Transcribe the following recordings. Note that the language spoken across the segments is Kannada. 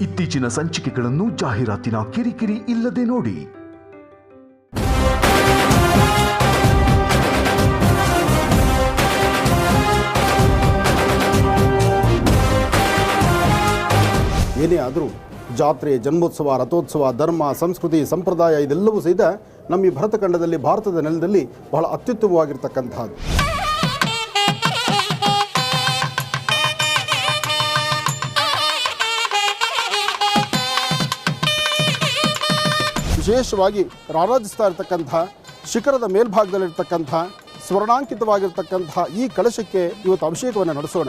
ಇತ್ತೀಚಿನ ಸಂಚಿಕೆಗಳನ್ನು ಜಾಹೀರಾತಿನ ಕಿರಿಕಿರಿ ಇಲ್ಲದೆ ನೋಡಿ. ಏನೇ ಆದರೂ ಜಾತ್ರೆ, ಜನ್ಮೋತ್ಸವ, ರಥೋತ್ಸವ, ಧರ್ಮ, ಸಂಸ್ಕೃತಿ, ಸಂಪ್ರದಾಯ ಇದೆಲ್ಲವೂ ಸಹಿತ ನಮ್ಮ ಈ ಭರತಖಂಡದಲ್ಲಿ, ಭಾರತದ ನೆಲದಲ್ಲಿ ಬಹಳ ಅತ್ಯುತ್ತಮವಾಗಿರ್ತಕ್ಕಂಥದ್ದು. ವಿಶೇಷವಾಗಿ ರಾರಾಜಿಸ್ತಾ ಇರತಕ್ಕಂಥ ಶಿಖರದ ಮೇಲ್ಭಾಗದಲ್ಲಿರ್ತಕ್ಕಂಥ ಸ್ವರ್ಣಾಂಕಿತವಾಗಿರ್ತಕ್ಕಂಥ ಈ ಕಳಶಕ್ಕೆ ಇವತ್ತು ಅಭಿಷೇಕವನ್ನು ನಡೆಸೋಣ.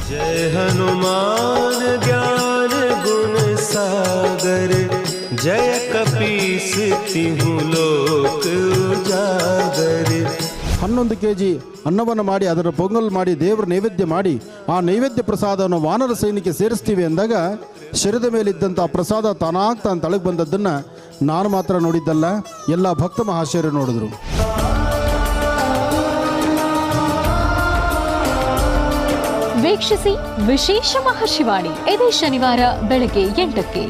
ಜಯ ಹನುಮಾನ್ ಜ್ಞಾನ ಗುಣ ಸಾಗರ, ಜಯ ಕಪೀಸ್ ತಿಹು ಲೋಕ ಉಜಾಗರ. 11 kg ಅನ್ನವನ್ನು ಮಾಡಿ ಅದರ ಪೊಂಗಲ್ ಮಾಡಿ ದೇವರ ನೈವೇದ್ಯ ಮಾಡಿ ಆ ನೈವೇದ್ಯ ಪ್ರಸಾದವನ್ನು ವಾನರ ಸೈನ್ಯಕ್ಕೆ ಸೇರಿಸ್ತೀವಿ ಅಂದಾಗ ಶರೀರದ ಮೇಲಿದ್ದಂಥ ಪ್ರಸಾದ ತಾನಾಗ್ತಾ ತಳಗೆ ಬಂದದ್ದನ್ನು ನಾನು ಮಾತ್ರ ನೋಡಿದ್ದಲ್ಲ, ಎಲ್ಲ ಭಕ್ತ ಮಹಾಶಯರು ನೋಡಿದ್ರು. ವೀಕ್ಷಿಸಿ ವಿಶೇಷ ಮಹರ್ಷಿವಾಣಿ ಇದೇ ಶನಿವಾರ ಬೆಳಗ್ಗೆ 8ಕ್ಕೆ.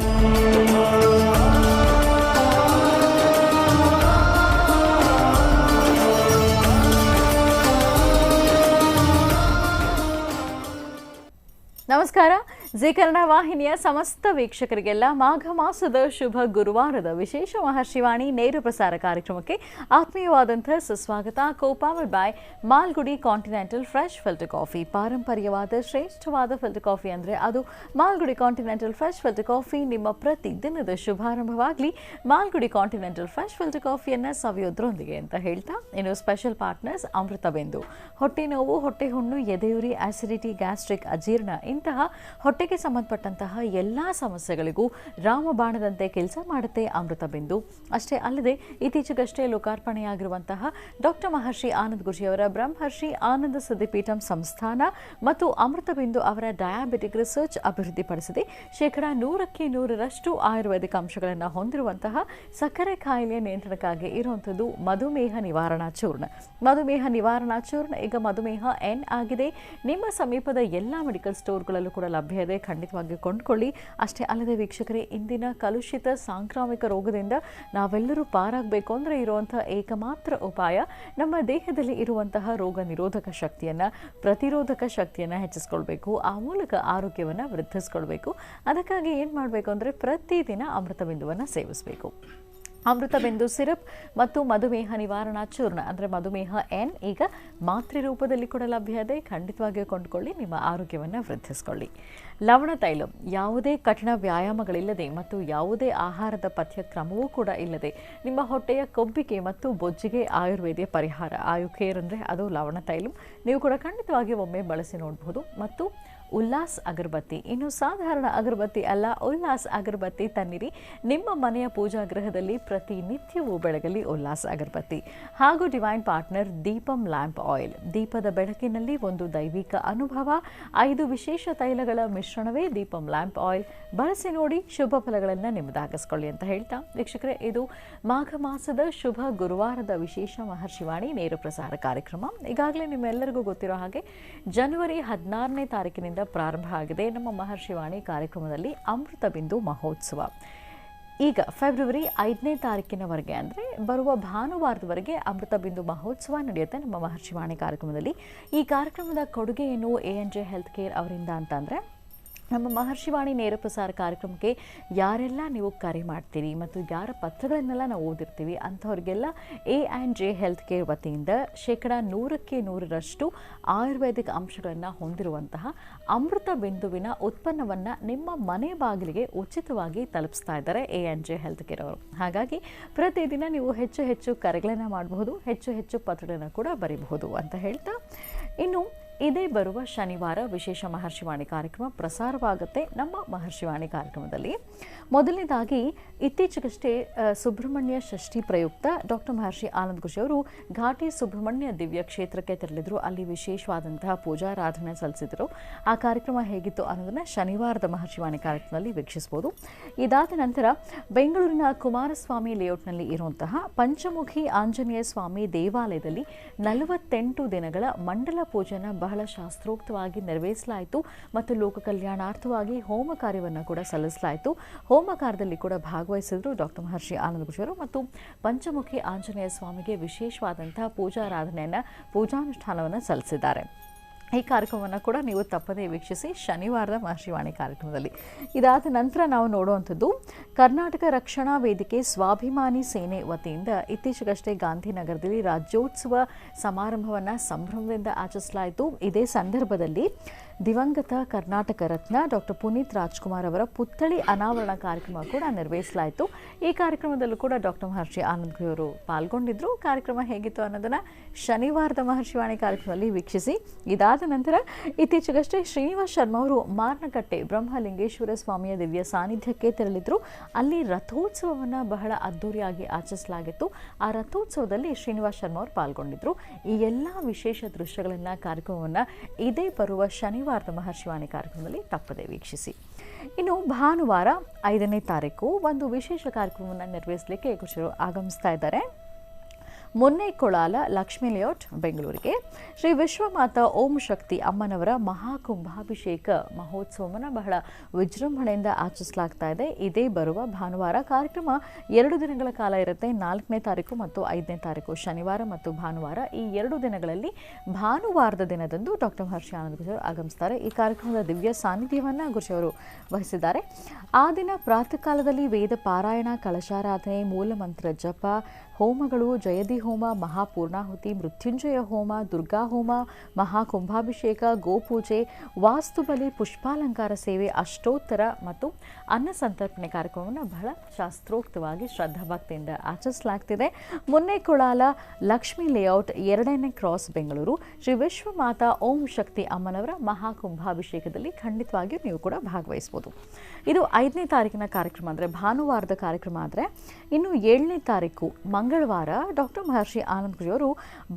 ನಮಸ್ಕಾರ. ಜಿ ಕನ್ನಡ ವಾಹಿನಿಯ ಸಮಸ್ತ ವೀಕ್ಷಕರಿಗೆಲ್ಲ ಮಾಘ ಮಾಸದ ಶುಭ ಗುರುವಾರದ ವಿಶೇಷ ಮಹರ್ಷಿವಾಣಿ ನೇರ ಪ್ರಸಾರ ಕಾರ್ಯಕ್ರಮಕ್ಕೆ ಆತ್ಮೀಯವಾದಂತಹ ಸುಸ್ವಾಗತ. Copowered by Malgudi continental fresh filter coffee. ಪಾರಂಪರ್ಯವಾದ ಶ್ರೇಷ್ಠವಾದ ಫಿಲ್ಟರ್ ಕಾಫಿ ಅಂದರೆ ಅದು Malgudi continental fresh filter coffee. ನಿಮ್ಮ ಪ್ರತಿ ದಿನದ ಶುಭಾರಂಭವಾಗಲಿ ಮಾಲ್ಗುಡಿ ಕಾಂಟಿನೆಂಟಲ್ ಫ್ರೆಶ್ ಫಿಲ್ಟರ್ ಕಾಫಿಯನ್ನು ಸವಿಯೋದ್ರೊಂದಿಗೆ ಅಂತ ಹೇಳ್ತಾ, ಇನ್ನು ಸ್ಪೆಷಲ್ ಪಾರ್ಟ್ನರ್ಸ್ ಅಮೃತಬಿಂದು. ಹೊಟ್ಟೆ ನೋವು, ಹೊಟ್ಟೆ ಹುಣ್ಣು, ಎದೆಯುರಿ, ಆಸಿಡಿಟಿ, ಗ್ಯಾಸ್ಟ್ರಿಕ್, ಅಜೀರ್ಣ ಇಂತಹ ಹೊಟ್ಟೆಗೆ ಸಂಬಂಧಪಟ್ಟಂತಹ ಎಲ್ಲ ಸಮಸ್ಯೆಗಳಿಗೂ ರಾಮಬಾಣದಂತೆ ಕೆಲಸ ಮಾಡುತ್ತೆ ಅಮೃತಬಿಂದು. ಅಷ್ಟೇ ಅಲ್ಲದೆ ಇತ್ತೀಚೆಗಷ್ಟೇ ಲೋಕಾರ್ಪಣೆಯಾಗಿರುವಂತಹ ಡಾಕ್ಟರ್ ಮಹರ್ಷಿ ಆನಂದ್ ಗುರುಜಿಯವರ ಬ್ರಹ್ಮರ್ಷಿ ಆನಂದ ಸಿದ್ಧಿಪೀಠಂ ಸಂಸ್ಥಾನ ಮತ್ತು ಅಮೃತಬಿಂದು ಅವರ ಡಯಾಬಿಟಿಕ್ ರಿಸರ್ಚ್ ಅಭಿವೃದ್ಧಿಪಡಿಸಿದೆ 100% ಆಯುರ್ವೇದಿಕ್ ಅಂಶಗಳನ್ನು ಹೊಂದಿರುವಂತಹ ಸಕ್ಕರೆ ಕಾಯಿಲೆಯ ನಿಯಂತ್ರಣಕ್ಕಾಗಿ ಇರುವಂಥದ್ದು ಮಧುಮೇಹ ನಿವಾರಣಾ ಚೂರ್ಣ. ಮಧುಮೇಹ ನಿವಾರಣಾ ಚೂರ್ಣ ಈಗ ಮಧುಮೇಹ ಎನ್ ಆಗಿದೆ. ನಿಮ್ಮ ಸಮೀಪದ ಎಲ್ಲ ಮೆಡಿಕಲ್ ಸ್ಟೋರ್ಗಳಲ್ಲೂ ಕೂಡ ಲಭ್ಯ ಇದೆ, ಖಂಡಿತವಾಗಿ ಕೊಂಡುಕೊಳ್ಳಿ. ಅಷ್ಟೇ ಅಲ್ಲದೆ ವೀಕ್ಷಕರೇ, ಇಂದಿನ ಕಲುಷಿತ ಸಾಂಕ್ರಾಮಿಕ ರೋಗದಿಂದ ನಾವೆಲ್ಲರೂ ಪಾರಾಗಬೇಕು ಅಂದರೆ ಇರುವಂತಹ ಏಕಮಾತ್ರ ಉಪಾಯ ನಮ್ಮ ದೇಹದಲ್ಲಿ ಇರುವಂತಹ ರೋಗ ನಿರೋಧಕ ಶಕ್ತಿಯನ್ನು, ಪ್ರತಿರೋಧಕ ಶಕ್ತಿಯನ್ನು ಹೆಚ್ಚಿಸ್ಕೊಳ್ಬೇಕು. ಆ ಮೂಲಕ ಆರೋಗ್ಯವನ್ನು ವೃದ್ಧಿಸ್ಕೊಳ್ಬೇಕು. ಅದಕ್ಕಾಗಿ ಏನು ಮಾಡಬೇಕು ಅಂದರೆ ಪ್ರತಿದಿನ ಅಮೃತಬಿಂದುವನ್ನು ಸೇವಿಸಬೇಕು. ಅಮೃತಬಿಂದು ಸಿರಪ್ ಮತ್ತು ಮಧುಮೇಹ ನಿವಾರಣಾ ಚೂರ್ಣ ಅಂದರೆ ಮಧುಮೇಹ ಎನ್ ಈಗ ಮಾತ್ರೆ ರೂಪದಲ್ಲಿ ಕೂಡ ಲಭ್ಯ ಇದೆ. ಖಂಡಿತವಾಗಿಯೂ ಕೊಂಡುಕೊಳ್ಳಿ, ನಿಮ್ಮ ಆರೋಗ್ಯವನ್ನು ವೃದ್ಧಿಸ್ಕೊಳ್ಳಿ. ಲವಣ ತೈಲಂ ಯಾವುದೇ ಕಠಿಣ ವ್ಯಾಯಾಮಗಳಿಲ್ಲದೆ ಮತ್ತು ಯಾವುದೇ ಆಹಾರದ ಪಥ್ಯಕ್ರಮವೂ ಕೂಡ ಇಲ್ಲದೆ ನಿಮ್ಮ ಹೊಟ್ಟೆಯ ಕೊಬ್ಬಿಗೆ ಮತ್ತು ಬೊಜ್ಜಿಗೆ ಆಯುರ್ವೇದಿಯ ಪರಿಹಾರ. ಆಯುಕೇರ್ ಅಂದರೆ ಅದು ಲವಣ ತೈಲಂ. ನೀವು ಕೂಡ ಖಂಡಿತವಾಗಿ ಒಮ್ಮೆ ಬಳಸಿ ನೋಡಬಹುದು. ಮತ್ತು ಉಲ್ಲಾಸ್ ಅಗರಬತ್ತಿ, ಇನ್ನು ಸಾಧಾರಣ ಅಗರಬತ್ತಿ ಅಲ್ಲ, ಉಲ್ಲಾಸ್ ಅಗರಬತ್ತಿ ತನ್ನಿರಿ. ನಿಮ್ಮ ಮನೆಯ ಪೂಜಾ ಗೃಹದಲ್ಲಿ ಪ್ರತಿನಿತ್ಯವೂ ಬೆಳಗಲಿ ಉಲ್ಲಾಸ್ ಅಗರಬತ್ತಿ. ಹಾಗೂ divine partner Deepam lamp oil. ದೀಪದ ಬೆಳಕಿನಲ್ಲಿ ಒಂದು ದೈವಿಕ ಅನುಭವ. 5 ವಿಶೇಷ ತೈಲಗಳ ಮಿಶ್ರಣವೇ ದೀಪಂ ಲ್ಯಾಂಪ್ ಆಯಿಲ್. ಬಳಸಿ ನೋಡಿ, ಶುಭ ಫಲಗಳನ್ನು ನಿಮ್ಮದಾಗಿಸ್ಕೊಳ್ಳಿ ಅಂತ ಹೇಳ್ತಾ ವೀಕ್ಷಕರೇ, ಇದು ಮಾಘ ಮಾಸದ ಶುಭ ಗುರುವಾರದ ವಿಶೇಷ ಮಹರ್ಷಿವಾಣಿ ನೇರ ಪ್ರಸಾರ ಕಾರ್ಯಕ್ರಮ. ಈಗಾಗಲೇ ನಿಮ್ಮೆಲ್ಲರಿಗೂ ಗೊತ್ತಿರೋ ಹಾಗೆ ಜನವರಿ 16ನೇ ತಾರೀಕಿನಿಂದ ಪ್ರಾರಂಭ ಆಗಿದೆ ನಮ್ಮ ಮಹರ್ಷಿವಾಣಿ ಕಾರ್ಯಕ್ರಮದಲ್ಲಿ ಅಮೃತಬಿಂದು ಮಹೋತ್ಸವ. ಈಗ ಫೆಬ್ರವರಿ 5ನೇ ತಾರೀಕಿನವರೆಗೆ ಅಂದರೆ ಬರುವ ಭಾನುವಾರದವರೆಗೆ ಅಮೃತಬಿಂದು ಮಹೋತ್ಸವ ನಡೆಯುತ್ತೆ ನಮ್ಮ ಮಹರ್ಷಿವಾಣಿ ಕಾರ್ಯಕ್ರಮದಲ್ಲಿ. ಈ ಕಾರ್ಯಕ್ರಮದ ಕೊಡುಗೆ ಏನು ANJ ಹೆಲ್ತ್ ಕೇರ್ ಅವರಿಂದ ಅಂತಂದರೆ, ನಮ್ಮ ಮಹರ್ಷಿವಾಣಿ ನೇರ ಪ್ರಸಾರ ಕಾರ್ಯಕ್ರಮಕ್ಕೆ ಯಾರೆಲ್ಲ ನೀವು ಕರೆ ಮಾಡ್ತೀರಿ ಮತ್ತು ಯಾರ ಪತ್ರಗಳನ್ನೆಲ್ಲ ನಾವು ಓದಿರ್ತೀವಿ ಅಂಥವ್ರಿಗೆಲ್ಲ ANJ ಹೆಲ್ತ್ ಕೇರ್ ವತಿಯಿಂದ 100% ಆಯುರ್ವೇದಿಕ್ ಅಂಶಗಳನ್ನು ಹೊಂದಿರುವಂತಹ ಅಮೃತ ಬಿಂದುವಿನ ಉತ್ಪನ್ನವನ್ನು ನಿಮ್ಮ ಮನೆ ಬಾಗಿಲಿಗೆ ಉಚಿತವಾಗಿ ತಲುಪಿಸ್ತಾ ಇದ್ದಾರೆ ANJ ಹೆಲ್ತ್ ಕೇರ್ ಅವರು. ಹಾಗಾಗಿ ಪ್ರತಿದಿನ ನೀವು ಹೆಚ್ಚು ಕರೆಗಳನ್ನು ಮಾಡಬಹುದು, ಹೆಚ್ಚು ಪತ್ರಗಳನ್ನು ಕೂಡ ಬರೀಬಹುದು ಅಂತ ಹೇಳ್ತಾ, ಇನ್ನು ಇದೇ ಬರುವ ಶನಿವಾರ ವಿಶೇಷ ಮಹರ್ಷಿವಾಣಿ ಕಾರ್ಯಕ್ರಮ ಪ್ರಸಾರವಾಗುತ್ತೆ ನಮ್ಮ ಮಹರ್ಷಿವಾಣಿ ಕಾರ್ಯಕ್ರಮದಲ್ಲಿ. ಮೊದಲನೇದಾಗಿ ಇತ್ತೀಚೆಗಷ್ಟೇ ಸುಬ್ರಹ್ಮಣ್ಯ ಷಷ್ಠಿ ಪ್ರಯುಕ್ತ ಡಾಕ್ಟರ್ ಮಹರ್ಷಿ ಆನಂದ್ ಗುರುಜಿ ಅವರು ಘಾಟಿ ಸುಬ್ರಹ್ಮಣ್ಯ ದಿವ್ಯ ಕ್ಷೇತ್ರಕ್ಕೆ ತೆರಳಿದ್ರು. ಅಲ್ಲಿ ವಿಶೇಷವಾದಂತಹ ಪೂಜಾರಾಧನೆ ಸಲ್ಲಿಸಿದರು. ಆ ಕಾರ್ಯಕ್ರಮ ಹೇಗಿತ್ತು ಅನ್ನೋದನ್ನು ಶನಿವಾರದ ಮಹರ್ಷಿವಾಣಿ ಕಾರ್ಯಕ್ರಮದಲ್ಲಿ ವೀಕ್ಷಿಸಬಹುದು. ಇದಾದ ನಂತರ ಬೆಂಗಳೂರಿನ ಕುಮಾರಸ್ವಾಮಿ ಲೇಔಟ್ನಲ್ಲಿ ಇರುವಂತಹ ಪಂಚಮುಖಿ ಆಂಜನೇಯ ಸ್ವಾಮಿ ದೇವಾಲಯದಲ್ಲಿ 48 ದಿನಗಳ ಮಂಡಲ ಪೂಜೆಯನ್ನು ಬಹಳ ಶಾಸ್ತ್ರೋಕ್ತವಾಗಿ ನೆರವೇರಿಸಲಾಯಿತು ಮತ್ತು ಲೋಕ ಕಲ್ಯಾಣಾರ್ಥವಾಗಿ ಹೋಮ ಕಾರ್ಯವನ್ನು ಕೂಡ ಸಲ್ಲಿಸಲಾಯಿತು. ಹೋಮ ಕಾರ್ಯದಲ್ಲಿ ಕೂಡ ಭಾಗವಹಿಸಿದ್ರು ಡಾಕ್ಟರ್ ಮಹರ್ಷಿ ಆನಂದ ಗುರುಜಿಯವರು ಮತ್ತು ಪಂಚಮುಖಿ ಆಂಜನೇಯ ಸ್ವಾಮಿಗೆ ವಿಶೇಷವಾದಂತಹ ಪೂಜಾರಾಧನೆಯನ್ನು ಪೂಜಾನುಷ್ಠಾನವನ್ನು ಸಲ್ಲಿಸಿದ್ದಾರೆ. ಈ ಕಾರ್ಯಕ್ರಮವನ್ನು ಕೂಡ ನೀವು ತಪ್ಪದೇ ವೀಕ್ಷಿಸಿ ಶನಿವಾರದ ಮಹರ್ಷಿವಾಣಿ ಕಾರ್ಯಕ್ರಮದಲ್ಲಿ. ಇದಾದ ನಂತರ ನಾವು ನೋಡುವಂಥದ್ದು ಕರ್ನಾಟಕ ರಕ್ಷಣಾ ವೇದಿಕೆ ಸ್ವಾಭಿಮಾನಿ ಸೇನೆ ವತಿಯಿಂದ ಇತ್ತೀಚೆಗಷ್ಟೇ ಗಾಂಧಿನಗರದಲ್ಲಿ ರಾಜ್ಯೋತ್ಸವ ಸಮಾರಂಭವನ್ನು ಸಂಭ್ರಮದಿಂದ ಆಚರಿಸಲಾಯಿತು. ಇದೇ ಸಂದರ್ಭದಲ್ಲಿ ದಿವಂಗತ ಕರ್ನಾಟಕ ರತ್ನ ಡಾಕ್ಟರ್ ಪುನೀತ್ ರಾಜ್ಕುಮಾರ್ ಅವರ ಪುತ್ಥಳಿ ಅನಾವರಣ ಕಾರ್ಯಕ್ರಮ ಕೂಡ ನೆರವೇರಿಸಲಾಯಿತು. ಈ ಕಾರ್ಯಕ್ರಮದಲ್ಲೂ ಕೂಡ ಡಾಕ್ಟರ್ ಮಹರ್ಷಿ ಆನಂದ್ ಗುರು ಪಾಲ್ಗೊಂಡಿದ್ದರು. ಕಾರ್ಯಕ್ರಮ ಹೇಗಿತ್ತು ಅನ್ನೋದನ್ನು ಶನಿವಾರದ ಮಹರ್ಷಿವಾಣಿ ಕಾರ್ಯಕ್ರಮದಲ್ಲಿ ವೀಕ್ಷಿಸಿ. ಇದಾದ ನಂತರ ಇತ್ತೀಚೆಗಷ್ಟೇ ಶ್ರೀನಿವಾಸ್ ಶರ್ಮಾ ಅವರು ಮಾರ್ನಕಟ್ಟೆ ಬ್ರಹ್ಮಲಿಂಗೇಶ್ವರ ಸ್ವಾಮಿಯ ದಿವ್ಯ ಸಾನ್ನಿಧ್ಯಕ್ಕೆ ತೆರಳಿದ್ರು. ಅಲ್ಲಿ ರಥೋತ್ಸವವನ್ನು ಬಹಳ ಅದ್ದೂರಿಯಾಗಿ ಆಚರಿಸಲಾಗಿತ್ತು. ಆ ರಥೋತ್ಸವದಲ್ಲಿ ಶ್ರೀನಿವಾಸ್ ಶರ್ಮಾ ಅವರು ಪಾಲ್ಗೊಂಡಿದ್ದರು. ಈ ಎಲ್ಲ ವಿಶೇಷ ದೃಶ್ಯಗಳನ್ನು ಕಾರ್ಯಕ್ರಮವನ್ನು ಇದೇ ಬರುವ ಶನಿವಾರದ ಮಹರ್ಷಿವಾಣಿ ಕಾರ್ಯಕ್ರಮದಲ್ಲಿ ತಪ್ಪದೆ ವೀಕ್ಷಿಸಿ. ಇನ್ನು ಭಾನುವಾರ 5ನೇ ತಾರೀಕು ಒಂದು ವಿಶೇಷ ಕಾರ್ಯಕ್ರಮವನ್ನು ನೆರವೇರಿಸಲಿಕ್ಕೆ ಗುರುಜರು ಆಗಮಿಸ್ತಾ ಇದ್ದಾರೆ. ಮುನ್ನೇಕೊಳಾಲ ಲಕ್ಷ್ಮೀ ಲೇಔಟ್ ಬೆಂಗಳೂರಿಗೆ ಶ್ರೀ ವಿಶ್ವಮಾತಾ ಓಂ ಶಕ್ತಿ ಅಮ್ಮನವರ ಮಹಾಕುಂಭಾಭಿಷೇಕ ಮಹೋತ್ಸವವನ್ನು ಬಹಳ ವಿಜೃಂಭಣೆಯಿಂದ ಆಚರಿಸಲಾಗ್ತಾ ಇದೆ. ಇದೇ ಬರುವ ಭಾನುವಾರ ಕಾರ್ಯಕ್ರಮ 2 ದಿನಗಳ ಕಾಲ ಇರುತ್ತೆ. 4ನೇ ತಾರೀಕು ಮತ್ತು 5ನೇ ತಾರೀಕು ಶನಿವಾರ ಮತ್ತು ಭಾನುವಾರ. ಈ 2 ದಿನಗಳಲ್ಲಿ ಭಾನುವಾರದ ದಿನದಂದು ಡಾಕ್ಟರ್ ಮಹರ್ಷಿ ಆನಂದ ಗುರುಜಿಯವರು ಆಗಮಿಸ್ತಾರೆ. ಈ ಕಾರ್ಯಕ್ರಮದ ದಿವ್ಯ ಸಾನ್ನಿಧ್ಯವನ್ನು ಗುರುಜಿಯವರು ವಹಿಸಿದ್ದಾರೆ. ಆ ದಿನ ಪ್ರಾತಃ ಕಾಲದಲ್ಲಿ ವೇದ ಪಾರಾಯಣ, ಕಳಶಾರಾಧನೆ, ಮೂಲಮಂತ್ರ ಜಪ, ಹೋಮಗಳು, ಜಯದಿ ಹೋಮ, ಮಹಾಪೂರ್ಣಾಹುತಿ, ಮೃತ್ಯುಂಜಯ ಹೋಮ, ದುರ್ಗಾ ಹೋಮ, ಮಹಾಕುಂಭಾಭಿಷೇಕ, ಗೋಪೂಜೆ, ವಾಸ್ತುಬಲಿ, ಪುಷ್ಪಾಲಂಕಾರ ಸೇವೆ, ಅಷ್ಟೋತ್ತರ ಮತ್ತು ಅನ್ನ ಸಂತರ್ಪಣೆ ಕಾರ್ಯಕ್ರಮವನ್ನು ಬಹಳ ಶಾಸ್ತ್ರೋಕ್ತವಾಗಿ ಶ್ರದ್ಧಾಭಕ್ತಿಯಿಂದ ಆಚರಿಸಲಾಗ್ತಿದೆ. ಮುನ್ನೇಕೊಳಾಲ ಲಕ್ಷ್ಮೀ ಲೇಔಟ್ 2ನೇ ಕ್ರಾಸ್ ಬೆಂಗಳೂರು ಶ್ರೀ ವಿಶ್ವಮಾತಾ ಓಂ ಶಕ್ತಿ ಅಮ್ಮನವರ ಮಹಾಕುಂಭಾಭಿಷೇಕದಲ್ಲಿ ಖಂಡಿತವಾಗಿಯೂ ನೀವು ಕೂಡ ಭಾಗವಹಿಸಬಹುದು. ಇದು 5ನೇ ತಾರೀಕಿನ ಕಾರ್ಯಕ್ರಮ ಅಂದರೆ ಭಾನುವಾರದ ಕಾರ್ಯಕ್ರಮ. ಆದರೆ ಇನ್ನು 7ನೇ ತಾರೀಕು ಮಂಗಳವಾರ ಡಾಕ್ಟರ್ ಮಹರ್ಷಿ ಆನಂದ್ ಗುರುಜಿಯವರು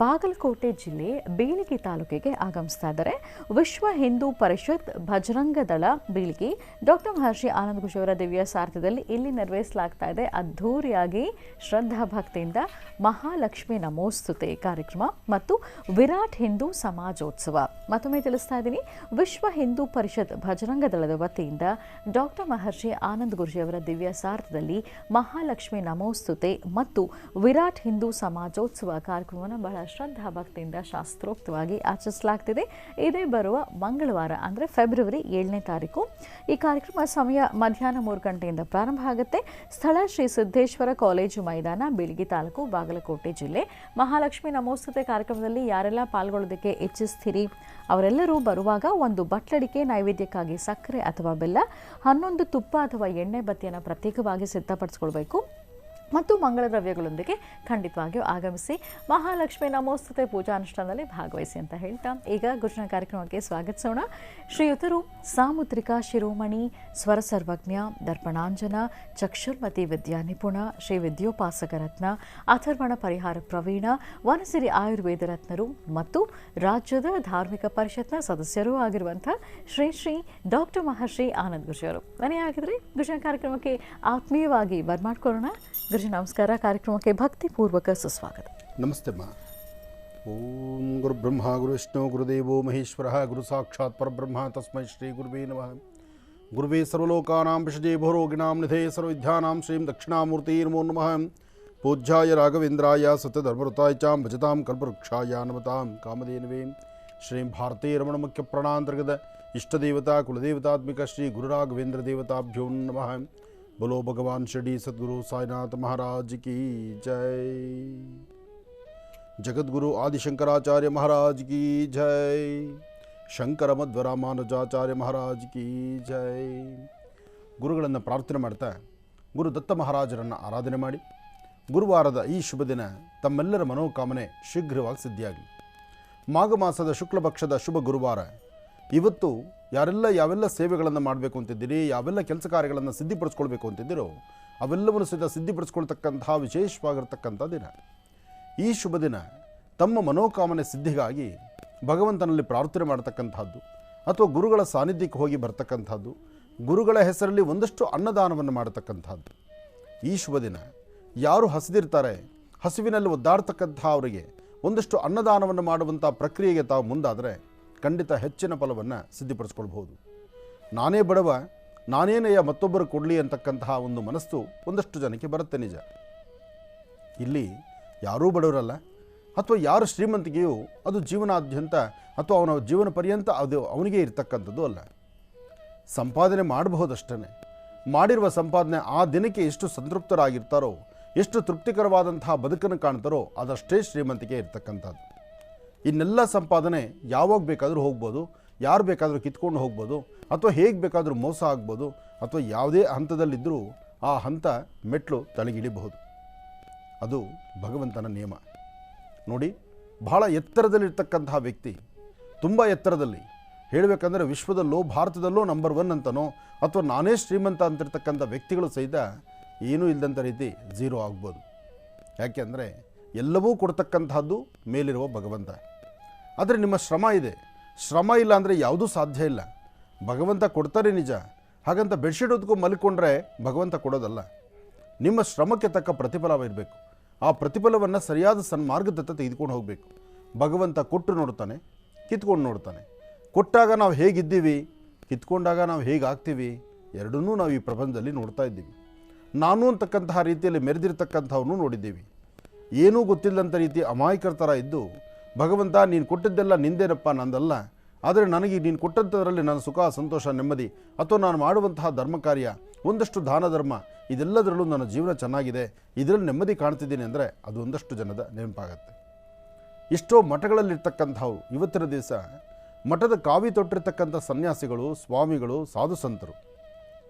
ಬಾಗಲಕೋಟೆ ಜಿಲ್ಲೆ ಬೀಳಿಗಿ ತಾಲೂಕಿಗೆ ಆಗಮಿಸ್ತಾ ಇದ್ದಾರೆ. ವಿಶ್ವ ಹಿಂದೂ ಪರಿಷತ್ ಭಜರಂಗ ದಳ ಬೀಳಿಗಿ ಡಾಕ್ಟರ್ ಮಹರ್ಷಿ ಆನಂದ್ ಗುರುಜಿಯವರ ದಿವ್ಯ ಸಾರಥ್ಯದಲ್ಲಿ ಇಲ್ಲಿ ನೆರವೇರಿಸಲಾಗ್ತಾ ಇದೆ ಅದ್ಧೂರಿಯಾಗಿ ಶ್ರದ್ಧಾಭಕ್ತಿಯಿಂದ ಮಹಾಲಕ್ಷ್ಮಿ ನಮೋಸ್ತುತೆ ಕಾರ್ಯಕ್ರಮ ಮತ್ತು ವಿರಾಟ್ ಹಿಂದೂ ಸಮಾಜೋತ್ಸವ. ಮತ್ತೊಮ್ಮೆ ತಿಳಿಸ್ತಾ ಇದ್ದೀನಿ, ವಿಶ್ವ ಹಿಂದೂ ಪರಿಷತ್ ಭಜರಂಗ ದಳದ ವತಿಯಿಂದ ಡಾಕ್ಟರ್ ಮಹರ್ಷಿ ಆನಂದ್ ಗುರುಜಿಯವರ ದಿವ್ಯ ಸಾರಥ್ಯದಲ್ಲಿ ಮಹಾಲಕ್ಷ್ಮಿ ನಮೋಸ್ತುತೆ ಮತ್ತು ವಿರಾಟ್ ಹಿಂದೂ ಸಮಾಜೋತ್ಸವ ಕಾರ್ಯಕ್ರಮವನ್ನು ಬಹಳ ಶ್ರದ್ಧಾಭಕ್ತಿಯಿಂದ ಶಾಸ್ತ್ರೋಕ್ತವಾಗಿ ಆಚರಿಸಲಾಗ್ತಿದೆ. ಇದೇ ಬರುವ ಮಂಗಳವಾರ ಅಂದರೆ ಫೆಬ್ರವರಿ 7ನೇ ತಾರೀಕು. ಈ ಕಾರ್ಯಕ್ರಮ ಸಮಯ ಮಧ್ಯಾಹ್ನ 3 ಗಂಟೆಯಿಂದ ಪ್ರಾರಂಭ ಆಗುತ್ತೆ. ಸ್ಥಳ ಶ್ರೀ ಸಿದ್ದೇಶ್ವರ ಕಾಲೇಜು ಮೈದಾನ, ಬೀಳಿಗಿ ತಾಲೂಕು, ಬಾಗಲಕೋಟೆ ಜಿಲ್ಲೆ. ಮಹಾಲಕ್ಷ್ಮಿ ನಮೋಸ್ತುತೆ ಕಾರ್ಯಕ್ರಮದಲ್ಲಿ ಯಾರೆಲ್ಲ ಪಾಲ್ಗೊಳ್ಳೋದಕ್ಕೆ ಇಚ್ಛಿಸ್ತೀರಿ ಅವರೆಲ್ಲರೂ ಬರುವಾಗ ಒಂದು ಬಟ್ಲಡಿಕೆ ನೈವೇದ್ಯಕ್ಕಾಗಿ ಸಕ್ಕರೆ ಅಥವಾ ಬೆಲ್ಲ, 11 ತುಪ್ಪ ಅಥವಾ ಎಣ್ಣೆ ಬತ್ತಿಯನ್ನು ಪ್ರತ್ಯೇಕವಾಗಿ ಸಿದ್ಧಪಡಿಸ್ಕೊಳ್ಬೇಕು ಮತ್ತು ಮಂಗಳ ದ್ರವ್ಯಗಳೊಂದಿಗೆ ಖಂಡಿತವಾಗಿಯೂ ಆಗಮಿಸಿ ಮಹಾಲಕ್ಷ್ಮಿ ನಮೋಸ್ತುತೆ ಪೂಜಾನುಷ್ಠಾನದಲ್ಲಿ ಭಾಗವಹಿಸಿ ಅಂತ ಹೇಳ್ತಾ ಈಗ ಗುರುಜಿನ ಕಾರ್ಯಕ್ರಮಕ್ಕೆ ಸ್ವಾಗತಿಸೋಣ. ಶ್ರೀಯುತರು ಸಾಮುದ್ರಿಕಾ ಶಿರೋಮಣಿ, ಸ್ವರ ಸರ್ವಜ್ಞ, ದರ್ಪಣಾಂಜನ, ಚಕ್ಷುರ್ಮತಿ ವಿದ್ಯಾ ನಿಪುಣ, ಶ್ರೀ ವಿದ್ಯೋಪಾಸಕ ರತ್ನ, ಅಥರ್ವಣ ಪರಿಹಾರ ಪ್ರವೀಣ, ವನಸಿರಿ ಆಯುರ್ವೇದ ರತ್ನರು ಮತ್ತು ರಾಜ್ಯದ ಧಾರ್ಮಿಕ ಪರಿಷತ್ನ ಸದಸ್ಯರೂ ಆಗಿರುವಂಥ ಶ್ರೀ ಶ್ರೀ ಡಾಕ್ಟರ್ ಮಹರ್ಷಿ ಆನಂದ್ ಗುರುಜಿಯವರು. ಮನೆಯಾಗಿದ್ರೆ ಗುರುಜಿನ ಕಾರ್ಯಕ್ರಮಕ್ಕೆ ಆತ್ಮೀಯವಾಗಿ ಬರ್ಮಾಡ್ಕೊಳ್ಳೋಣ. ಗುರುಜಿ ನಮಸ್ಕಾರ. ಕಾರ್ಯಕ್ರಮಕ್ಕೆ ಭಕ್ತಿಪೂರ್ವಕ ಸುಸ್ವಾಗತ. ನಮಸ್ತೆ ಮಾ. ಓಂ ಗುರು ಬ್ರಹ್ಮ ಗುರು ವಿಷ್ಣು ಗುರುದೇವೋ ಮಹೇಶ್ವರ ಗುರು ಸಾಕ್ಷಾತ್ ಪರಬ್ರಹ್ಮ ತಸ್ಮೈ ಶ್ರೀ ಗುರುವೇ ನಮಃ. ಗುರುವೇ ಸರ್ವಲೋಕಾನಾಂ ವಿಷಜೇ ಭವರೋಗಿಣಾಂ ನಿಧೇ ಸರ್ವವಿದ್ಯಾನಾಂ ಶ್ರೀಂ ದಕ್ಷಿಣಾಮೂರ್ತಿ ನಮೋ ನಮಃ. ಪೂಜ್ಯಾಯ ರಾಘವೇಂದ್ರಾಯ ಸತ್ಯಧರ್ಮೃತಾಯ ಚ ಭಜತಾಂ ಕಲ್ಪವೃಕ್ಷಾಯ ನಮತಾಂ ಕಾಮಧೇನವೇ. ಶ್ರೀಂ ಭಾರತೀ ರಮಣ ಮುಖ್ಯ ಪ್ರಾಣಾಂತರ್ಗತ ಇಷ್ಟದೇವತಾ ಕುಲದೇವತಾತ್ಮಿಕ ಶ್ರೀ ಗುರುರಾಘವೇಂದ್ರ ದೇವತಾಭ್ಯೋ ನಮಃ. बोलो भगवान शिरडी सद्गुरु साईनाथ महाराज की जय. जगद्गुरु आदिशंकराचार्य महाराज की जय. ಶಂಕರ ಮಧ್ವ ರಾಮಾನುಜಾಚಾರ್ಯ ಮಹಾರಾಜ್ ಕಿ ಜೈ. ಗುರುಗಳನ್ನು ಪ್ರಾರ್ಥನೆ ಮಾಡ್ತಾ ಗುರು ದತ್ತ ಮಹಾರಾಜರನ್ನು ಆರಾಧನೆ ಮಾಡಿ ಗುರುವಾರದ ಈ ಶುಭ ದಿನ ತಮ್ಮೆಲ್ಲರ ಮನೋಕಾಮನೆ ಶೀಘ್ರವಾಗಿ ಸಿದ್ಧಿಯಾಗಲಿ. ಮಾಘ ಮಾಸದ ಶುಕ್ಲ ಪಕ್ಷದ ಶುಭ ಗುರುವಾರ. ಇವತ್ತು ಯಾವೆಲ್ಲ ಸೇವೆಗಳನ್ನು ಮಾಡಬೇಕು ಅಂತಿದ್ದೀರಿ, ಯಾವೆಲ್ಲ ಕೆಲಸ ಕಾರ್ಯಗಳನ್ನು ಸಿದ್ಧಿಪಡಿಸ್ಕೊಳ್ಬೇಕು ಅಂತಿದ್ದೀರೋ ಅವೆಲ್ಲವನ್ನು ಸಿದ್ಧಿಪಡಿಸ್ಕೊಳ್ತಕ್ಕಂತಹ ವಿಶೇಷವಾಗಿರ್ತಕ್ಕಂಥ ದಿನ. ಈ ಶುಭ ದಿನ ತಮ್ಮ ಮನೋಕಾಮನೆ ಸಿದ್ಧಿಗಾಗಿ ಭಗವಂತನಲ್ಲಿ ಪ್ರಾರ್ಥನೆ ಮಾಡತಕ್ಕಂಥದ್ದು ಅಥವಾ ಗುರುಗಳ ಸಾನ್ನಿಧ್ಯಕ್ಕೆ ಹೋಗಿ ಬರ್ತಕ್ಕಂಥದ್ದು, ಗುರುಗಳ ಹೆಸರಲ್ಲಿ ಒಂದಷ್ಟು ಅನ್ನದಾನವನ್ನು ಮಾಡತಕ್ಕಂಥದ್ದು. ಈ ಶುಭ ದಿನ ಯಾರು ಹಸಿದಿರ್ತಾರೆ, ಹಸಿವಿನಲ್ಲಿ ಒದ್ದಾಡ್ತಕ್ಕಂಥ ಅವರಿಗೆ ಒಂದಷ್ಟು ಅನ್ನದಾನವನ್ನು ಮಾಡುವಂಥ ಪ್ರಕ್ರಿಯೆಗೆ ತಾವು ಮುಂದಾದರೆ ಖಂಡಿತ ಹೆಚ್ಚಿನ ಫಲವನ್ನು ಸಿದ್ಧಪಡಿಸ್ಕೊಳ್ಬಹುದು. ನಾನೇ ಬಡವ, ನಾನೇನೆಯ ಮತ್ತೊಬ್ಬರು ಕೊಡಲಿ ಅಂತಕ್ಕಂತಹ ಒಂದು ಮನಸ್ಸು ಒಂದಷ್ಟು ಜನಕ್ಕೆ ಬರುತ್ತೆ. ನಿಜ, ಇಲ್ಲಿ ಯಾರೂ ಬಡವರಲ್ಲ, ಅಥವಾ ಯಾರು ಶ್ರೀಮಂತಿಕೆಯು ಅದು ಜೀವನಾದ್ಯಂತ ಅಥವಾ ಅವನ ಜೀವನ ಪರ್ಯಂತ ಅದು ಅವನಿಗೆ ಇರ್ತಕ್ಕಂಥದ್ದು ಅಲ್ಲ. ಸಂಪಾದನೆ ಮಾಡಬಹುದಷ್ಟೇ. ಮಾಡಿರುವ ಸಂಪಾದನೆ ಆ ದಿನಕ್ಕೆ ಎಷ್ಟು ಸಂತೃಪ್ತರಾಗಿರ್ತಾರೋ, ಎಷ್ಟು ತೃಪ್ತಿಕರವಾದಂತಹ ಬದುಕನ್ನು ಕಾಣ್ತಾರೋ ಅದಷ್ಟೇ ಶ್ರೀಮಂತಿಕೆ ಇರ್ತಕ್ಕಂಥದ್ದು. ಇನ್ನೆಲ್ಲ ಸಂಪಾದನೆ ಯಾವಾಗ ಬೇಕಾದರೂ ಹೋಗ್ಬೋದು, ಯಾರು ಬೇಕಾದರೂ ಕಿತ್ಕೊಂಡು ಹೋಗ್ಬೋದು, ಅಥವಾ ಹೇಗೆ ಬೇಕಾದರೂ ಮೋಸ ಆಗ್ಬೋದು, ಅಥವಾ ಯಾವುದೇ ಹಂತದಲ್ಲಿದ್ದರೂ ಆ ಹಂತ ಮೆಟ್ಲು ತಲೆಗಿಳಿಬಹುದು. ಅದು ಭಗವಂತನ ನಿಯಮ. ನೋಡಿ, ಬಹಳ ಎತ್ತರದಲ್ಲಿರ್ತಕ್ಕಂತಹ ವ್ಯಕ್ತಿ, ತುಂಬ ಎತ್ತರದಲ್ಲಿ ಹೇಳಬೇಕಂದ್ರೆ ವಿಶ್ವದಲ್ಲೋ ಭಾರತದಲ್ಲೋ ನಂಬರ್ 1 ಅಂತನೋ ಅಥವಾ ನಾನೇ ಶ್ರೀಮಂತ ಅಂತಿರ್ತಕ್ಕಂಥ ವ್ಯಕ್ತಿಗಳು ಸಹಿತ ಏನೂ ಇಲ್ಲದಂಥ ರೀತಿ ಝೀರೋ ಆಗ್ಬೋದು. ಯಾಕೆಂದರೆ ಎಲ್ಲವೂ ಕೊಡ್ತಕ್ಕಂತಹದ್ದು ಮೇಲಿರುವ ಭಗವಂತ. ಆದರೆ ನಿಮ್ಮ ಶ್ರಮ ಇದೆ, ಶ್ರಮ ಇಲ್ಲ ಅಂದರೆ ಯಾವುದೂ ಸಾಧ್ಯ ಇಲ್ಲ. ಭಗವಂತ ಕೊಡ್ತಾರೆ ನಿಜ, ಹಾಗಂತ ಬೆಡ್ಶೀಟ್ ಹೊತ್ಕೊಂಡು ಮಲ್ಕೊಂಡ್ರೆ ಭಗವಂತ ಕೊಡೋದಲ್ಲ. ನಿಮ್ಮ ಶ್ರಮಕ್ಕೆ ತಕ್ಕ ಪ್ರತಿಫಲವಿರಬೇಕು. ಆ ಪ್ರತಿಫಲವನ್ನು ಸರಿಯಾದ ಸನ್ಮಾರ್ಗದತ್ತ ತೆಗೆದುಕೊಂಡು ಹೋಗಬೇಕು. ಭಗವಂತ ಕೊಟ್ಟು ನೋಡ್ತಾನೆ, ಕಿತ್ಕೊಂಡು ನೋಡ್ತಾನೆ. ಕೊಟ್ಟಾಗ ನಾವು ಹೇಗಿದ್ದೀವಿ, ಕಿತ್ಕೊಂಡಾಗ ನಾವು ಹೇಗಾಗ್ತೀವಿ, ಎರಡನ್ನೂ ನಾವು ಈ ಪ್ರಪಂಚದಲ್ಲಿ ನೋಡ್ತಾ ಇದ್ದೀವಿ. ನಾನು ಅಂತಕ್ಕಂತಹ ರೀತಿಯಲ್ಲಿ ಮೆರೆದಿರ್ತಕ್ಕಂಥವನು ನೋಡಿದ್ದೀವಿ. ಏನೂ ಗೊತ್ತಿಲ್ಲದಂಥ ರೀತಿ ಅಮಾಯಕರ ಥರ ಇದ್ದು, ಭಗವಂತ ನೀನು ಕೊಟ್ಟಿದ್ದೆಲ್ಲ ನಿಂದೇನಪ್ಪ, ನಂದಲ್ಲ, ಆದರೆ ನನಗೆ ನೀನು ಕೊಟ್ಟಂಥದ್ರಲ್ಲಿ ನನ್ನ ಸುಖ, ಸಂತೋಷ, ನೆಮ್ಮದಿ, ಅಥವಾ ನಾನು ಮಾಡುವಂತಹ ಧರ್ಮ ಕಾರ್ಯ, ಒಂದಷ್ಟು ದಾನ ಧರ್ಮ, ಇದೆಲ್ಲದರಲ್ಲೂ ನನ್ನ ಜೀವನ ಚೆನ್ನಾಗಿದೆ, ಇದರಲ್ಲಿ ನೆಮ್ಮದಿ ಕಾಣ್ತಿದ್ದೀನಿ ಅಂದರೆ ಅದು ಒಂದಷ್ಟು ಜನದ ನೆನಪಾಗತ್ತೆ. ಎಷ್ಟೋ ಮಠಗಳಲ್ಲಿರ್ತಕ್ಕಂಥವು ಇವತ್ತಿನ ದಿವಸ ಮಠದ ಕಾವಿ ತೊಟ್ಟಿರ್ತಕ್ಕಂಥ ಸನ್ಯಾಸಿಗಳು, ಸ್ವಾಮಿಗಳು, ಸಾಧು ಸಂತರು,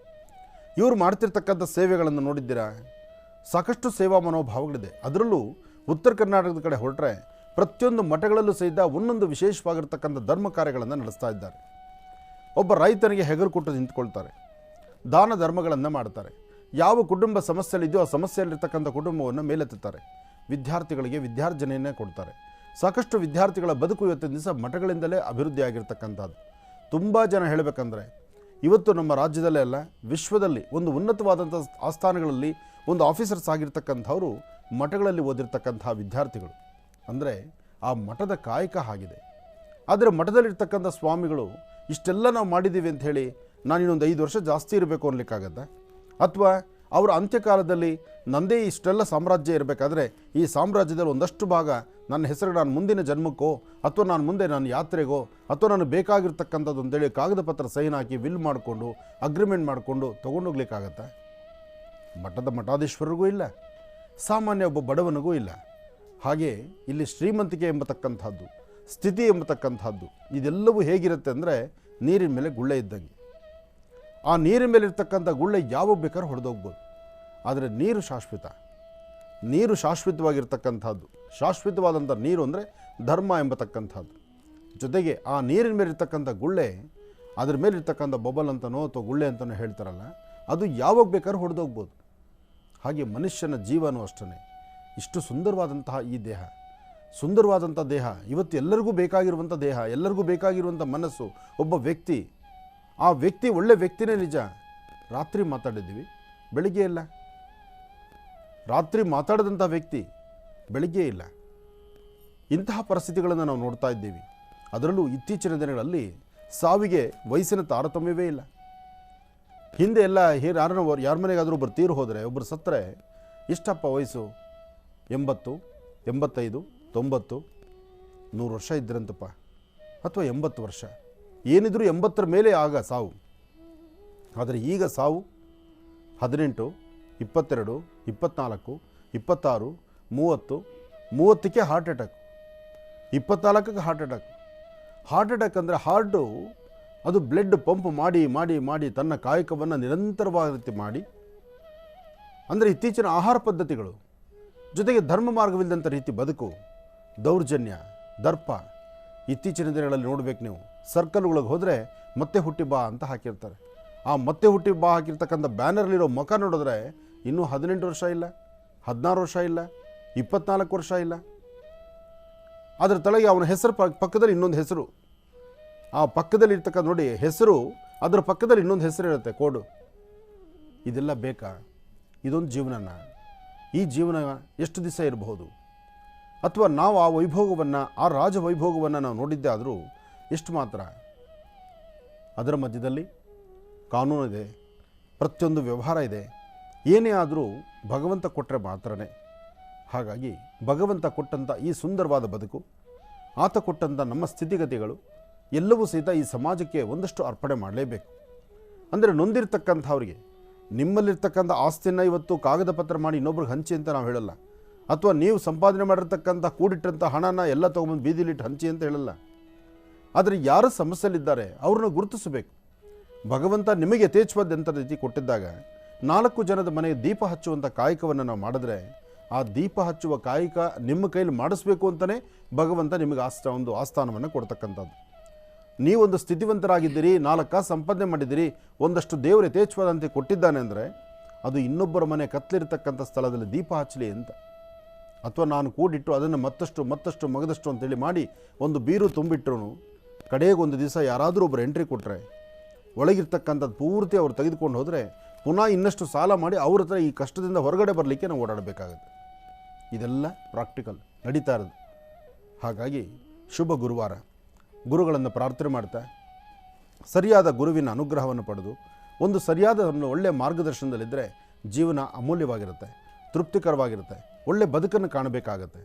ಇವರು ಮಾಡ್ತಿರ್ತಕ್ಕಂಥ ಸೇವೆಗಳನ್ನು ನೋಡಿದ್ದೀರಾ? ಸಾಕಷ್ಟು ಸೇವಾ ಮನೋಭಾವಗಳಿದೆ. ಅದರಲ್ಲೂ ಉತ್ತರ ಕರ್ನಾಟಕದ ಕಡೆ ಹೊರಟ್ರೆ ಪ್ರತಿಯೊಂದು ಮಠಗಳಲ್ಲೂ ಸಹಿತ ಒಂದೊಂದು ವಿಶೇಷವಾಗಿರ್ತಕ್ಕಂಥ ಧರ್ಮ ಕಾರ್ಯಗಳನ್ನು ನಡೆಸ್ತಾ ಇದ್ದಾರೆ. ಒಬ್ಬ ರೈತನಿಗೆ ಹೆಗಲು ಕೊಟ್ಟು ನಿಂತ್ಕೊಳ್ತಾರೆ, ದಾನ ಧರ್ಮಗಳನ್ನು ಮಾಡ್ತಾರೆ. ಯಾವ ಕುಟುಂಬ ಸಮಸ್ಯೆಯಲ್ಲಿದೆಯೋ ಆ ಸಮಸ್ಯೆಯಲ್ಲಿರ್ತಕ್ಕಂಥ ಕುಟುಂಬವನ್ನು ಮೇಲೆತ್ತುತ್ತಾರೆ. ವಿದ್ಯಾರ್ಥಿಗಳಿಗೆ ವಿದ್ಯಾರ್ಜನೆಯನ್ನೇ ಕೊಡ್ತಾರೆ. ಸಾಕಷ್ಟು ವಿದ್ಯಾರ್ಥಿಗಳ ಬದುಕು ಇವತ್ತಿನ ದಿವಸ ಮಠಗಳಿಂದಲೇ ಅಭಿವೃದ್ಧಿ ಆಗಿರ್ತಕ್ಕಂಥದ್ದು. ತುಂಬ ಜನ ಹೇಳಬೇಕಂದ್ರೆ ಇವತ್ತು ನಮ್ಮ ರಾಜ್ಯದಲ್ಲೇ ಅಲ್ಲ, ವಿಶ್ವದಲ್ಲಿ ಒಂದು ಉನ್ನತವಾದಂಥ ಆಸ್ಥಾನಗಳಲ್ಲಿ ಒಂದು ಆಫೀಸರ್ಸ್ ಆಗಿರ್ತಕ್ಕಂಥವರು ಮಠಗಳಲ್ಲಿ ಓದಿರ್ತಕ್ಕಂಥ ವಿದ್ಯಾರ್ಥಿಗಳು. ಅಂದರೆ ಆ ಮಠದ ಕಾಯಕ ಆಗಿದೆ. ಆದರೆ ಮಠದಲ್ಲಿರ್ತಕ್ಕಂಥ ಸ್ವಾಮಿಗಳು ಇಷ್ಟೆಲ್ಲ ನಾವು ಮಾಡಿದ್ದೀವಿ ಅಂಥೇಳಿ ನಾನು ಇನ್ನೊಂದು 5 ವರ್ಷ ಜಾಸ್ತಿ ಇರಬೇಕು ಅನ್ಲಿಕ್ಕಾಗತ್ತೆ? ಅಥವಾ ಅವರ ಅಂತ್ಯಕಾಲದಲ್ಲಿ ನಂದೇ ಇಷ್ಟೆಲ್ಲ ಸಾಮ್ರಾಜ್ಯ ಇರಬೇಕಾದ್ರೆ ಈ ಸಾಮ್ರಾಜ್ಯದಲ್ಲಿ ಒಂದಷ್ಟು ಭಾಗ ನನ್ನ ಹೆಸರು ನಾನು ಮುಂದಿನ ಜನ್ಮಕ್ಕೋ ಅಥವಾ ನಾನು ಮುಂದೆ ನನ್ನ ಯಾತ್ರೆಗೋ ಅಥವಾ ನಾನು ಬೇಕಾಗಿರ್ತಕ್ಕಂಥದ್ದು ಅಂತೇಳಿ ಕಾಗದ ಪತ್ರ ಸೈನ್ ಹಾಕಿ ವಿಲ್ ಮಾಡಿಕೊಂಡು ಅಗ್ರಿಮೆಂಟ್ ಮಾಡಿಕೊಂಡು ತೊಗೊಂಡೋಗ್ಲಿಕ್ಕಾಗತ್ತೆ? ಮಠದ ಮಠಾಧೀಶ್ವರಿಗೂ ಇಲ್ಲ, ಸಾಮಾನ್ಯ ಒಬ್ಬ ಬಡವನಿಗೂ ಇಲ್ಲ. ಹಾಗೆ ಇಲ್ಲಿ ಶ್ರೀಮಂತಿಕೆ ಎಂಬತಕ್ಕಂಥದ್ದು, ಸ್ಥಿತಿ ಎಂಬತಕ್ಕಂಥದ್ದು, ಇದೆಲ್ಲವೂ ಹೇಗಿರುತ್ತೆ ಅಂದರೆ ನೀರಿನ ಮೇಲೆ ಗುಳ್ಳೆ ಇದ್ದಂಗೆ. ಆ ನೀರಿನ ಮೇಲೆ ಇರ್ತಕ್ಕಂಥ ಗುಳ್ಳೆ ಯಾವಾಗ ಬೇಕಾದ್ರೂ ಹೊಡೆದೋಗ್ಬೋದು. ಆದರೆ ನೀರು ಶಾಶ್ವತ, ನೀರು ಶಾಶ್ವತವಾಗಿರ್ತಕ್ಕಂಥದ್ದು. ಶಾಶ್ವತವಾದಂಥ ನೀರು ಅಂದರೆ ಧರ್ಮ ಎಂಬತಕ್ಕಂಥದ್ದು. ಜೊತೆಗೆ ಆ ನೀರಿನ ಮೇಲೆ ಇರ್ತಕ್ಕಂಥ ಗುಳ್ಳೆ, ಅದ್ರ ಮೇಲಿರ್ತಕ್ಕಂಥ ಬಬಲ್ ಅಂತನೋ ಅಥವಾ ಗುಳ್ಳೆ ಅಂತನೋ ಹೇಳ್ತಾರಲ್ಲ, ಅದು ಯಾವಾಗ ಬೇಕಾದ್ರೂ ಹೊಡೆದೋಗ್ಬೋದು. ಹಾಗೆ ಮನುಷ್ಯನ ಜೀವನೂ ಅಷ್ಟೇ. ಇಷ್ಟು ಸುಂದರವಾದಂತಹ ಈ ದೇಹ, ಸುಂದರವಾದಂಥ ದೇಹ, ಇವತ್ತು ಎಲ್ಲರಿಗೂ ಬೇಕಾಗಿರುವಂಥ ದೇಹ, ಎಲ್ಲರಿಗೂ ಬೇಕಾಗಿರುವಂಥ ಮನಸ್ಸು, ಒಬ್ಬ ವ್ಯಕ್ತಿ, ಆ ವ್ಯಕ್ತಿ ಒಳ್ಳೆ ವ್ಯಕ್ತಿನೇ ನಿಜ. ರಾತ್ರಿ ಮಾತಾಡಿದ್ದೀವಿ, ಬೆಳಿಗ್ಗೆ ಇಲ್ಲ. ರಾತ್ರಿ ಮಾತಾಡಿದಂಥ ವ್ಯಕ್ತಿ ಬೆಳಿಗ್ಗೆ ಇಲ್ಲ. ಇಂತಹ ಪರಿಸ್ಥಿತಿಗಳನ್ನು ನಾವು ನೋಡ್ತಾ ಇದ್ದೀವಿ. ಅದರಲ್ಲೂ ಇತ್ತೀಚಿನ ದಿನಗಳಲ್ಲಿ ಸಾವಿಗೆ ವಯಸ್ಸಿನ ತಾರತಮ್ಯವೇ ಇಲ್ಲ. ಹಿಂದೆ ಎಲ್ಲ ಯಾರ ಮನೆಗಾದರೂ ಒಬ್ಬರು ತೀರು ಹೋದರೆ, ಒಬ್ಬರು ಸತ್ತರೆ ಇಷ್ಟಪ್ಪ ವಯಸ್ಸು 80, 85, 90, 100 ವರ್ಷ ಇದ್ರಂತಪ್ಪ, ಅಥವಾ 80 ವರ್ಷ, ಏನಿದ್ರು 80ರ ಮೇಲೆ ಆಗ ಸಾವು. ಆದರೆ ಈಗ ಸಾವು 18, 22, 24, 26, 30, 30ಕ್ಕೆ ಹಾರ್ಟ್ ಅಟ್ಯಾಕ್, 24ಕ್ಕೆ ಹಾರ್ಟ್ ಅಟ್ಯಾಕ್. ಹಾರ್ಟ್ ಅಟ್ಯಾಕ್ ಅಂದರೆ ಹಾರ್ಟು ಅದು ಬ್ಲಡ್ ಪಂಪ್ ಮಾಡಿ ಮಾಡಿ ಮಾಡಿ ತನ್ನ ಕಾಯಕವನ್ನು ನಿರಂತರವಾದ ರೀತಿ ಮಾಡಿ, ಅಂದರೆ ಇತ್ತೀಚಿನ ಆಹಾರ ಪದ್ಧತಿಗಳು ಜೊತೆಗೆ ಧರ್ಮ ಮಾರ್ಗವಿಲ್ಲದಂಥ ರೀತಿ ಬದುಕು, ದೌರ್ಜನ್ಯ, ದರ್ಪ. ಇತ್ತೀಚಿನ ದಿನಗಳಲ್ಲಿ ನೋಡಬೇಕು ನೀವು, ಸರ್ಕಲ್ಗಳಿಗೆ ಹೋದರೆ ಮತ್ತೆ ಹುಟ್ಟಿ ಬಾ ಅಂತ ಹಾಕಿರ್ತಾರೆ. ಆ ಮತ್ತೆ ಹುಟ್ಟಿ ಬಾ ಹಾಕಿರ್ತಕ್ಕಂಥ ಬ್ಯಾನರ್ಲಿರೋ ಮುಖ ನೋಡಿದ್ರೆ ಇನ್ನೂ 18 ವರ್ಷ ಇಲ್ಲ, 16 ವರ್ಷ ಇಲ್ಲ, 24 ವರ್ಷ ಇಲ್ಲ. ಅದರ ತಲೆಗೆ ಅವನ ಹೆಸರು ಪಕ್ಕದಲ್ಲಿ ಇನ್ನೊಂದು ಹೆಸರು, ಆ ಪಕ್ಕದಲ್ಲಿ ಇರ್ತಕ್ಕಂಥ ನೋಡಿ ಹೆಸರು, ಅದರ ಪಕ್ಕದಲ್ಲಿ ಇನ್ನೊಂದು ಹೆಸರು ಇರುತ್ತೆ, ಕೋಡು. ಇದೆಲ್ಲ ಬೇಕಾ? ಇದೊಂದು ಜೀವನನ? ಈ ಜೀವನ ಎಷ್ಟು ದಿವಸ ಇರಬಹುದು? ಅಥವಾ ನಾವು ಆ ವೈಭೋಗವನ್ನು, ಆ ರಾಜ ವೈಭೋಗವನ್ನು ನಾವು ನೋಡಿದ್ದೇ ಆದರೂ ಇಷ್ಟು ಮಾತ್ರ. ಅದರ ಮಧ್ಯದಲ್ಲಿ ಕಾನೂನಿದೆ, ಪ್ರತಿಯೊಂದು ವ್ಯವಹಾರ ಇದೆ. ಏನೇ ಆದರೂ ಭಗವಂತ ಕೊಟ್ಟರೆ ಮಾತ್ರನೇ. ಹಾಗಾಗಿ ಭಗವಂತ ಕೊಟ್ಟಂಥ ಈ ಸುಂದರವಾದ ಬದುಕು, ಆತ ಕೊಟ್ಟಂಥ ನಮ್ಮ ಸ್ಥಿತಿಗತಿಗಳು ಎಲ್ಲವೂ ಸಹಿತ ಈ ಸಮಾಜಕ್ಕೆ ಒಂದಷ್ಟು ಅರ್ಪಣೆ ಮಾಡಲೇಬೇಕು. ಅಂದರೆ ನೊಂದಿರ್ತಕ್ಕಂಥವ್ರಿಗೆ ನಿಮ್ಮಲ್ಲಿರ್ತಕ್ಕಂಥ ಆಸ್ತಿಯನ್ನು ಇವತ್ತು ಕಾಗದ ಪತ್ರ ಮಾಡಿ ಇನ್ನೊಬ್ರಿಗೆ ಹಂಚಿ ಅಂತ ನಾವು ಹೇಳಲ್ಲ, ಅಥವಾ ನೀವು ಸಂಪಾದನೆ ಮಾಡಿರ್ತಕ್ಕಂಥ ಕೂಡಿಟ್ಟಂಥ ಹಣನ ಎಲ್ಲ ತೊಗೊಂಬಂದು ಬೀದಿಲಿಟ್ಟು ಹಂಚಿ ಅಂತ ಹೇಳಲ್ಲ. ಆದರೆ ಯಾರು ಸಮಸ್ಯೆಯಲ್ಲಿದ್ದಾರೆ ಅವ್ರನ್ನ ಗುರುತಿಸಬೇಕು. ಭಗವಂತ ನಿಮಗೆ ಯಥೇಚ್ಛವಾದಂಥ ರೀತಿ ಕೊಟ್ಟಿದ್ದಾಗ 4 ಜನದ ಮನೆಗೆ ದೀಪ ಹಚ್ಚುವಂಥ ಕಾಯಕವನ್ನು ನಾವು ಮಾಡಿದ್ರೆ, ಆ ದೀಪ ಹಚ್ಚುವ ಕಾಯಕ ನಿಮ್ಮ ಕೈಲಿ ಮಾಡಿಸ್ಬೇಕು ಅಂತಲೇ ಭಗವಂತ ನಿಮಗೆ ಒಂದು ಆಸ್ಥಾನವನ್ನು ಕೊಡ್ತಕ್ಕಂಥದ್ದು. ನೀವೊಂದು ಸ್ಥಿತಿವಂತರಾಗಿದ್ದೀರಿ, 4 ಕಾಸು ಸಂಪಾದನೆ ಮಾಡಿದ್ದೀರಿ, ಒಂದಷ್ಟು ದೇವರು ಯಥೇಚ್ಛವಾದಂತೆ ಕೊಟ್ಟಿದ್ದಾನೆ ಅಂದರೆ ಅದು ಇನ್ನೊಬ್ಬರ ಮನೆ ಕತ್ತಲಿರ್ತಕ್ಕಂಥ ಸ್ಥಳದಲ್ಲಿ ದೀಪ ಹಚ್ಚಲಿ ಅಂತ. ಅಥವಾ ನಾನು ಕೂಡಿಟ್ಟು ಅದನ್ನು ಮತ್ತಷ್ಟು ಮಗದಷ್ಟು ಅಂತೇಳಿ ಮಾಡಿ ಒಂದು ಬೀರು ತುಂಬಿಟ್ರು ಕಡೆಗೊಂದು ದಿವಸ ಯಾರಾದರೂ ಒಬ್ಬರು ಎಂಟ್ರಿ ಕೊಟ್ಟರೆ ಒಳಗಿರ್ತಕ್ಕಂಥದ್ದು ಪೂರ್ತಿ ಅವ್ರು ತೆಗೆದುಕೊಂಡು ಹೋದರೆ ಪುನಃ ಇನ್ನಷ್ಟು ಸಾಲ ಮಾಡಿ ಅವ್ರ ಹತ್ರ ಈ ಕಷ್ಟದಿಂದ ಹೊರಗಡೆ ಬರಲಿಕ್ಕೆ ನಾವು ಓಡಾಡಬೇಕಾಗುತ್ತೆ. ಇದೆಲ್ಲ ಪ್ರಾಕ್ಟಿಕಲ್ ನಡೀತಾ ಇರೋದು. ಹಾಗಾಗಿ ಶುಭ ಗುರುವಾರ ಗುರುಗಳನ್ನು ಪ್ರಾರ್ಥನೆ ಮಾಡ್ತಾ ಸರಿಯಾದ ಗುರುವಿನ ಅನುಗ್ರಹವನ್ನು ಪಡೆದು ಒಂದು ಸರಿಯಾದ ಒಳ್ಳೆಯ ಮಾರ್ಗದರ್ಶನದಲ್ಲಿದ್ದರೆ ಜೀವನ ಅಮೂಲ್ಯವಾಗಿರುತ್ತೆ, ತೃಪ್ತಿಕರವಾಗಿರುತ್ತೆ, ಒಳ್ಳೆ ಬದುಕನ್ನು ಕಾಣಬೇಕಾಗತ್ತೆ.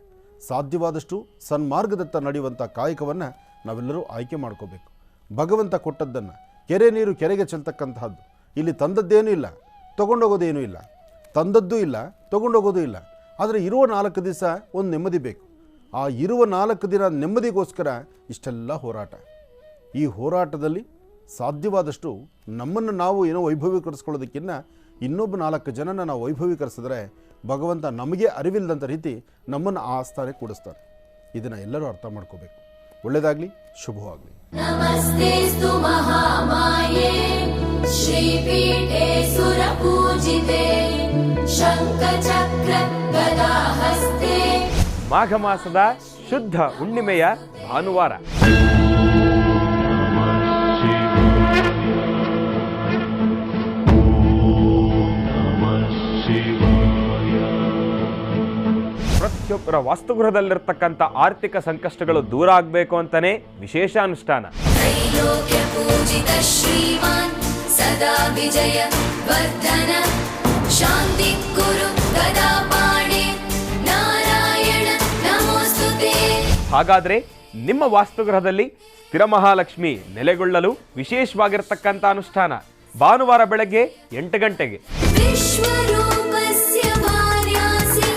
ಸಾಧ್ಯವಾದಷ್ಟು ಸನ್ಮಾರ್ಗದತ್ತ ನಡೆಯುವಂಥ ಕಾಯಕವನ್ನು ನಾವೆಲ್ಲರೂ ಆಯ್ಕೆ ಮಾಡ್ಕೋಬೇಕು. ಭಗವಂತ ಕೊಟ್ಟದ್ದನ್ನು ಕೆರೆ ನೀರು ಕೆರೆಗೆ ಚೆಲ್ತಕ್ಕಂತಹದ್ದು. ಇಲ್ಲಿ ತಂದದ್ದೇನೂ ಇಲ್ಲ, ತೊಗೊಂಡೋಗೋದೇನೂ ಇಲ್ಲ, ತಂದದ್ದೂ ಇಲ್ಲ, ತೊಗೊಂಡೋಗೋದೂ ಇಲ್ಲ. ಆದರೆ ಇರುವ 4 ದಿವಸ ಒಂದು ನೆಮ್ಮದಿ ಬೇಕು. ಆ ಇರುವ 4 ದಿನ ನೆಮ್ಮದಿಗೋಸ್ಕರ ಇಷ್ಟೆಲ್ಲ ಹೋರಾಟ. ಈ ಹೋರಾಟದಲ್ಲಿ ಸಾಧ್ಯವಾದಷ್ಟು ನಮ್ಮನ್ನು ನಾವು ಏನೋ ವೈಭವೀಕರಿಸ್ಕೊಳ್ಳೋದಕ್ಕಿಂತ ಇನ್ನೊಬ್ಬ 4 ಜನನ ನಾವು ವೈಭವೀಕರಿಸಿದ್ರೆ ಭಗವಂತ ನಮಗೆ ಅರಿವಿಲ್ಲದಂಥ ರೀತಿ ನಮ್ಮನ್ನು ಆ ಸ್ಥಾನಕ್ಕೆ ಕೂಡಿಸ್ತಾರೆ. ಇದನ್ನು ಎಲ್ಲರೂ ಅರ್ಥ ಮಾಡ್ಕೋಬೇಕು. ಒಳ್ಳೆಯದಾಗಲಿ, ಶುಭವಾಗಲಿ. ನಮಸ್ತೆಸ್ತು ಮಹಾಮಾಯೇ ಶ್ರೀಪೀಠೆ ಸುರಪೂಜಿತೆ ಶಂಖಚಕ್ರ ಗದಾಹಸ್ತೆ. ಮಾಘ ಮಾಸದ ಶುದ್ಧ ಹುಣ್ಣಿಮೆಯ ಭಾನುವಾರ. ಪ್ರತಿಯೊಬ್ಬರ ವಾಸ್ತುಗೃಹದಲ್ಲಿರ್ತಕ್ಕಂಥ ಆರ್ಥಿಕ ಸಂಕಷ್ಟಗಳು ದೂರ ಆಗಬೇಕು ಅಂತಾನೆ ವಿಶೇಷ ಅನುಷ್ಠಾನ. ತ್ರೈಲೋಕ್ಯ ಪೂಜಿತ ಶ್ರೀಮಾನ್ ಸದಾ ವಿಜಯ ವರ್ಧನ ಶಾಂತಿ ಕುರು ಗದಾಪಾಣಿ ನಾರಾಯಣ ನಮೋಸ್ತುತೆ. ಹಾಗಾದ್ರೆ ನಿಮ್ಮ ವಾಸ್ತುಗೃಹದಲ್ಲಿ ಸ್ಥಿರ ಮಹಾಲಕ್ಷ್ಮಿ ನೆಲೆಗೊಳ್ಳಲು ವಿಶೇಷವಾಗಿರ್ತಕ್ಕಂಥ ಅನುಷ್ಠಾನ ಭಾನುವಾರ ಬೆಳಗ್ಗೆ 8 ಗಂಟೆಗೆ. ವಿಶ್ವರೂಪಸ್ಯ ಭಾರ್ಯಾಸಿ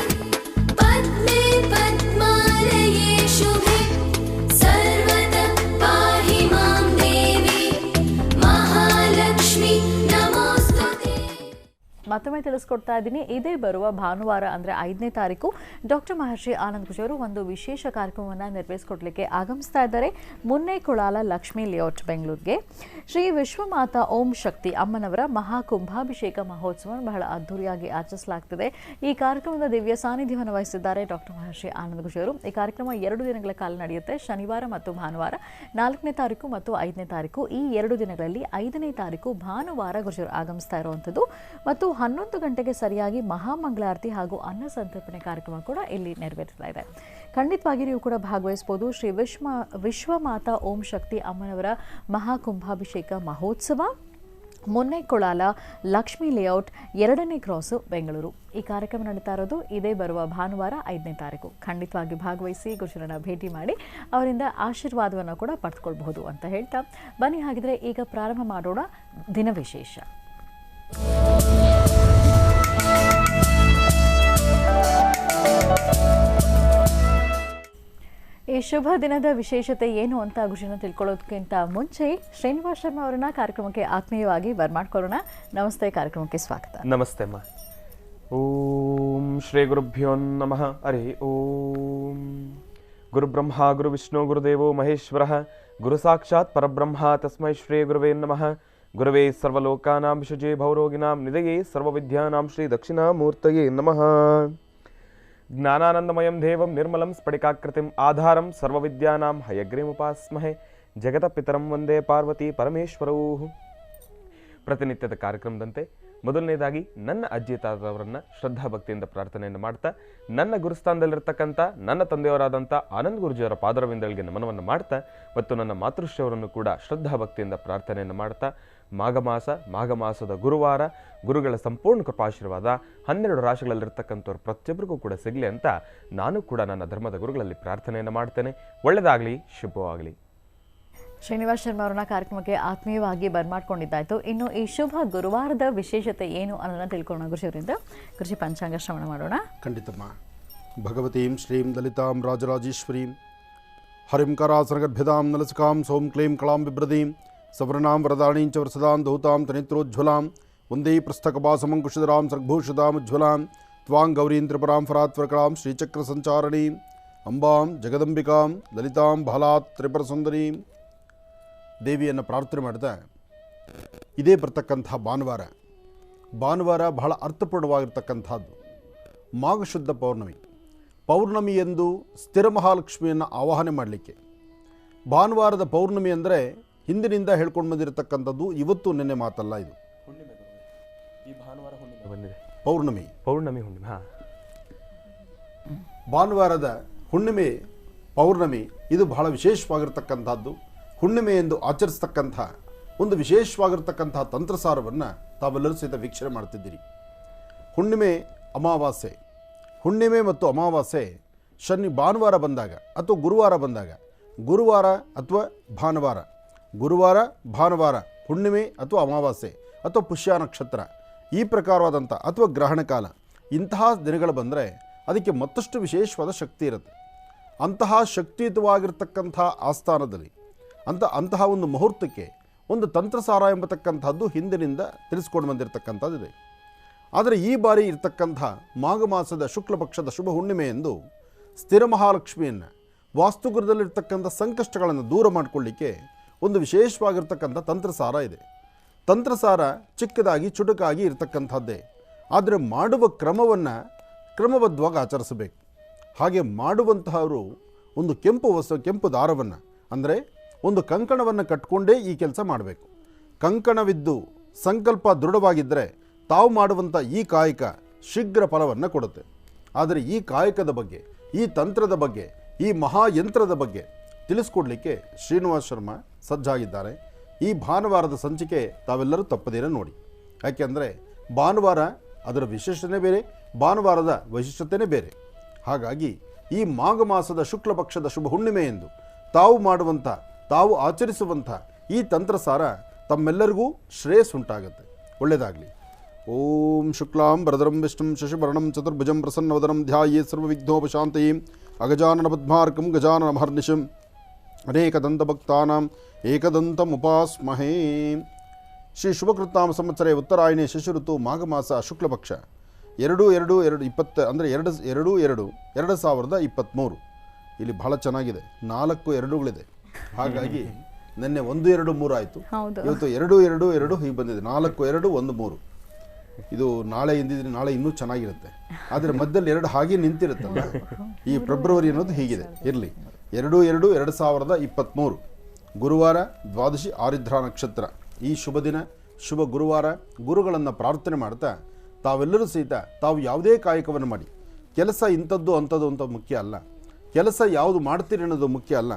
ಪದ್ಮೇ ಪದ್ಮಾಲಯೇ ಶುಭೆ ಸರ್ವತಃ ಪಾಹಿ ಮಾಂ ದೇವಿ ಮಹಾಲಕ್ಷ್ಮಿ ನಮೋಸ್ತುತೆ. ಮತ್ತೊಮ್ಮೆ ತಿಳಿಸ್ಕೊಡ್ತಾ ಇದ್ದೀನಿ, ಇದೇ ಬರುವ ಭಾನುವಾರ ಅಂದರೆ 5ನೇ ತಾರೀಕು ಡಾಕ್ಟರ್ ಮಹರ್ಷಿ ಆನಂದ್ ಖುಷಿ ಅವರು ಒಂದು ವಿಶೇಷ ಕಾರ್ಯಕ್ರಮವನ್ನು ನಿರ್ವಹಿಸಿಕೊಡ್ಲಿಕ್ಕೆ ಆಗಮಿಸ್ತಾ ಇದ್ದಾರೆ. ಮುನ್ನೇಕೊಳಾಲ ಲಕ್ಷ್ಮೀ ಲೇಔಟ್ ಬೆಂಗಳೂರಿಗೆ. ಶ್ರೀ ವಿಶ್ವಮಾತಾ ಓಂ ಶಕ್ತಿ ಅಮ್ಮನವರ ಮಹಾಕುಂಭಾಭಿಷೇಕ ಮಹೋತ್ಸವವನ್ನು ಬಹಳ ಅದ್ದೂರಿಯಾಗಿ ಆಚರಿಸಲಾಗ್ತಿದೆ. ಈ ಕಾರ್ಯಕ್ರಮದ ದಿವ್ಯ ಸಾನ್ನಿಧ್ಯವನ್ನು ವಹಿಸಿದ್ದಾರೆ ಡಾಕ್ಟರ್ ಮಹರ್ಷಿ ಆನಂದ್ ಖುಷಿ ಅವರು. ಈ ಕಾರ್ಯಕ್ರಮ 2 ದಿನಗಳ ಕಾಲ ನಡೆಯುತ್ತೆ. ಶನಿವಾರ ಮತ್ತು ಭಾನುವಾರ 4ನೇ ತಾರೀಕು ಮತ್ತು 5ನೇ ತಾರೀಕು. ಈ 2 ದಿನಗಳಲ್ಲಿ 5ನೇ ತಾರೀಕು ಭಾನುವಾರ ಗುರುಜರು ಆಗಮಿಸ್ತಾ ಇರುವಂಥದ್ದು ಮತ್ತು 11 ಗಂಟೆಗೆ ಸರಿಯಾಗಿ ಮಹಾಮಂಗಳಾರತಿ ಹಾಗೂ ಅನ್ನ ಸಂತರ್ಪಣೆ ಕಾರ್ಯಕ್ರಮ ಕೂಡ ಇಲ್ಲಿ ನೆರವೇರ್ತಾ ಇದೆ. ಖಂಡಿತವಾಗಿ ನೀವು ಕೂಡ ಭಾಗವಹಿಸಬಹುದು. ಶ್ರೀ ವಿಶ್ವಮಾತಾ ಓಂ ಶಕ್ತಿ ಅಮ್ಮನವರ ಮಹಾಕುಂಭಾಭಿಷೇಕ ಮಹೋತ್ಸವ, ಮುನ್ನೇಕೊಳಾಲ ಲಕ್ಷ್ಮೀ ಲೇಔಟ್ 2ನೇ ಕ್ರಾಸು ಬೆಂಗಳೂರು. ಈ ಕಾರ್ಯಕ್ರಮ ನಡೀತಾ ಇರೋದು ಇದೇ ಬರುವ ಭಾನುವಾರ 5ನೇ ತಾರೀಕು. ಖಂಡಿತವಾಗಿ ಭಾಗವಹಿಸಿ ಗುರುಜರನ್ನ ಭೇಟಿ ಮಾಡಿ ಅವರಿಂದ ಆಶೀರ್ವಾದವನ್ನು ಕೂಡ ಪಡೆದುಕೊಳ್ಬಹುದು ಅಂತ ಹೇಳ್ತಾ ಬನ್ನಿ. ಹಾಗಿದ್ರೆ ಈಗ ಪ್ರಾರಂಭ ಮಾಡೋಣ ದಿನ ವಿಶೇಷ. ಈ ಶುಭ ದಿನದ ವಿಶೇಷತೆ ಏನು ಅಂತ ಗುರುಜಿನ ತಿಳ್ಕೊಳ್ಳೋದಕ್ಕಿಂತ ಮುಂಚೆ ಶ್ರೀನಿವಾಸ್ ಶರ್ಮಾ ಅವರನ್ನ ಕಾರ್ಯಕ್ರಮಕ್ಕೆ ಆತ್ಮೀಯವಾಗಿ ಬರ್ಮಾಡ್ಕೊಳ್ಳೋಣ. ನಮಸ್ತೆ, ಕಾರ್ಯಕ್ರಮಕ್ಕೆ ಸ್ವಾಗತ. ನಮಸ್ತೆ ಅಮ್ಮ. ಓಂ ಶ್ರೀ ಗುರುಭ್ಯೋ ನಮಃ. ಹರಿ ಓಂ. ಗುರು ಬ್ರಹ್ಮ ಗುರು ವಿಷ್ಣು ಗುರುದೇವೋ ಮಹೇಶ್ವರ ಗುರು ಸಾಕ್ಷಾತ್ ಪರಬ್ರಹ್ಮ ತಸ್ಮೈ ಶ್ರೀ ಗುರುವೇ ನಮಃ. ಗುರವೇ ಸರ್ವಲೋಕಾನಾಂ ವಿಷಜೇ ಭವರೋಗಿನಾಂ ನಿಧಯೇ ಸರ್ವವಿದ್ಯಾನಾಂ ಶ್ರೀ ದಕ್ಷಿಣಾಮೂರ್ತಯೇ ನಮಃ. ಜ್ಞಾನಾನಂದಮಯಂ ದೇವಂ ನಿರ್ಮಲಂ ಸ್ಫಟಿಕಾಕೃತಿಂ ಆಧಾರಂ ಸರ್ವವಿದ್ಯಾನಾಂ ಹಯಗ್ರೀಮುಪಾಸ್ಮಹೆ ಜಗತ ಪಿತರಂ ವಂದೇ ಪಾರ್ವತಿ ಪರಮೇಶ್ವರೌ. ಪ್ರತಿನಿತ್ಯದ ಕಾರ್ಯಕ್ರಮದಂತೆ ಮೊದಲನೇದಾಗಿ ನನ್ನ ಅಜ್ಜಿ ತಾತವರನ್ನು ಶ್ರದ್ಧಾಭಕ್ತಿಯಿಂದ ಪ್ರಾರ್ಥನೆಯನ್ನು ಮಾಡ್ತಾ, ನನ್ನ ಗುರುಸ್ಥಾನದಲ್ಲಿರ್ತಕ್ಕಂಥ ನನ್ನ ತಂದೆಯವರಾದಂಥ ಆನಂದ್ ಗುರುಜಿಯವರ ಪಾದರವಿಂದಗಳಿಗೆ ನಮನವನ್ನು ಮಾಡ್ತಾ, ಮತ್ತು ನನ್ನ ಮಾತೃಶ್ರೀಯವರನ್ನು ಕೂಡ ಶ್ರದ್ಧಾಭಕ್ತಿಯಿಂದ ಪ್ರಾರ್ಥನೆಯನ್ನು ಮಾಡ್ತಾ, ಮಾಘ ಮಾಸದ ಗುರುವಾರ ಗುರುಗಳ ಸಂಪೂರ್ಣ ಕೃಪಾಶೀರ್ವಾದ 12 ರಾಶಿಗಳಲ್ಲಿರ್ತಕ್ಕಂಥವ್ರು ಪ್ರತಿಯೊಬ್ಬರಿಗೂ ಕೂಡ ಸಿಗಲಿ ಅಂತ ನಾನು ಕೂಡ ನನ್ನ ಧರ್ಮದ ಗುರುಗಳಲ್ಲಿ ಪ್ರಾರ್ಥನೆಯನ್ನು ಮಾಡ್ತೇನೆ. ಒಳ್ಳೆಯದಾಗಲಿ, ಶುಭವಾಗಲಿ. ಶ್ರೀನಿವಾಸ್ ಶರ್ಮಾ ಅವರನ್ನ ಕಾರ್ಯಕ್ರಮಕ್ಕೆ ಆತ್ಮೀಯವಾಗಿ ಬರ್ಮಾಡ್ಕೊಂಡಿದ್ದಾಯಿತು. ಇನ್ನು ಈ ಶುಭ ಗುರುವಾರದ ವಿಶೇಷತೆ ಏನು ಅನ್ನೋದನ್ನ ತಿಳ್ಕೊಳ್ಳೋಣ ಗುರುಜಿಯವರಿಂದ. ಗುರುಜಿ, ಪಂಚಾಂಗ ಶ್ರವಣ ಮಾಡೋಣ. ಖಂಡಿತಮ್ಮ. ಭಗವತೀಂ ಶ್ರೀಂ ಲಲಿತಾಂ ರಾಜರಾಜೇಶ್ವರೀಂ ಹರಿಂ ಕರಾಸನಗರ್ಭ್ಯದಾಂ ನಲಸಿಕಾಂ ಸೋಂ ಕ್ಲೀಂ ಕಳಾಂ ಬಿಭ್ರದೀಂ ಸವರ್ಣಾಂ ವರದಾಣೀಂ ಚ ವರಸದಾಂ ದೌತಾಂ ತನೇತ್ರೋಜ್ವಲಾಂ ವಂದೇ ಪೃಷ್ಠಕಪಾಸಮಂಕುಶಧರಾಂ ಸರ್ಗಭೂಷದಾಮುಜ್ವಲಾಂ ತ್ವಾಂ ಗೌರೀಂ ತ್ರಿಪುರಾಂ ಫರಾತ್ವರಕಳಾಂ ಶ್ರೀಚಕ್ರ ಸಂಚಾರಣೀಂ ಅಂಬಾಂ ಜಗದಂಬಿಕಾಂ ಲಲಿತಾಂ ಬಾಲಾತ್ ತ್ರಿಪುರ ಸುಂದರೀಂ ದೇವಿಯನ್ನು ಪ್ರಾರ್ಥನೆ ಮಾಡಿದೆ. ಇದೇ ಬರ್ತಕ್ಕಂಥ ಭಾನುವಾರ ಬಹಳ ಅರ್ಥಪೂರ್ಣವಾಗಿರ್ತಕ್ಕಂಥದ್ದು. ಮಾಘ ಶುದ್ಧ ಪೌರ್ಣಮಿ ಎಂದು ಸ್ಥಿರ ಮಹಾಲಕ್ಷ್ಮಿಯನ್ನು ಆವಾಹನೆ ಮಾಡಲಿಕ್ಕೆ. ಭಾನುವಾರದ ಪೌರ್ಣಮಿ ಅಂದರೆ ಹಿಂದಿನಿಂದ ಹೇಳ್ಕೊಂಡು ಬಂದಿರತಕ್ಕಂಥದ್ದು, ಇವತ್ತು ನಿನ್ನೆ ಮಾತಲ್ಲ. ಇದು ಪೌರ್ಣಮಿ ಭಾನುವಾರದ ಹುಣ್ಣಿಮೆ ಪೌರ್ಣಮಿ ಇದು ಬಹಳ ವಿಶೇಷವಾಗಿರ್ತಕ್ಕಂಥದ್ದು. ಹುಣ್ಣಿಮೆ ಎಂದು ಆಚರಿಸ್ತಕ್ಕಂಥ ಒಂದು ವಿಶೇಷವಾಗಿರ್ತಕ್ಕಂಥ ತಂತ್ರಸಾರವನ್ನು ತಾವೆಲ್ಲರೂ ಸಹಿತ ವೀಕ್ಷಣೆ ಮಾಡ್ತಿದ್ದೀರಿ. ಹುಣ್ಣಿಮೆ ಮತ್ತು ಅಮಾವಾಸ್ಯೆ ಭಾನುವಾರ ಬಂದಾಗ ಅಥವಾ ಗುರುವಾರ ಬಂದಾಗ, ಗುರುವಾರ ಅಥವಾ ಭಾನುವಾರ, ಹುಣ್ಣಿಮೆ ಅಥವಾ ಅಮಾವಾಸ್ಯೆ ಅಥವಾ ಪುಷ್ಯ ನಕ್ಷತ್ರ, ಈ ಪ್ರಕಾರವಾದಂಥ ಅಥವಾ ಗ್ರಹಣ ಕಾಲ, ಇಂತಹ ದಿನಗಳು ಬಂದರೆ ಅದಕ್ಕೆ ಮತ್ತಷ್ಟು ವಿಶೇಷವಾದ ಶಕ್ತಿ ಇರುತ್ತೆ. ಅಂತಹ ಶಕ್ತಿಯುತವಾಗಿರ್ತಕ್ಕಂಥ ಆಸ್ಥಾನದಲ್ಲಿ ಅಂತಹ ಒಂದು ಮುಹೂರ್ತಕ್ಕೆ ಒಂದು ತಂತ್ರಸಾರ ಎಂಬತಕ್ಕಂಥದ್ದು ಹಿಂದಿನಿಂದ ತಿಳಿಸ್ಕೊಂಡು ಬಂದಿರತಕ್ಕಂಥದ್ದಿದೆ. ಆದರೆ ಈ ಬಾರಿ ಇರತಕ್ಕಂಥ ಮಾಘ ಮಾಸದ ಶುಕ್ಲ ಪಕ್ಷದ ಶುಭ ಹುಣ್ಣಿಮೆ ಎಂದು ಸ್ಥಿರ ಮಹಾಲಕ್ಷ್ಮಿಯನ್ನು ವಾಸ್ತುಗೃಹದಲ್ಲಿರ್ತಕ್ಕಂಥ ಸಂಕಷ್ಟಗಳನ್ನು ದೂರ ಮಾಡಿಕೊಳ್ಳಿಕ್ಕೆ ಒಂದು ವಿಶೇಷವಾಗಿರ್ತಕ್ಕಂಥ ತಂತ್ರಸಾರ ಇದೆ. ತಂತ್ರಸಾರ ಚಿಕ್ಕದಾಗಿ ಚುಟುಕಾಗಿ ಇರತಕ್ಕಂಥದ್ದೇ, ಆದರೆ ಮಾಡುವ ಕ್ರಮವನ್ನು ಕ್ರಮಬದ್ಧವಾಗಿ ಆಚರಿಸಬೇಕು. ಹಾಗೆ ಮಾಡುವಂತಹವರು ಒಂದು ಕೆಂಪು ದಾರವನ್ನು, ಅಂದರೆ ಒಂದು ಕಂಕಣವನ್ನು ಕಟ್ಟಿಕೊಂಡೇ ಈ ಕೆಲಸ ಮಾಡಬೇಕು. ಕಂಕಣವಿದ್ದು ಸಂಕಲ್ಪ ದೃಢವಾಗಿದ್ದರೆ ತಾವು ಮಾಡುವಂಥ ಈ ಕಾಯಕ ಶೀಘ್ರ ಫಲವನ್ನು ಕೊಡುತ್ತೆ. ಆದರೆ ಈ ಕಾಯಕದ ಬಗ್ಗೆ, ಈ ತಂತ್ರದ ಬಗ್ಗೆ, ಈ ಮಹಾಯಂತ್ರದ ಬಗ್ಗೆ ತಿಳಿಸ್ಕೊಡ್ಲಿಕ್ಕೆ ಶ್ರೀನಿವಾಸ್ ಶರ್ಮಾ ಸಜ್ಜಾಗಿದ್ದಾರೆ. ಈ ಭಾನುವಾರದ ಸಂಚಿಕೆ ತಾವೆಲ್ಲರೂ ತಪ್ಪದೇನೆ ನೋಡಿ. ಯಾಕೆಂದರೆ ಭಾನುವಾರ ಅದರ ವಿಶೇಷತೆ ಬೇರೆ, ಭಾನುವಾರದ ವೈಶಿಷ್ಟ್ಯತೆಯೇ ಬೇರೆ. ಹಾಗಾಗಿ ಈ ಮಾಘ ಮಾಸದ ಶುಕ್ಲ ಪಕ್ಷದ ಶುಭ ಹುಣ್ಣಿಮೆ ಎಂದು ತಾವು ಆಚರಿಸುವಂಥ ಈ ತಂತ್ರಸಾರ ತಮ್ಮೆಲ್ಲರಿಗೂ ಶ್ರೇಯಸ್ಸುಂಟಾಗುತ್ತೆ. ಒಳ್ಳೆಯದಾಗಲಿ. ಓಂ ಶುಕ್ಲಾಂ ವರದರಂ ವಿಷ್ಣುಂ ಶಶಿವರ್ಣಂ ಚತುರ್ಭುಜಂ ಪ್ರಸನ್ನವದನಂ ಧ್ಯಾಯೇತ್ ಸರ್ವವಿಘ್ನೋಪಶಾಂತಯೇ ಅಗಜಾನನ ಪದ್ಮಾರ್ಕಂ ಗಜಾನನ ಮಹರ್ನಿಶಂ ಅನೇಕದಂತಭಕ್ತಾನಾಂ ಏಕದಂತಮುಪಾಸ್ಮಹೇ. ಶ್ರೀ ಶುಭಕೃತ್ನಾಮ ಸಂವತ್ಸರೇ ಉತ್ತರಾಯಣೆ ಶಶಿ ಋತು ಮಾಘ ಮಾಸ ಶುಕ್ಲ ಪಕ್ಷ 2/2/20 ಅಂದರೆ 2/2/2023. ಇಲ್ಲಿ ಬಹಳ ಚೆನ್ನಾಗಿದೆ, 4 2ಗಳಿದೆ. ಹಾಗಾಗಿ ನಿನ್ನೆ 1 2 3 ಆಯಿತು, ಇವತ್ತು 2 2 2 ಹೀಗೆ ಬಂದಿದೆ. 4 2 1 3. ಇದು ನಾಳೆ ಎಂದಿದ್ರೆ ನಾಳೆ ಇನ್ನೂ ಚೆನ್ನಾಗಿರುತ್ತೆ. ಆದರೆ ಮಧ್ಯದಲ್ಲಿ 2 ಹಾಗೆ ನಿಂತಿರುತ್ತಲ್ಲ, ಈ ಫೆಬ್ರವರಿ ಅನ್ನೋದು ಹೀಗಿದೆ. ಇರಲಿ. 2/2/2023 ಗುರುವಾರ, ದ್ವಾದಶಿ ಆರಿದ್ರಾ ನಕ್ಷತ್ರ. ಈ ಶುಭ ದಿನ, ಶುಭ ಗುರುವಾರ, ಗುರುಗಳನ್ನು ಪ್ರಾರ್ಥನೆ ಮಾಡ್ತಾ ತಾವೆಲ್ಲರೂ ಸಹಿತ ತಾವು ಯಾವುದೇ ಕಾಯಕವನ್ನು ಮಾಡಿ, ಕೆಲಸ ಇಂಥದ್ದು ಅಂಥದ್ದು ಅಂತ ಮುಖ್ಯ ಅಲ್ಲ, ಕೆಲಸ ಯಾವುದು ಮಾಡ್ತೀರಿ ಅನ್ನೋದು ಮುಖ್ಯ ಅಲ್ಲ,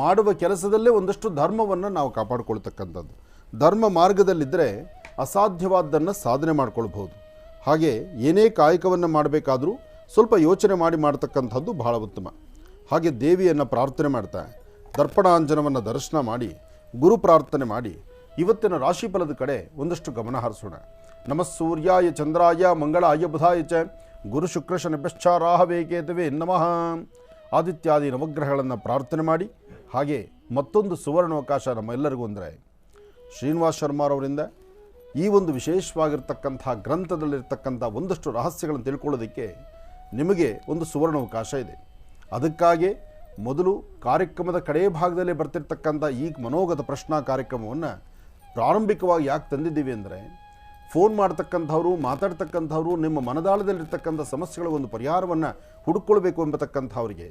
ಮಾಡುವ ಕೆಲಸದಲ್ಲೇ ಒಂದಷ್ಟು ಧರ್ಮವನ್ನು ನಾವು ಕಾಪಾಡಿಕೊಳ್ತಕ್ಕಂಥದ್ದು. ಧರ್ಮ ಮಾರ್ಗದಲ್ಲಿದ್ದರೆ ಅಸಾಧ್ಯವಾದ್ದನ್ನು ಸಾಧನೆ ಮಾಡ್ಕೊಳ್ಬಹುದು. ಹಾಗೆ ಏನೇ ಕಾಯಕವನ್ನು ಮಾಡಬೇಕಾದರೂ ಸ್ವಲ್ಪ ಯೋಚನೆ ಮಾಡಿ ಮಾಡ್ತಕ್ಕಂಥದ್ದು ಬಹಳ ಉತ್ತಮ. ಹಾಗೆ ದೇವಿಯನ್ನು ಪ್ರಾರ್ಥನೆ ಮಾಡ್ತಾ ದರ್ಪಣಾಂಜನವನ್ನು ದರ್ಶನ ಮಾಡಿ ಗುರು ಪ್ರಾರ್ಥನೆ ಮಾಡಿ ಇವತ್ತಿನ ರಾಶಿಫಲದ ಕಡೆ ಒಂದಷ್ಟು ಗಮನ ಹರಿಸೋಣ. ನಮಃ ಸೂರ್ಯಾಯ ಚಂದ್ರಾಯ ಮಂಗಳಾಯ ಬುಧಾಯ ಚ ಗುರು ಶುಕ್ರ ಶನಿಭ್ಯಶ್ಚ ರಾಹವೇ ಕೇತವೇ ನಮಃ. ಆದಿತ್ಯಾದಿ ನವಗ್ರಹಗಳನ್ನು ಪ್ರಾರ್ಥನೆ ಮಾಡಿ ಹಾಗೆ ಮತ್ತೊಂದು ಸುವರ್ಣಾವಕಾಶ ನಮ್ಮೆಲ್ಲರಿಗೂ ಅಂದರೆ ಶ್ರೀನಿವಾಸ್ ಶರ್ಮಾರವರಿಂದ ಈ ಒಂದು ವಿಶೇಷವಾಗಿರ್ತಕ್ಕಂಥ ಗ್ರಂಥದಲ್ಲಿರ್ತಕ್ಕಂಥ ಒಂದಷ್ಟು ರಹಸ್ಯಗಳನ್ನು ತಿಳ್ಕೊಳ್ಳೋದಕ್ಕೆ ನಿಮಗೆ ಒಂದು ಸುವರ್ಣಾವಕಾಶ ಇದೆ. ಅದಕ್ಕಾಗಿ ಮೊದಲು ಕಾರ್ಯಕ್ರಮದ ಕಡೇ ಭಾಗದಲ್ಲೇ ಬರ್ತಿರ್ತಕ್ಕಂಥ ಈ ಮನೋಗತ ಪ್ರಶ್ನಾ ಕಾರ್ಯಕ್ರಮವನ್ನು ಪ್ರಾರಂಭಿಕವಾಗಿ ಯಾಕೆ ತಂದಿದ್ದೀವಿ ಅಂದರೆ, ಫೋನ್ ಮಾಡ್ತಕ್ಕಂಥವ್ರು, ಮಾತಾಡ್ತಕ್ಕಂಥವ್ರು ನಿಮ್ಮ ಮನದಾಳದಲ್ಲಿರ್ತಕ್ಕಂಥ ಸಮಸ್ಯೆಗಳ ಒಂದು ಪರಿಹಾರವನ್ನು ಹುಡುಕೊಳ್ಬೇಕು ಎಂಬತಕ್ಕಂಥವ್ರಿಗೆ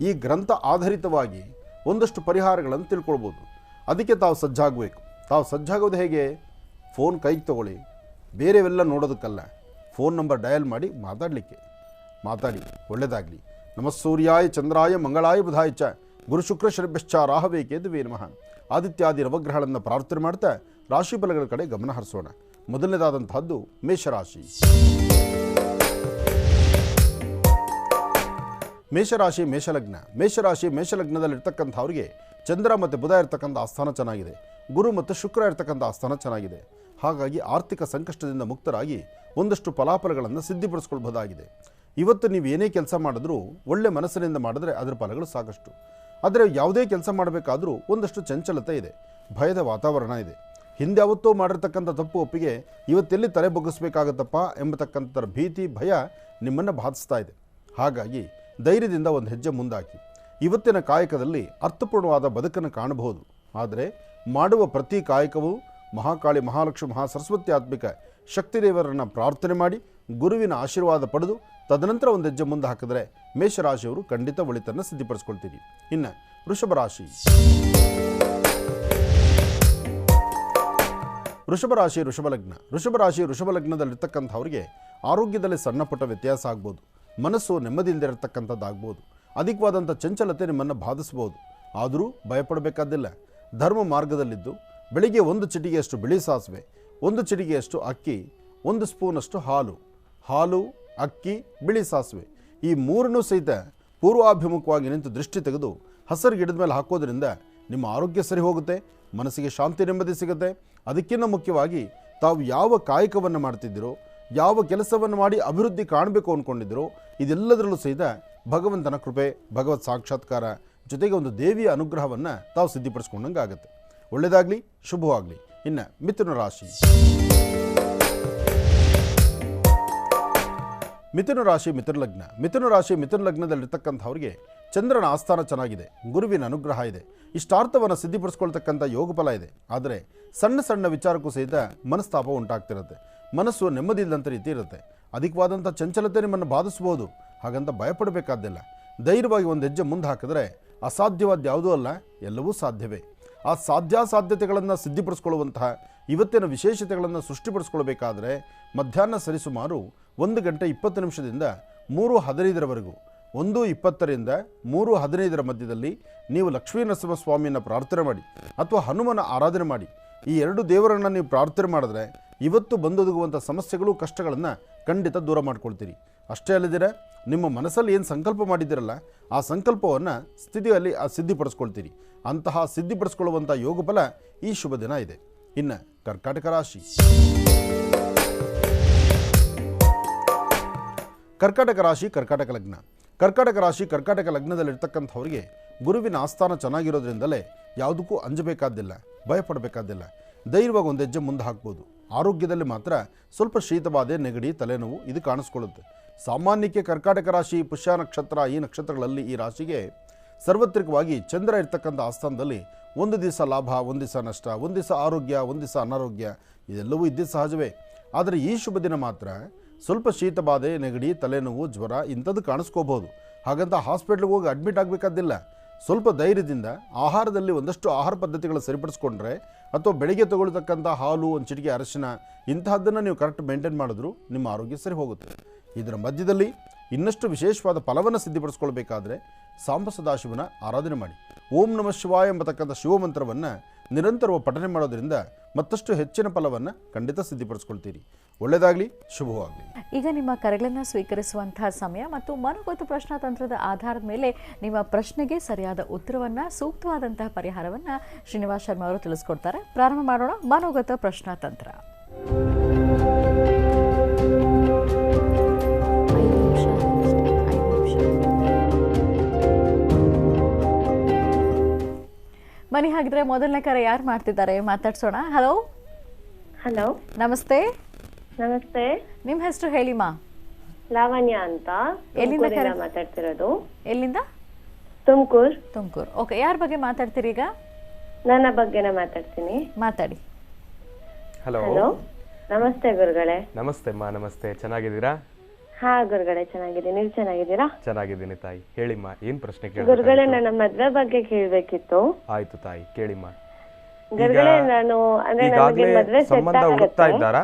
ಈ ಗ್ರಂಥ ಆಧಾರಿತವಾಗಿ ಒಂದಷ್ಟು ಪರಿಹಾರಗಳನ್ನು ತಿಳ್ಕೊಳ್ಬೋದು. ಅದಕ್ಕೆ ತಾವು ಸಜ್ಜಾಗಬೇಕು. ತಾವು ಸಜ್ಜಾಗೋದು ಹೇಗೆ? ಫೋನ್ ಕೈಗೆ ತಗೊಳ್ಳಿ, ಬೇರೆವೆಲ್ಲ ನೋಡೋದಕ್ಕಲ್ಲ, ಫೋನ್ ನಂಬರ್ ಡಯಲ್ ಮಾಡಿ ಮಾತಾಡಿ. ಒಳ್ಳೆಯದಾಗಲಿ. ನಮಸ್ಸೂರ್ಯಾಯ ಚಂದ್ರಾಯ ಮಂಗಳಾಯ ಬುಧಾಯ ಚ ಗುರು ಶುಕ್ರ ಶನಿಭ್ಯಶ್ಚ ರಾಹವೇ ಕೇತುವೇ ನಮಃ. ಆದಿತ್ಯಾದಿ ನವಗ್ರಹಗಳನ್ನು ಪ್ರಾರ್ಥನೆ ಮಾಡ್ತಾ ರಾಶಿ ಫಲಗಳ ಕಡೆ ಗಮನ ಹರಿಸೋಣ. ಮೊದಲನೇದಾದಂತಹದ್ದು ಮೇಷರಾಶಿ. ಮೇಷಲಗ್ನದಲ್ಲಿರ್ತಕ್ಕಂಥವ್ರಿಗೆ ಚಂದ್ರ ಮತ್ತು ಬುಧ ಇರ್ತಕ್ಕಂಥ ಆಸ್ಥಾನ ಚೆನ್ನಾಗಿದೆ. ಗುರು ಮತ್ತು ಶುಕ್ರ ಇರ್ತಕ್ಕಂಥ ಆಸ್ಥಾನ ಚೆನ್ನಾಗಿದೆ. ಹಾಗಾಗಿ ಆರ್ಥಿಕ ಸಂಕಷ್ಟದಿಂದ ಮುಕ್ತರಾಗಿ ಒಂದಷ್ಟು ಫಲಾಫಲಗಳನ್ನು ಸಿದ್ಧಿಪಡಿಸ್ಕೊಳ್ಬಹುದಾಗಿದೆ. ಇವತ್ತು ನೀವು ಏನೇ ಕೆಲಸ ಮಾಡಿದ್ರೂ ಒಳ್ಳೆ ಮನಸ್ಸಿನಿಂದ ಮಾಡಿದ್ರೆ ಅದರ ಫಲಗಳು ಸಾಕಷ್ಟು. ಆದರೆ ಯಾವುದೇ ಕೆಲಸ ಮಾಡಬೇಕಾದ್ರೂ ಒಂದಷ್ಟು ಚಂಚಲತೆ ಇದೆ, ಭಯದ ವಾತಾವರಣ ಇದೆ. ಹಿಂದೆ ಯಾವತ್ತೋ ಮಾಡಿರ್ತಕ್ಕಂಥ ತಪ್ಪು ಒಪ್ಪಿಗೆ ಇವತ್ತೆಲ್ಲಿ ತಲೆ ಬಗ್ಗಿಸ್ಬೇಕಾಗತ್ತಪ್ಪ ಎಂಬತಕ್ಕಂಥ ಭೀತಿ, ಭಯ ನಿಮ್ಮನ್ನು ಬಾಧಿಸ್ತಾ ಇದೆ. ಹಾಗಾಗಿ ಧೈರ್ಯದಿಂದ ಒಂದು ಹೆಜ್ಜೆ ಮುಂದಾಕಿ. ಇವತ್ತಿನ ಕಾಯಕದಲ್ಲಿ ಅರ್ಥಪೂರ್ಣವಾದ ಬದುಕನ್ನು ಕಾಣಬಹುದು. ಆದರೆ ಮಾಡುವ ಪ್ರತಿ ಕಾಯಕವೂ ಮಹಾಕಾಳಿ, ಮಹಾಲಕ್ಷ್ಮಿ, ಮಹಾಸರಸ್ವತಿ ಆತ್ಮಿಕ ಶಕ್ತಿದೇವರನ್ನು ಪ್ರಾರ್ಥನೆ ಮಾಡಿ ಗುರುವಿನ ಆಶೀರ್ವಾದ ಪಡೆದು ತದನಂತರ ಒಂದು ಹೆಜ್ಜೆ ಮುಂದೆ ಹಾಕಿದ್ರೆ ಮೇಷರಾಶಿಯವರು ಖಂಡಿತ ಒಳಿತನ್ನು ಸಿದ್ಧಿಪಡಿಸ್ಕೊಳ್ತೀರಿ. ಇನ್ನು ವೃಷಭಲಗ್ನದಲ್ಲಿರ್ತಕ್ಕಂಥವ್ರಿಗೆ ಆರೋಗ್ಯದಲ್ಲಿ ಸಣ್ಣ ಪುಟ್ಟ ವ್ಯತ್ಯಾಸ ಆಗ್ಬೋದು. ಮನಸ್ಸು ನೆಮ್ಮದಿಯಿಂದಿರತಕ್ಕಂಥದ್ದಾಗ್ಬೋದು. ಅಧಿಕವಾದಂಥ ಚಂಚಲತೆ ನಿಮ್ಮನ್ನು ಬಾಧಿಸ್ಬೋದು. ಆದರೂ ಭಯಪಡಬೇಕಾದಿಲ್ಲ. ಧರ್ಮ ಮಾರ್ಗದಲ್ಲಿದ್ದು ಬೆಳಿಗ್ಗೆ 1 ಚಿಟಿಗೆಯಷ್ಟು ಬಿಳಿ ಸಾಸಿವೆ, 1 ಚಿಟಿಗೆಯಷ್ಟು ಅಕ್ಕಿ, 1 ಸ್ಪೂನಷ್ಟು ಹಾಲು, ಅಕ್ಕಿ, ಬಿಳಿ ಸಾಸಿವೆ ಈ ಮೂರನ್ನೂ ಸಹಿತ ಪೂರ್ವಾಭಿಮುಖವಾಗಿ ನಿಂತು ದೃಷ್ಟಿ ತೆಗೆದು ಹಸಿರು ಗಿಡದ ಮೇಲೆ ಹಾಕೋದ್ರಿಂದ ನಿಮ್ಮ ಆರೋಗ್ಯ ಸರಿ ಹೋಗುತ್ತೆ, ಮನಸ್ಸಿಗೆ ಶಾಂತಿ ನೆಮ್ಮದಿ ಸಿಗುತ್ತೆ. ಅದಕ್ಕಿಂತ ಮುಖ್ಯವಾಗಿ ತಾವು ಯಾವ ಕಾಯಕವನ್ನು ಮಾಡ್ತಿದ್ದೀರೋ, ಯಾವ ಕೆಲಸವನ್ನು ಮಾಡಿ ಅಭಿವೃದ್ಧಿ ಕಾಣಬೇಕು ಅಂದ್ಕೊಂಡಿದ್ದೀರೋ ಇದೆಲ್ಲದರಲ್ಲೂ ಸಹಿತ ಭಗವಂತನ ಕೃಪೆ, ಭಗವತ್ ಸಾಕ್ಷಾತ್ಕಾರ ಜೊತೆಗೆ ಒಂದು ದೇವಿಯ ಅನುಗ್ರಹವನ್ನು ತಾವು ಸಿದ್ಧಿಪಡಿಸ್ಕೊಂಡಂಗೆ ಆಗುತ್ತೆ. ಒಳ್ಳೆಯದಾಗಲಿ, ಶುಭವಾಗಲಿ. ಇನ್ನು ಮಿಥುನ ಲಗ್ನದಲ್ಲಿರ್ತಕ್ಕಂಥವ್ರಿಗೆ ಚಂದ್ರನ ಆಸ್ಥಾನ ಚೆನ್ನಾಗಿದೆ, ಗುರುವಿನ ಅನುಗ್ರಹ ಇದೆ, ಇಷ್ಟಾರ್ಥವನ್ನು ಸಿದ್ಧಿಪಡಿಸ್ಕೊಳ್ತಕ್ಕಂಥ ಯೋಗ ಫಲ ಇದೆ. ಆದರೆ ಸಣ್ಣ ಸಣ್ಣ ವಿಚಾರಕ್ಕೂ ಸಹಿತ ಮನಸ್ತಾಪ ಉಂಟಾಗ್ತಿರುತ್ತೆ, ಮನಸ್ಸು ನೆಮ್ಮದಿ ಇಲ್ಲದಂಥ ರೀತಿ ಇರುತ್ತೆ. ಅಧಿಕವಾದಂಥ ಚಂಚಲತೆ ನಿಮ್ಮನ್ನು ಬಾಧಿಸ್ಬೋದು. ಹಾಗಂತ ಭಯಪಡಬೇಕಾದಿಲ್ಲ. ಧೈರ್ಯವಾಗಿ ಒಂದು ಹೆಜ್ಜೆ ಮುಂದೆ ಹಾಕಿದ್ರೆ ಅಸಾಧ್ಯವಾದ ಯಾವುದೂ ಅಲ್ಲ, ಎಲ್ಲವೂ ಸಾಧ್ಯವೇ. ಆ ಸಾಧ್ಯತೆಗಳನ್ನು ಸಿದ್ಧಿಪಡಿಸ್ಕೊಳ್ಳುವಂತಹ ಇವತ್ತಿನ ವಿಶೇಷತೆಗಳನ್ನು ಸೃಷ್ಟಿಪಡಿಸ್ಕೊಳ್ಬೇಕಾದ್ರೆ ಮಧ್ಯಾಹ್ನ ಸರಿಸುಮಾರು 1 ಗಂಟೆ 20 ನಿಮಿಷದಿಂದ 3:15 1:20ರಿಂದ 3:15 ಮಧ್ಯದಲ್ಲಿ ನೀವು ಲಕ್ಷ್ಮೀ ನರಸಿಂಹಸ್ವಾಮಿಯನ್ನು ಪ್ರಾರ್ಥನೆ ಮಾಡಿ ಅಥವಾ ಹನುಮನ ಆರಾಧನೆ ಮಾಡಿ. ಈ 2 ದೇವರನ್ನು ನೀವು ಪ್ರಾರ್ಥನೆ ಮಾಡಿದ್ರೆ ಇವತ್ತು ಬಂದೊದಗುವಂಥ ಸಮಸ್ಯೆಗಳು, ಕಷ್ಟಗಳನ್ನು ಖಂಡಿತ ದೂರ ಮಾಡ್ಕೊಳ್ತೀರಿ. ಅಷ್ಟೇ ಅಲ್ಲದಿರ ನಿಮ್ಮ ಮನಸ್ಸಲ್ಲಿ ಏನು ಸಂಕಲ್ಪ ಮಾಡಿದ್ದೀರಲ್ಲ ಆ ಸಂಕಲ್ಪವನ್ನು ಸಿದ್ಧಿಪಡಿಸ್ಕೊಳ್ತೀರಿ. ಅಂತಹ ಸಿದ್ಧಿಪಡಿಸ್ಕೊಳ್ಳುವಂಥ ಯೋಗ ಫಲ ಈ ಶುಭ ದಿನ ಇದೆ. ಇನ್ನು ಕರ್ಕಾಟಕ ಲಗ್ನದಲ್ಲಿರ್ತಕ್ಕಂಥವ್ರಿಗೆ ಗುರುವಿನ ಆಸ್ಥಾನ ಚೆನ್ನಾಗಿರೋದ್ರಿಂದಲೇ ಯಾವುದಕ್ಕೂ ಅಂಜಬೇಕಾದಿಲ್ಲ, ಭಯಪಡಬೇಕಾದಿಲ್ಲ. ಧೈರ್ಯವಾಗಿ ಒಂದು ಹೆಜ್ಜೆ ಮುಂದೆ ಹಾಕ್ಬೋದು. ಆರೋಗ್ಯದಲ್ಲಿ ಮಾತ್ರ ಸ್ವಲ್ಪ ಶೀತಬಾಧೆ, ನೆಗಡಿ, ತಲೆನೋವು ಇದು ಕಾಣಿಸ್ಕೊಳ್ಳುತ್ತೆ. ಸಾಮಾನ್ಯಕ್ಕೆ ಕರ್ಕಾಟಕ ರಾಶಿ, ಪುಷ್ಯ ನಕ್ಷತ್ರ ಈ ನಕ್ಷತ್ರಗಳಲ್ಲಿ ಈ ರಾಶಿಗೆ ಸಾರ್ವತ್ರಿಕವಾಗಿ ಚಂದ್ರ ಇರ್ತಕ್ಕಂಥ ಆಸ್ಥಾನದಲ್ಲಿ ಒಂದು ದಿವಸ ಲಾಭ, ಒಂದು ದಿವಸ ನಷ್ಟ, ಒಂದು ದಿವಸ ಆರೋಗ್ಯ, ಒಂದು ದಿವಸ ಅನಾರೋಗ್ಯ ಇದೆಲ್ಲವೂ ಇದ್ದೇ ಸಹಜವೇ. ಆದರೆ ಈ ಶುಭ ದಿನ ಮಾತ್ರ ಸ್ವಲ್ಪ ಶೀತಬಾಧೆ, ನೆಗಡಿ, ತಲೆನೋವು, ಜ್ವರ ಇಂಥದ್ದು ಕಾಣಿಸ್ಕೋಬೋದು. ಹಾಗಂತ ಹಾಸ್ಪಿಟ್ಲಿಗೆ ಹೋಗಿ ಅಡ್ಮಿಟ್ ಆಗಬೇಕಾದಿಲ್ಲ. ಸ್ವಲ್ಪ ಧೈರ್ಯದಿಂದ ಆಹಾರದಲ್ಲಿ ಒಂದಷ್ಟು ಆಹಾರ ಪದ್ಧತಿಗಳು ಸರಿಪಡಿಸ್ಕೊಂಡ್ರೆ ಅಥವಾ ಬೆಳಿಗ್ಗೆ ತಗೊಳ್ತಕ್ಕಂಥ ಹಾಲು, 1 ಚಿಟಿಕೆ ಅರಿಶಿನ ಇಂತಹದ್ದನ್ನು ನೀವು ಕರೆಕ್ಟ್ ಮೇಂಟೈನ್ ಮಾಡಿದ್ರು ನಿಮ್ಮ ಆರೋಗ್ಯ ಸರಿ ಹೋಗುತ್ತೆ. ಇದರ ಮಧ್ಯದಲ್ಲಿ ಇನ್ನಷ್ಟು ವಿಶೇಷವಾದ ಫಲವನ್ನು ಸಿದ್ಧಿಪಡಿಸ್ಕೊಳ್ಬೇಕಾದ್ರೆ ಸಾಂಬ ಸದಾಶಿವನ ಆರಾಧನೆ ಮಾಡಿ. ಓಂ ನಮಃ ಶಿವಾಯ ಎಂಬತಕ್ಕಂಥ ಶಿವಮಂತ್ರವನ್ನು ನಿರಂತರವಾಗಿ ಪಠನೆ ಮಾಡೋದ್ರಿಂದ ಮತ್ತಷ್ಟು ಹೆಚ್ಚಿನ ಫಲವನ್ನು ಖಂಡಿತ ಸಿದ್ಧಿಪಡಿಸ್ಕೊಳ್ತೀರಿ. ಒಳ್ಳೆಯದಾಗಲಿ, ಶುಭವಾಗಲಿ. ಈಗ ನಿಮ್ಮ ಕರೆಗಳನ್ನು ಸ್ವೀಕರಿಸುವಂತಹ ಸಮಯ ಮತ್ತು ಮನೋಗತ ಪ್ರಶ್ನಾತಂತ್ರದ ಆಧಾರದ ಮೇಲೆ ನಿಮ್ಮ ಪ್ರಶ್ನೆಗೆ ಸರಿಯಾದ ಉತ್ತರವನ್ನು, ಸೂಕ್ತವಾದಂತಹ ಪರಿಹಾರವನ್ನು ಶ್ರೀನಿವಾಸ್ ಶರ್ಮಾ ಅವರು ತಿಳಿಸ್ಕೊಡ್ತಾರೆ. ಪ್ರಾರಂಭ ಮಾಡೋಣ ಮನೋಗತ ಪ್ರಶ್ನಾತಂತ್ರ. ಬನ್ನಿ, ಹಾಗಿದ್ರೆ ಮೊದಲನೇ ಕರೆ ಯಾರು ಮಾಡ್ತಿದ್ದಾರೆ ಮಾತಾಡ್ಸೋಣ. ಹಲೋ. ನಮಸ್ತೆ. ನಿಮ್ಮ ಹೆಸರು ಹೇಳಿಮ್ಮ. ಲಾವಣ್ಯ ಅಂತ. ಎಲ್ಲಿಂದ ಮಾತಾಡ್ತಿರೋದು? ಎಲ್ಲಿಂದ? ತುಮಕೂರು. ಓಕೆ, ಯಾರ ಬಗ್ಗೆ ಮಾತಾಡ್ತೀರಿ ಈಗ? ನನ್ನ ಬಗ್ಗೆನೇ ಮಾತಾಡ್ತೀನಿ. ಮಾತಾಡಿ. ಹಲೋ. ನಮಸ್ತೆ ಗುರುಗಳೇ. ನಮಸ್ತೆ ಅಮ್ಮ. ನಮಸ್ತೆ, ಚೆನ್ನಾಗಿದ್ದೀರಾ? ಹಾ ಗುರುಗಳೇ, ಚೆನ್ನಾಗಿದ್ದೀನಿ. ನೀವು ಚೆನ್ನಾಗಿದ್ದೀರಾ? ಚೆನ್ನಾಗಿದ್ದೀನಿ ತಾಯಿ. ಹೇಳಿಮ್ಮ, ಏನ್ ಪ್ರಶ್ನೆ ಕೇಳಿ? ಗುರುಗಳೇ, ನನ್ನ ಮದ್ವೆ ಬಗ್ಗೆ ಕೇಳ್ಬೇಕಿತ್ತು. ಆಯ್ತು ತಾಯಿ, ಕೇಳಿಮ್ಮ. ಗುರುಗಳೇ, ನಾನು ಅಂದ್ರೆ ನನಗೆ ಮದ್ವೆ ಸೆಟ್ ಆಗುತ್ತೆ.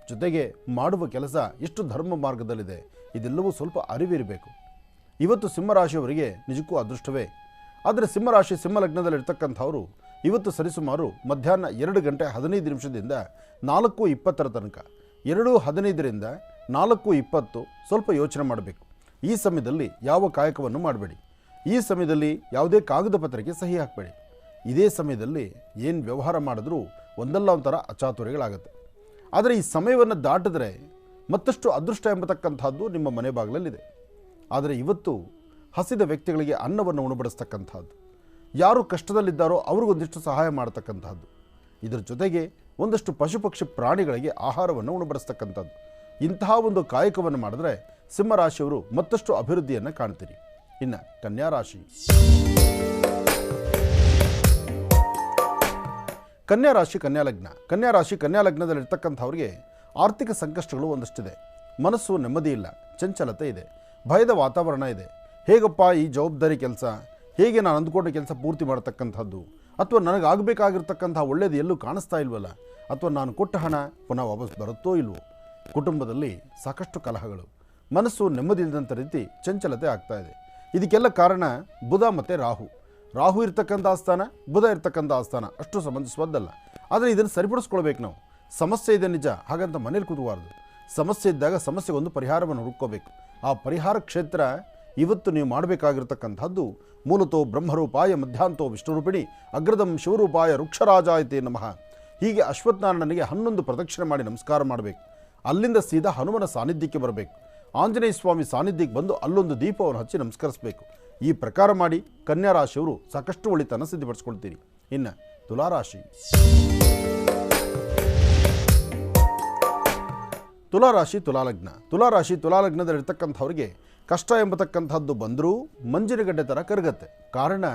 ಜೊತೆಗೆ ಮಾಡುವ ಕೆಲಸ ಎಷ್ಟು ಧರ್ಮ ಮಾರ್ಗದಲ್ಲಿದೆ ಇದೆಲ್ಲವೂ ಸ್ವಲ್ಪ ಅರಿವಿರಬೇಕು. ಇವತ್ತು ಸಿಂಹರಾಶಿಯವರಿಗೆ ನಿಜಕ್ಕೂ ಅದೃಷ್ಟವೇ. ಆದರೆ ಸಿಂಹರಾಶಿ ಸಿಂಹಲಗ್ನದಲ್ಲಿರ್ತಕ್ಕಂಥವರು ಇವತ್ತು ಸರಿಸುಮಾರು ಮಧ್ಯಾಹ್ನ 2:15 4:20 ತನಕ 2:15ರಿಂದ 4:20 ಸ್ವಲ್ಪ ಯೋಚನೆ ಮಾಡಬೇಕು. ಈ ಸಮಯದಲ್ಲಿ ಯಾವ ಕಾಯಕವನ್ನು ಮಾಡಬೇಡಿ. ಈ ಸಮಯದಲ್ಲಿ ಯಾವುದೇ ಕಾಗದ ಪತ್ರಕ್ಕೆ ಸಹಿ ಹಾಕಬೇಡಿ. ಇದೇ ಸಮಯದಲ್ಲಿ ಏನು ವ್ಯವಹಾರ ಮಾಡಿದ್ರೂ ಒಂದಲ್ಲ ಒಂಥರ ಅಚಾತುರ್ಯಗಳಾಗುತ್ತೆ. ಆದರೆ ಈ ಸಮಯವನ್ನು ದಾಟಿದ್ರೆ ಮತ್ತಷ್ಟು ಅದೃಷ್ಟ ಎಂಬತಕ್ಕಂಥದ್ದು ನಿಮ್ಮ ಮನೆ ಬಾಗಿಲಲ್ಲಿದೆ. ಆದರೆ ಇವತ್ತು ಹಸಿದ ವ್ಯಕ್ತಿಗಳಿಗೆ ಅನ್ನವನ್ನು ಉಣಬಡಿಸ್ತಕ್ಕಂಥದ್ದು, ಯಾರು ಕಷ್ಟದಲ್ಲಿದ್ದಾರೋ ಅವ್ರಿಗೊಂದಿಷ್ಟು ಸಹಾಯ ಮಾಡತಕ್ಕಂಥದ್ದು, ಇದರ ಜೊತೆಗೆ ಒಂದಷ್ಟು ಪಶು ಪಕ್ಷಿ ಪ್ರಾಣಿಗಳಿಗೆ ಆಹಾರವನ್ನು ಉಣಬಡಿಸ್ತಕ್ಕಂಥದ್ದು, ಇಂತಹ ಒಂದು ಕಾಯಕವನ್ನು ಮಾಡಿದ್ರೆ ಸಿಂಹರಾಶಿಯವರು ಮತ್ತಷ್ಟು ಅಭಿವೃದ್ಧಿಯನ್ನು ಕಾಣ್ತೀರಿ. ಇನ್ನು ಕನ್ಯಾ ರಾಶಿ. ಕನ್ಯಾ ರಾಶಿ ಕನ್ಯಾ ಲಗ್ನ. ಕನ್ಯಾ ರಾಶಿ ಕನ್ಯಾ ಲಗ್ನದಲ್ಲಿರ್ತಕ್ಕಂಥವ್ರಿಗೆ ಆರ್ಥಿಕ ಸಂಕಷ್ಟಗಳು ಒಂದಷ್ಟಿದೆ. ಮನಸ್ಸು ನೆಮ್ಮದಿ ಇಲ್ಲ, ಚಂಚಲತೆ ಇದೆ, ಭಯದ ವಾತಾವರಣ ಇದೆ. ಹೇಗಪ್ಪ ಈ ಜವಾಬ್ದಾರಿ ಕೆಲಸ, ಹೇಗೆ ನಾನು ಅಂದುಕೊಂಡ ಕೆಲಸ ಪೂರ್ತಿ ಮಾಡತಕ್ಕಂಥದ್ದು, ಅಥವಾ ನನಗಾಗಬೇಕಾಗಿರ್ತಕ್ಕಂಥ ಒಳ್ಳೆಯದು ಎಲ್ಲೂ ಕಾಣಿಸ್ತಾ ಇಲ್ವಲ್ಲ, ಅಥವಾ ನಾನು ಕೊಟ್ಟ ಹಣ ಪುನಃ ವಾಪಸ್ ಬರುತ್ತೋ ಇಲ್ವೋ. ಕುಟುಂಬದಲ್ಲಿ ಸಾಕಷ್ಟು ಕಲಹಗಳು, ಮನಸ್ಸು ನೆಮ್ಮದಿ ಇಲ್ಲದಂಥ ರೀತಿ ಚಂಚಲತೆ ಆಗ್ತಾ ಇದೆ. ಇದಕ್ಕೆಲ್ಲ ಕಾರಣ ಬುಧ ಮತ್ತು ರಾಹು. ರಾಹು ಇರ್ತಕ್ಕಂಥ ಆಸ್ಥಾನ, ಬುಧ ಇರ್ತಕ್ಕಂಥ ಆಸ್ಥಾನ ಅಷ್ಟು ಸಂಬಂಧಿಸುವುದಲ್ಲ. ಆದರೆ ಇದನ್ನು ಸರಿಪಡಿಸ್ಕೊಳ್ಬೇಕು ನಾವು. ಸಮಸ್ಯೆ ಇದೆ ನಿಜ, ಹಾಗಂತ ಮನೇಲಿ ಕೂತ್ಬಾರ್ದು. ಸಮಸ್ಯೆ ಇದ್ದಾಗ ಸಮಸ್ಯೆಗೊಂದು ಪರಿಹಾರವನ್ನು ಹುಡುಕೋಬೇಕು. ಆ ಪರಿಹಾರ ಕ್ಷೇತ್ರ ಇವತ್ತು ನೀವು ಮಾಡಬೇಕಾಗಿರ್ತಕ್ಕಂಥದ್ದು ಮೂಲತೋ ಬ್ರಹ್ಮರೂಪಾಯ ಮಧ್ಯಾಂತೋ ವಿಷ್ಣುರೂಪಿಣಿ ಅಗ್ರದಂ ಶಿವರೂಪಾಯ ವೃಕ್ಷರಾಜಾಯತೆ ನಮಃ. ಹೀಗೆ ಅಶ್ವತ್ಥನಾರಾಯಣನಿಗೆ 11 ಪ್ರದಕ್ಷಿಣೆ ಮಾಡಿ ನಮಸ್ಕಾರ ಮಾಡಬೇಕು. ಅಲ್ಲಿಂದ ಸೀದಾ ಹನುಮನ ಸಾನ್ನಿಧ್ಯಕ್ಕೆ ಬರಬೇಕು. ಆಂಜನೇಯ ಸ್ವಾಮಿ ಸಾನ್ನಿಧ್ಯಕ್ಕೆ ಬಂದು ಅಲ್ಲೊಂದು ದೀಪವನ್ನು ಹಚ್ಚಿ ನಮಸ್ಕರಿಸಬೇಕು. ಈ ಪ್ರಕಾರ ಮಾಡಿ ಕನ್ಯಾ ರಾಶಿಯವರು ಸಾಕಷ್ಟು ಒಳಿತನ್ನು ಸಿದ್ಧಪಡಿಸ್ಕೊಳ್ತೀರಿ. ಇನ್ನು ತುಲಾರಾಶಿ. ತುಲಾರಾಶಿ ತುಲಾಲಗ್ನ. ತುಲಾರಾಶಿ ತುಲಾಲಗ್ನದಲ್ಲಿರ್ತಕ್ಕಂಥವ್ರಿಗೆ ಕಷ್ಟ ಎಂಬತಕ್ಕಂಥದ್ದು ಬಂದರೂ ಮಂಜಿನಗಡ್ಡೆ ಥರ ಕರಗತ್ತೆ. ಕಾರಣ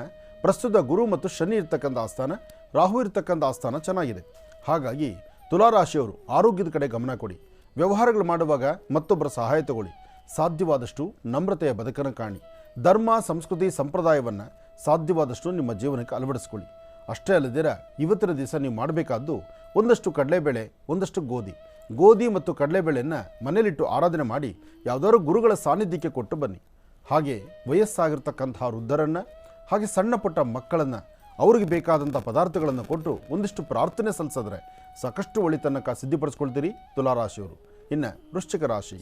ಪ್ರಸ್ತುತ ಗುರು ಮತ್ತು ಶನಿ ಇರ್ತಕ್ಕಂಥ ಆಸ್ಥಾನ, ರಾಹು ಇರ್ತಕ್ಕಂಥ ಆಸ್ಥಾನ ಚೆನ್ನಾಗಿದೆ. ಹಾಗಾಗಿ ತುಲಾರಾಶಿಯವರು ಆರೋಗ್ಯದ ಕಡೆ ಗಮನ ಕೊಡಿ. ವ್ಯವಹಾರಗಳು ಮಾಡುವಾಗ ಮತ್ತೊಬ್ಬರ ಸಹಾಯ ತಗೊಳ್ಳಿ. ಸಾಧ್ಯವಾದಷ್ಟು ನಮ್ರತೆಯ ಬದುಕನ್ನು ಕಾಣಿ. ಧರ್ಮ ಸಂಸ್ಕೃತಿ ಸಂಪ್ರದಾಯವನ್ನು ಸಾಧ್ಯವಾದಷ್ಟು ನಿಮ್ಮ ಜೀವನಕ್ಕೆ ಅಳವಡಿಸ್ಕೊಳ್ಳಿ. ಅಷ್ಟೇ ಅಲ್ಲದಿರ ಇವತ್ತಿನ ದಿವಸ ನೀವು ಮಾಡಬೇಕಾದ್ದು ಒಂದಷ್ಟು ಕಡಲೆಬೇಳೆ, ಒಂದಷ್ಟು ಗೋಧಿ ಮತ್ತು ಕಡಲೆಬೇಳೆಯನ್ನು ಮನೇಲಿಟ್ಟು ಆರಾಧನೆ ಮಾಡಿ ಯಾವುದಾದ್ರು ಗುರುಗಳ ಸಾನ್ನಿಧ್ಯಕ್ಕೆ ಕೊಟ್ಟು ಬನ್ನಿ. ಹಾಗೆ ವಯಸ್ಸಾಗಿರ್ತಕ್ಕಂಥ ವೃದ್ಧರನ್ನು, ಹಾಗೆ ಸಣ್ಣ ಪುಟ್ಟ ಮಕ್ಕಳನ್ನು ಅವ್ರಿಗೆ ಬೇಕಾದಂಥ ಪದಾರ್ಥಗಳನ್ನು ಕೊಟ್ಟು ಒಂದಿಷ್ಟು ಪ್ರಾರ್ಥನೆ ಸಲ್ಲಿಸಿದ್ರೆ ಸಾಕಷ್ಟು ಒಳಿತನ್ನು ಸಿದ್ಧಪಡಿಸ್ಕೊಳ್ತೀರಿ ತುಲಾರಾಶಿಯವರು. ಇನ್ನು ವೃಶ್ಚಿಕ ರಾಶಿ.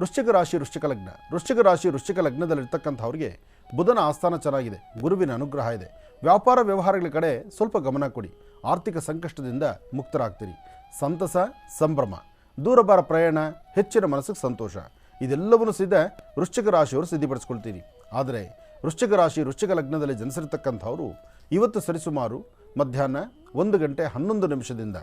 ವೃಶ್ಚಿಕ ರಾಶಿ ವೃಶ್ಚಿಕ ಲಗ್ನ. ವೃಶ್ಚಿಕ ರಾಶಿ ವೃಶ್ಚಿಕ ಲಗ್ನದಲ್ಲಿರ್ತಕ್ಕಂಥವ್ರಿಗೆ ಬುಧನ ಆಸ್ಥಾನ ಚೆನ್ನಾಗಿದೆ, ಗುರುವಿನ ಅನುಗ್ರಹ ಇದೆ. ವ್ಯಾಪಾರ ವ್ಯವಹಾರಗಳ ಕಡೆ ಸ್ವಲ್ಪ ಗಮನ ಕೊಡಿ. ಆರ್ಥಿಕ ಸಂಕಷ್ಟದಿಂದ ಮುಕ್ತರಾಗ್ತೀರಿ. ಸಂತಸ, ಸಂಭ್ರಮ, ದೂರಬಾರ ಪ್ರಯಾಣ, ಹೆಚ್ಚಿನ ಮನಸ್ಸಿಗೆ ಸಂತೋಷ, ಇದೆಲ್ಲವನ್ನೂ ವೃಶ್ಚಿಕ ರಾಶಿಯವರು ಸಿದ್ಧಪಡಿಸ್ಕೊಳ್ತೀರಿ. ಆದರೆ ವೃಶ್ಚಿಕ ರಾಶಿ ವೃಶ್ಚಿಕ ಲಗ್ನದಲ್ಲಿ ಜನಿಸಿರ್ತಕ್ಕಂಥವರು ಇವತ್ತು ಸರಿಸುಮಾರು ಮಧ್ಯಾಹ್ನ 1:11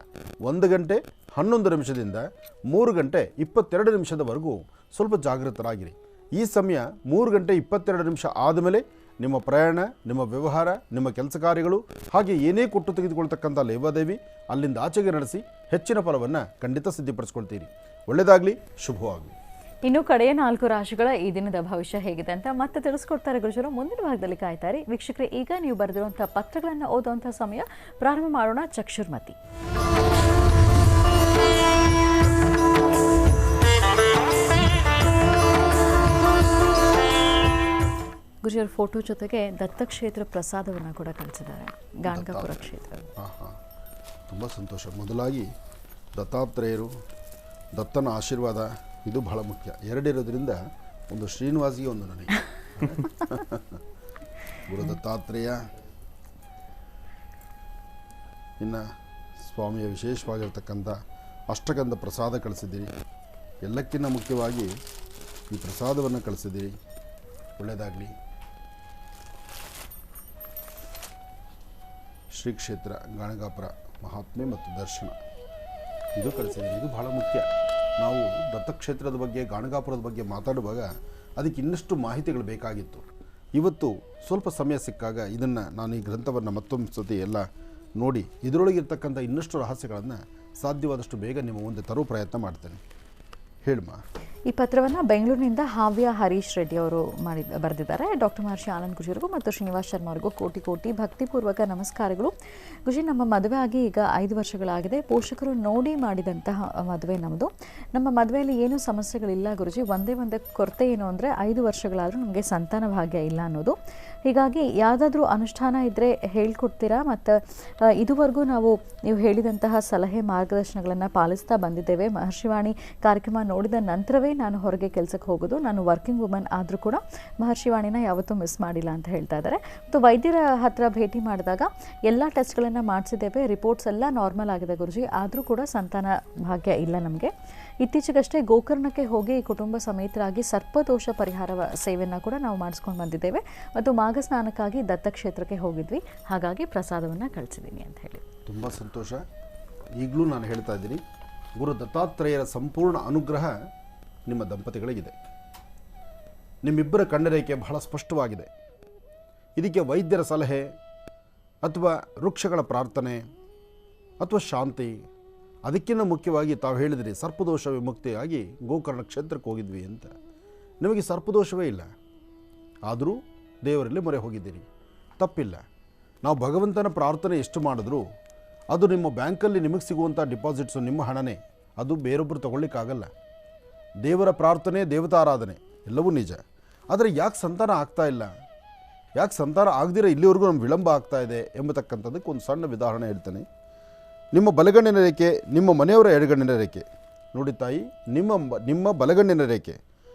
3:22 ಸ್ವಲ್ಪ ಜಾಗೃತರಾಗಿರಿ. ಈ ಸಮಯ 3:22 ಆದಮೇಲೆ ನಿಮ್ಮ ಪ್ರಯಾಣ, ನಿಮ್ಮ ವ್ಯವಹಾರ, ನಿಮ್ಮ ಕೆಲಸ ಕಾರ್ಯಗಳು, ಹಾಗೆ ಏನೇ ಕೊಟ್ಟು ತೆಗೆದುಕೊಳ್ತಕ್ಕಂಥ ಲೇವಾದೇವಿ ಅಲ್ಲಿಂದ ಆಚೆಗೆ ನಡೆಸಿ ಹೆಚ್ಚಿನ ಫಲವನ್ನು ಖಂಡಿತ ಸಿದ್ಧಪಡಿಸ್ಕೊಳ್ತೀರಿ. ಒಳ್ಳೆಯದಾಗಲಿ, ಶುಭವಾಗಲಿ. ಇನ್ನು ಕಡೆಯ 4 ರಾಶಿಗಳ ಈ ದಿನದ ಭವಿಷ್ಯ ಹೇಗಿದೆ ಅಂತ ಮತ್ತೆ ತಿಳಿಸ್ಕೊಡ್ತಾರೆ ಗುರುಜರು. ಮುಂದಿನ ಭಾಗದಲ್ಲಿ ಕಾಯ್ತಾರೆ ವೀಕ್ಷಕರೇ. ಈಗ ನೀವು ಬರೆದಿರುವಂತಹ ಪತ್ರಗಳನ್ನು ಓದುವಂತಹ ಸಮಯ. ಪ್ರಾರಂಭ ಮಾಡೋಣ. ಚಕ್ಷುರ್ಮತಿ. ಗುರುಜರ ಫೋಟೋ ಜೊತೆಗೆ ದತ್ತಕ್ಷೇತ್ರ ಪ್ರಸಾದವನ್ನು ಕೂಡ ಕಳಿಸಿದ್ದಾರೆ, ಗಾಣಗಾಪುರ ಕ್ಷೇತ್ರ. ತುಂಬ ಸಂತೋಷ. ಮೊದಲಾಗಿ ದತ್ತಾತ್ರೇಯರು, ದತ್ತನ ಆಶೀರ್ವಾದ ಇದು ಬಹಳ ಮುಖ್ಯ. ಎರಡಿರೋದ್ರಿಂದ ಒಂದು ಶ್ರೀನಿವಾಸಿಗೆ, ಒಂದು ನನಗೆ. ಗುರು ದತ್ತಾತ್ರೇಯ, ಇನ್ನು ಸ್ವಾಮಿಯ ವಿಶೇಷವಾಗಿರ್ತಕ್ಕಂಥ ಅಷ್ಟಗಂಧ ಪ್ರಸಾದ ಕಳಿಸಿದ್ದೀರಿ. ಎಲ್ಲಕ್ಕಿಂತ ಮುಖ್ಯವಾಗಿ ಈ ಪ್ರಸಾದವನ್ನು ಕಳಿಸಿದ್ದೀರಿ. ಒಳ್ಳೆಯದಾಗಲಿ. ಶ್ರೀ ಕ್ಷೇತ್ರ ಗಾಣಗಾಪುರ ಮಹಾತ್ಮೆ ಮತ್ತು ದರ್ಶನ ಇದು ಕಳಿಸಿದ್ದೀರಿ. ಇದು ಬಹಳ ಮುಖ್ಯ. ನಾವು ದತ್ತಕ್ಷೇತ್ರದ ಬಗ್ಗೆ, ಗಾಣಗಾಪುರದ ಬಗ್ಗೆ ಮಾತಾಡುವಾಗ ಅದಕ್ಕೆ ಇನ್ನಷ್ಟು ಮಾಹಿತಿಗಳು ಬೇಕಾಗಿತ್ತು. ಇವತ್ತು ಸ್ವಲ್ಪ ಸಮಯ ಸಿಕ್ಕಾಗ ಇದನ್ನು ನಾನು ಈ ಗ್ರಂಥವನ್ನು ಮತ್ತೊಂದು ಸತಿ ಎಲ್ಲ ನೋಡಿ ಇದರೊಳಗಿರ್ತಕ್ಕಂಥ ಇನ್ನಷ್ಟು ರಹಸ್ಯಗಳನ್ನು ಸಾಧ್ಯವಾದಷ್ಟು ಬೇಗ ನಿಮ್ಮ ಮುಂದೆ ತರೋ ಪ್ರಯತ್ನ ಮಾಡ್ತೇನೆ. ಹೇಳಮ್ಮ. ಈ ಪತ್ರವನ್ನು ಬೆಂಗಳೂರಿನಿಂದ ಹಾವ್ಯ ಹರೀಶ್ ರೆಡ್ಡಿ ಅವರು ಬರೆದಿದ್ದಾರೆ. ಡಾಕ್ಟರ್ ಮಹರ್ಷಿ ಆನಂದ್ ಗುರೂಜಿಯವರಿಗೂ ಮತ್ತು ಶ್ರೀನಿವಾಸ್ ಶರ್ಮಾ ಅವರಿಗೂ ಕೋಟಿ ಕೋಟಿ ಭಕ್ತಿಪೂರ್ವಕ ನಮಸ್ಕಾರಗಳು. ಗುರೂಜಿ, ನಮ್ಮ ಮದುವೆ ಆಗಿ ಈಗ 5 ವರ್ಷಗಳಾಗಿದೆ. ಪೋಷಕರು ನೋಡಿ ಮಾಡಿದಂತಹ ಮದುವೆ ನಮ್ಮದು. ನಮ್ಮ ಮದುವೆಯಲ್ಲಿ ಏನೂ ಸಮಸ್ಯೆಗಳಿಲ್ಲ ಗುರೂಜಿ. ಒಂದೇ ಕೊರತೆ ಏನು ಅಂದರೆ 5 ವರ್ಷಗಳಾದರೂ ನಮಗೆ ಸಂತಾನ ಭಾಗ್ಯ ಇಲ್ಲ ಅನ್ನೋದು. ಹೀಗಾಗಿ ಯಾವುದಾದ್ರೂ ಅನುಷ್ಠಾನ ಇದ್ದರೆ ಹೇಳ್ಕೊಡ್ತೀರಾ? ಮತ್ತು ಇದುವರೆಗೂ ನೀವು ಹೇಳಿದಂತಹ ಸಲಹೆ ಮಾರ್ಗದರ್ಶನಗಳನ್ನು ಪಾಲಿಸ್ತಾ ಬಂದಿದ್ದೇವೆ. ಮಹರ್ಷಿವಾಣಿ ಕಾರ್ಯಕ್ರಮ ನೋಡಿದ ನಂತರವೇ ನಾನು ಹೊರಗೆ ಕೆಲಸಕ್ಕೆ ಹೋಗೋದು. ನಾನು ವರ್ಕಿಂಗ್ ವುಮನ್ ಆದರೂ ಕೂಡ ಮಹರ್ಷಿವಾಣಿನ ಯಾವತ್ತೂ ಮಿಸ್ ಮಾಡಿಲ್ಲ ಅಂತ ಹೇಳ್ತಾ ಇದ್ದಾರೆ. ಮತ್ತು ವೈದ್ಯರ ಹತ್ರ ಭೇಟಿ ಮಾಡಿದಾಗ ಎಲ್ಲ ಟೆಸ್ಟ್ಗಳನ್ನು ಮಾಡಿಸಿದ್ದೇವೆ, ರಿಪೋರ್ಟ್ಸ್ ಎಲ್ಲ ನಾರ್ಮಲ್ ಆಗಿದೆ ಗುರುಜಿ. ಆದರೂ ಕೂಡ ಸಂತಾನ ಭಾಗ್ಯ ಇಲ್ಲ ನಮಗೆ. ಇತ್ತೀಚೆಗಷ್ಟೇ ಗೋಕರ್ಣಕ್ಕೆ ಹೋಗಿ ಕುಟುಂಬ ಸಮೇತರಾಗಿ ಸರ್ಪದೋಷ ಪರಿಹಾರ ಸೇವೆಯನ್ನು ಕೂಡ ನಾವು ಮಾಡಿಸ್ಕೊಂಡು ಬಂದಿದ್ದೇವೆ. ಮತ್ತು ಮಾಘ ಸ್ನಾನಕ್ಕಾಗಿ ದತ್ತಕ್ಷೇತ್ರಕ್ಕೆ ಹೋಗಿದ್ವಿ. ಹಾಗಾಗಿ ಪ್ರಸಾದವನ್ನು ಕಳಿಸಿದ್ದೀನಿ ಅಂತ ಹೇಳಿ. ತುಂಬ ಸಂತೋಷ. ಈಗಲೂ ನಾನು ಹೇಳ್ತಾ ಇದ್ದೀನಿ, ಗುರು ದತ್ತಾತ್ರೇಯರ ಸಂಪೂರ್ಣ ಅನುಗ್ರಹ ನಿಮ್ಮ ದಂಪತಿಗಳಿಗಿದೆ. ನಿಮ್ಮಿಬ್ಬರ ಕಣ್ಣರೇಖೆ ಬಹಳ ಸ್ಪಷ್ಟವಾಗಿದೆ. ಇದಕ್ಕೆ ವೈದ್ಯರ ಸಲಹೆ ಅಥವಾ ವೃಕ್ಷಗಳ ಪ್ರಾರ್ಥನೆ ಅಥವಾ ಶಾಂತಿ, ಅದಕ್ಕಿಂತ ಮುಖ್ಯವಾಗಿ ತಾವು ಹೇಳಿದಿರಿ ಸರ್ಪದೋಷ ವಿಮುಕ್ತಿಯಾಗಿ ಗೋಕರ್ಣ ಕ್ಷೇತ್ರಕ್ಕೆ ಹೋಗಿದ್ವಿ ಅಂತ. ನಿಮಗೆ ಸರ್ಪದೋಷವೇ ಇಲ್ಲ, ಆದರೂ ದೇವರಲ್ಲಿ ಮೊರೆ ಹೋಗಿದ್ದೀರಿ, ತಪ್ಪಿಲ್ಲ. ನಾವು ಭಗವಂತನ ಪ್ರಾರ್ಥನೆ ಎಷ್ಟು ಮಾಡಿದ್ರೂ ಅದು ನಿಮ್ಮ ಬ್ಯಾಂಕಲ್ಲಿ ನಿಮಗೆ ಸಿಗುವಂಥ ಡಿಪಾಸಿಟ್ಸು ನಿಮ್ಮ ಹಣನೇ, ಅದು ಬೇರೊಬ್ಬರು ತೊಗೊಳ್ಳಿಕ್ಕಾಗಲ್ಲ. ದೇವರ ಪ್ರಾರ್ಥನೆ, ದೇವತಾರಾಧನೆ ಎಲ್ಲವೂ ನಿಜ. ಆದರೆ ಯಾಕೆ ಸಂತಾನ ಆಗ್ತಾ ಇಲ್ಲ, ಯಾಕೆ ಸಂತಾನ ಆಗದಿರ ಇಲ್ಲಿವರೆಗೂ ನಮ್ಮ ವಿಳಂಬ ಆಗ್ತಾ ಇದೆ ಎಂಬತಕ್ಕಂಥದ್ದಕ್ಕೆ ಒಂದು ಸಣ್ಣ ಉದಾಹರಣೆ ಹೇಳ್ತೇನೆ. ನಿಮ್ಮ ಬಲಗಣ್ಣಿನ ರೇಖೆ, ನಿಮ್ಮ ಮನೆಯವರ ಎಡಗಣ್ಣಿನ ರೇಖೆ ನೋಡಿ ತಾಯಿ, ನಿಮ್ಮ ಬಲಗಣ್ಣಿನ ರೇಖೆ,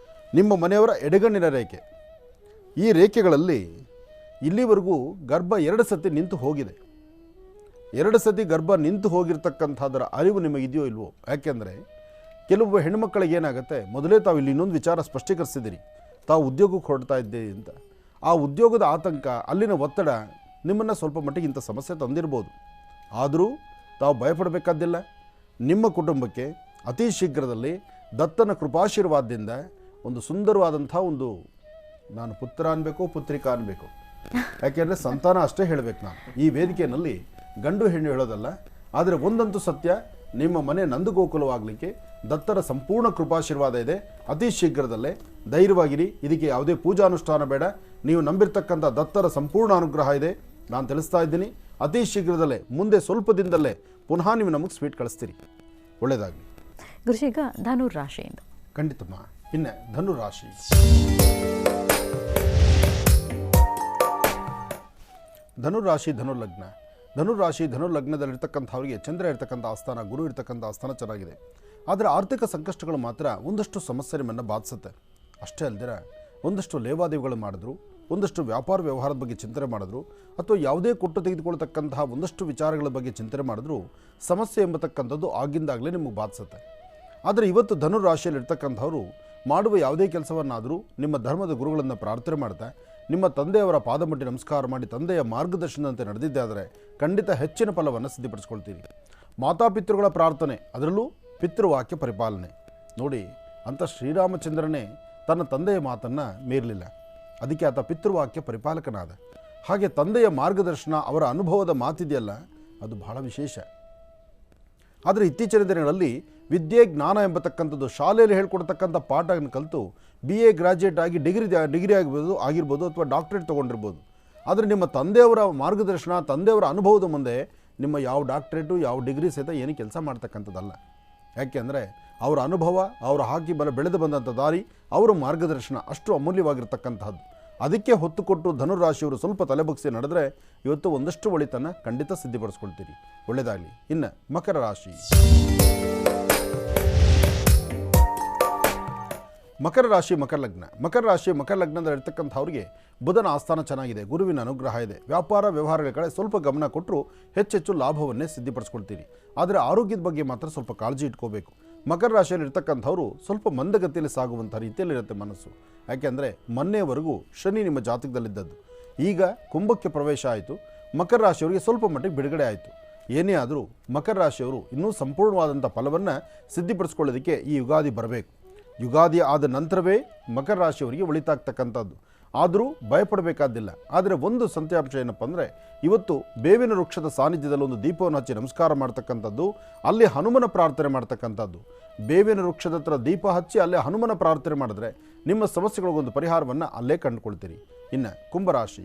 ನಿಮ್ಮ ಮನೆಯವರ ಎಡಗಣ್ಣಿನ ರೇಖೆ, ಈ ರೇಖೆಗಳಲ್ಲಿ ಇಲ್ಲಿವರೆಗೂ ಗರ್ಭ 2 ಸತಿ ನಿಂತು ಹೋಗಿದೆ. 2 ಸತಿ ಗರ್ಭ ನಿಂತು ಹೋಗಿರ್ತಕ್ಕಂಥದ್ದರ ಅರಿವು ನಿಮಗಿದೆಯೋ ಇಲ್ವೋ? ಯಾಕೆಂದರೆ ಕೆಲವು ಹೆಣ್ಣುಮಕ್ಕಳಿಗೆ ಏನಾಗುತ್ತೆ, ಮೊದಲೇ ತಾವು ಇಲ್ಲಿ ಇನ್ನೊಂದು ವಿಚಾರ ಸ್ಪಷ್ಟೀಕರಿಸಿದಿರಿ, ತಾವು ಉದ್ಯೋಗಕ್ಕೆ ಹೊರಡ್ತಾ ಇದ್ದೀರಿ ಅಂತ. ಆ ಉದ್ಯೋಗದ ಆತಂಕ, ಅಲ್ಲಿನ ಒತ್ತಡ ನಿಮ್ಮನ್ನು ಸ್ವಲ್ಪ ಮಟ್ಟಿಗೆ ಇಂಥ ಸಮಸ್ಯೆ ತಂದಿರ್ಬೋದು. ಆದರೂ ತಾವು ಭಯಪಡಬೇಕಾದ್ದಿಲ್ಲ. ನಿಮ್ಮ ಕುಟುಂಬಕ್ಕೆ ಅತಿ ಶೀಘ್ರದಲ್ಲಿ ದತ್ತನ ಕೃಪಾಶೀರ್ವಾದದಿಂದ ಒಂದು ಸುಂದರವಾದಂಥ ಒಂದು, ನಾನು ಪುತ್ರ ಅನ್ಬೇಕು ಪುತ್ರಿಕಾ ಅನ್ಬೇಕು, ಯಾಕೆಂದರೆ ಸಂತಾನ ಅಷ್ಟೇ ಹೇಳಬೇಕು. ನಾನು ಈ ವೇದಿಕೆಯಲ್ಲಿ ಗಂಡು ಹೆಣ್ಣು ಹೇಳೋದಲ್ಲ. ಆದರೆ ಒಂದಂತೂ ಸತ್ಯ, ನಿಮ್ಮ ಮನೆ ನಂದಗೋಕುಲವಾಗಲಿಕ್ಕೆ ದತ್ತರ ಸಂಪೂರ್ಣ ಕೃಪಾಶೀರ್ವಾದ ಇದೆ. ಅತಿ ಶೀಘ್ರದಲ್ಲೇ ಧೈರ್ಯವಾಗಿರಿ. ಇದಕ್ಕೆ ಯಾವುದೇ ಪೂಜಾನುಷ್ಠಾನ ಬೇಡ. ನೀವು ನಂಬಿರ್ತಕ್ಕಂಥ ದತ್ತರ ಸಂಪೂರ್ಣ ಅನುಗ್ರಹ ಇದೆ. ನಾನು ತಿಳಿಸ್ತಾ ಇದ್ದೀನಿ, ಅತಿ ಶೀಘ್ರದಲ್ಲೇ, ಮುಂದೆ ಸ್ವಲ್ಪ ದಿನದಲ್ಲೇ ಪುನಃ ನೀವು ನಮಗೆ ಸ್ವೀಟ್ ಕಳಿಸ್ತೀರಿ. ಒಳ್ಳೆಯದಾಗಲಿ ಗುರುಜಿ. ಈಗ ಧನುರ್ ರಾಶಿಯಿಂದ ಖಂಡಿತಮ್ಮ. ಇನ್ನು ಧನುರ್ ರಾಶಿ, ಧನುರಾಶಿ ಧನುರ್ಲಗ್ನ. ಧನುರಾಶಿ ಧನುರ್ಲಗ್ನದಲ್ಲಿರ್ತಕ್ಕಂಥವ್ರಿಗೆ ಚಂದ್ರ ಇರ್ತಕ್ಕಂಥ ಆಸ್ಥಾನ, ಗುರು ಇರ್ತಕ್ಕಂಥ ಆಸ್ಥಾನ ಚೆನ್ನಾಗಿದೆ. ಆದರೆ ಆರ್ಥಿಕ ಸಂಕಷ್ಟಗಳು ಮಾತ್ರ ಒಂದಷ್ಟು ಸಮಸ್ಯೆ ನಿಮ್ಮನ್ನು ಬಾಧಿಸುತ್ತೆ. ಅಷ್ಟೇ ಅಲ್ದಿರ ಒಂದಷ್ಟು ಲೇವಾದೇವಿಗಳು ಮಾಡಿದ್ರು, ಒಂದಷ್ಟು ವ್ಯಾಪಾರ ವ್ಯವಹಾರದ ಬಗ್ಗೆ ಚಿಂತನೆ ಮಾಡಿದ್ರು, ಅಥವಾ ಯಾವುದೇ ಕೊಟ್ಟು ತೆಗೆದುಕೊಳ್ತಕ್ಕಂತಹ ಒಂದಷ್ಟು ವಿಚಾರಗಳ ಬಗ್ಗೆ ಚಿಂತನೆ ಮಾಡಿದ್ರು ಸಮಸ್ಯೆ ಎಂಬತಕ್ಕಂಥದ್ದು ಆಗಿಂದಾಗಲೇ ನಿಮಗೆ ಬಾಧಿಸುತ್ತೆ. ಆದರೆ ಇವತ್ತು ಧನುರಾಶಿಯಲ್ಲಿರ್ತಕ್ಕಂಥವ್ರು ಮಾಡುವ ಯಾವುದೇ ಕೆಲಸವನ್ನಾದರೂ ನಿಮ್ಮ ಧರ್ಮದ ಗುರುಗಳನ್ನು ಪ್ರಾರ್ಥನೆ ಮಾಡ್ತಾ, ನಿಮ್ಮ ತಂದೆಯವರ ಪಾದಮುಟ್ಟಿ ನಮಸ್ಕಾರ ಮಾಡಿ ತಂದೆಯ ಮಾರ್ಗದರ್ಶನದಂತೆ ನಡೆದಿದ್ದೆ ಆದರೆ ಖಂಡಿತ ಹೆಚ್ಚಿನ ಫಲವನ್ನು ಸಿದ್ಧಪಡಿಸ್ಕೊಳ್ತೀರಿ. ಮಾತಾಪಿತೃಗಳ ಪ್ರಾರ್ಥನೆ, ಅದರಲ್ಲೂ ಪಿತೃವಾಕ್ಯ ಪರಿಪಾಲನೆ ನೋಡಿ. ಅಂಥ ಶ್ರೀರಾಮಚಂದ್ರನೇ ತನ್ನ ತಂದೆಯ ಮಾತನ್ನು ಮೀರಲಿಲ್ಲ, ಅದಕ್ಕೆ ಆತ ಪಿತೃವಾಕ್ಯ ಪರಿಪಾಲಕನಾದ. ಹಾಗೆ ತಂದೆಯ ಮಾರ್ಗದರ್ಶನ, ಅವರ ಅನುಭವದ ಮಾತಿದೆಯಲ್ಲ, ಅದು ಬಹಳ ವಿಶೇಷ. ಆದರೆ ಇತ್ತೀಚಿನ ದಿನಗಳಲ್ಲಿ ವಿದ್ಯೆ ಜ್ಞಾನ ಎಂಬತಕ್ಕಂಥದ್ದು ಶಾಲೆಯಲ್ಲಿ ಹೇಳ್ಕೊಡ್ತಕ್ಕಂಥ ಪಾಠವನ್ನು ಕಲಿತು BA ಗ್ರಾಜ್ಯುಯೇಟ್ ಆಗಿ ಡಿಗ್ರಿ ಆಗಿರ್ಬೋದು ಅಥವಾ ಡಾಕ್ಟ್ರೇಟ್ ತೊಗೊಂಡಿರ್ಬೋದು. ಆದರೆ ನಿಮ್ಮ ತಂದೆಯವರ ಮಾರ್ಗದರ್ಶನ, ತಂದೆಯವರ ಅನುಭವದ ಮುಂದೆ ನಿಮ್ಮ ಯಾವ ಡಾಕ್ಟ್ರೇಟು ಯಾವ ಡಿಗ್ರಿ ಸಹಿತ ಏನು ಕೆಲಸ ಮಾಡ್ತಕ್ಕಂಥದ್ದಲ್ಲ. ಯಾಕೆಂದರೆ ಅವರ ಅನುಭವ, ಅವರ ಹಾಕಿ ಬೆಳೆದು ಬಂದಂಥ ದಾರಿ, ಅವರ ಮಾರ್ಗದರ್ಶನ ಅಷ್ಟು ಅಮೂಲ್ಯವಾಗಿರ್ತಕ್ಕಂಥದ್ದು. ಅದಕ್ಕೆ ಹೊತ್ತು ಕೊಟ್ಟು ಧನುರಾಶಿಯವರು ಸ್ವಲ್ಪ ತಲೆಬಗ್ಸಿ ನಡೆದರೆ ಇವತ್ತು ಒಂದಷ್ಟು ಒಳಿತನ್ನು ಖಂಡಿತ ಸಿದ್ಧಪಡಿಸ್ಕೊಳ್ತೀರಿ. ಒಳ್ಳೆಯದಾಗಲಿ. ಇನ್ನು ಮಕರ ರಾಶಿ, ಮಕರ ರಾಶಿ ಮಕರ ಲಗ್ನ. ಮಕರ ರಾಶಿ ಮಕರ ಲಗ್ನದಲ್ಲಿರ್ತಕ್ಕಂಥವ್ರಿಗೆ ಬುಧನ ಆಸ್ಥಾನ ಚೆನ್ನಾಗಿದೆ, ಗುರುವಿನ ಅನುಗ್ರಹ ಇದೆ. ವ್ಯಾಪಾರ ವ್ಯವಹಾರಗಳ ಕಡೆ ಸ್ವಲ್ಪ ಗಮನ ಕೊಟ್ಟರು ಹೆಚ್ಚೆಚ್ಚು ಲಾಭವನ್ನೇ ಸಿದ್ಧಪಡಿಸ್ಕೊಳ್ತೀರಿ. ಆದರೆ ಆರೋಗ್ಯದ ಬಗ್ಗೆ ಮಾತ್ರ ಸ್ವಲ್ಪ ಕಾಳಜಿ ಇಟ್ಕೋಬೇಕು. ಮಕರ ರಾಶಿಯಲ್ಲಿ ಇರ್ತಕ್ಕಂಥವ್ರು ಸ್ವಲ್ಪ ಮಂದಗತಿಯಲ್ಲಿ ಸಾಗುವಂಥ ರೀತಿಯಲ್ಲಿರುತ್ತೆ ಮನಸ್ಸು. ಯಾಕೆಂದರೆ ಮೊನ್ನೆಯವರೆಗೂ ಶನಿ ನಿಮ್ಮ ಜಾತಕದಲ್ಲಿದ್ದದ್ದು, ಈಗ ಕುಂಭಕ್ಕೆ ಪ್ರವೇಶ ಆಯಿತು. ಮಕರ ರಾಶಿಯವರಿಗೆ ಸ್ವಲ್ಪ ಮಟ್ಟಿಗೆ ಬಿಡುಗಡೆ ಆಯಿತು. ಏನೇ ಆದರೂ ಮಕರ ರಾಶಿಯವರು ಇನ್ನೂ ಸಂಪೂರ್ಣವಾದಂಥ ಫಲವನ್ನು ಸಿದ್ಧಪಡಿಸ್ಕೊಳ್ಳೋದಕ್ಕೆ ಈ ಯುಗಾದಿ ಬರಬೇಕು. ಯುಗಾದಿ ಆದ ನಂತರವೇ ಮಕರ ರಾಶಿಯವರಿಗೆ ಒಳಿತಾಗ್ತಕ್ಕಂಥದ್ದು. ಆದರೂ ಭಯಪಡಬೇಕಾದ್ದಿಲ್ಲ. ಆದರೆ ಒಂದು ಸಂತ್ಯಾಂಶ ಏನಪ್ಪ ಅಂದರೆ, ಇವತ್ತು ಬೇವಿನ ವೃಕ್ಷದ ಸಾನ್ನಿಧ್ಯದಲ್ಲಿ ಒಂದು ದೀಪವನ್ನು ಹಚ್ಚಿ ನಮಸ್ಕಾರ ಮಾಡ್ತಕ್ಕಂಥದ್ದು, ಅಲ್ಲಿ ಹನುಮನ ಪ್ರಾರ್ಥನೆ ಮಾಡ್ತಕ್ಕಂಥದ್ದು. ಬೇವಿನ ವೃಕ್ಷದ ಹತ್ರ ದೀಪ ಹಚ್ಚಿ ಅಲ್ಲೇ ಹನುಮನ ಪ್ರಾರ್ಥನೆ ಮಾಡಿದ್ರೆ ನಿಮ್ಮ ಸಮಸ್ಯೆಗಳಿಗೊಂದು ಪರಿಹಾರವನ್ನು ಅಲ್ಲೇ ಕಂಡುಕೊಳ್ತೀರಿ. ಇನ್ನು ಕುಂಭರಾಶಿ.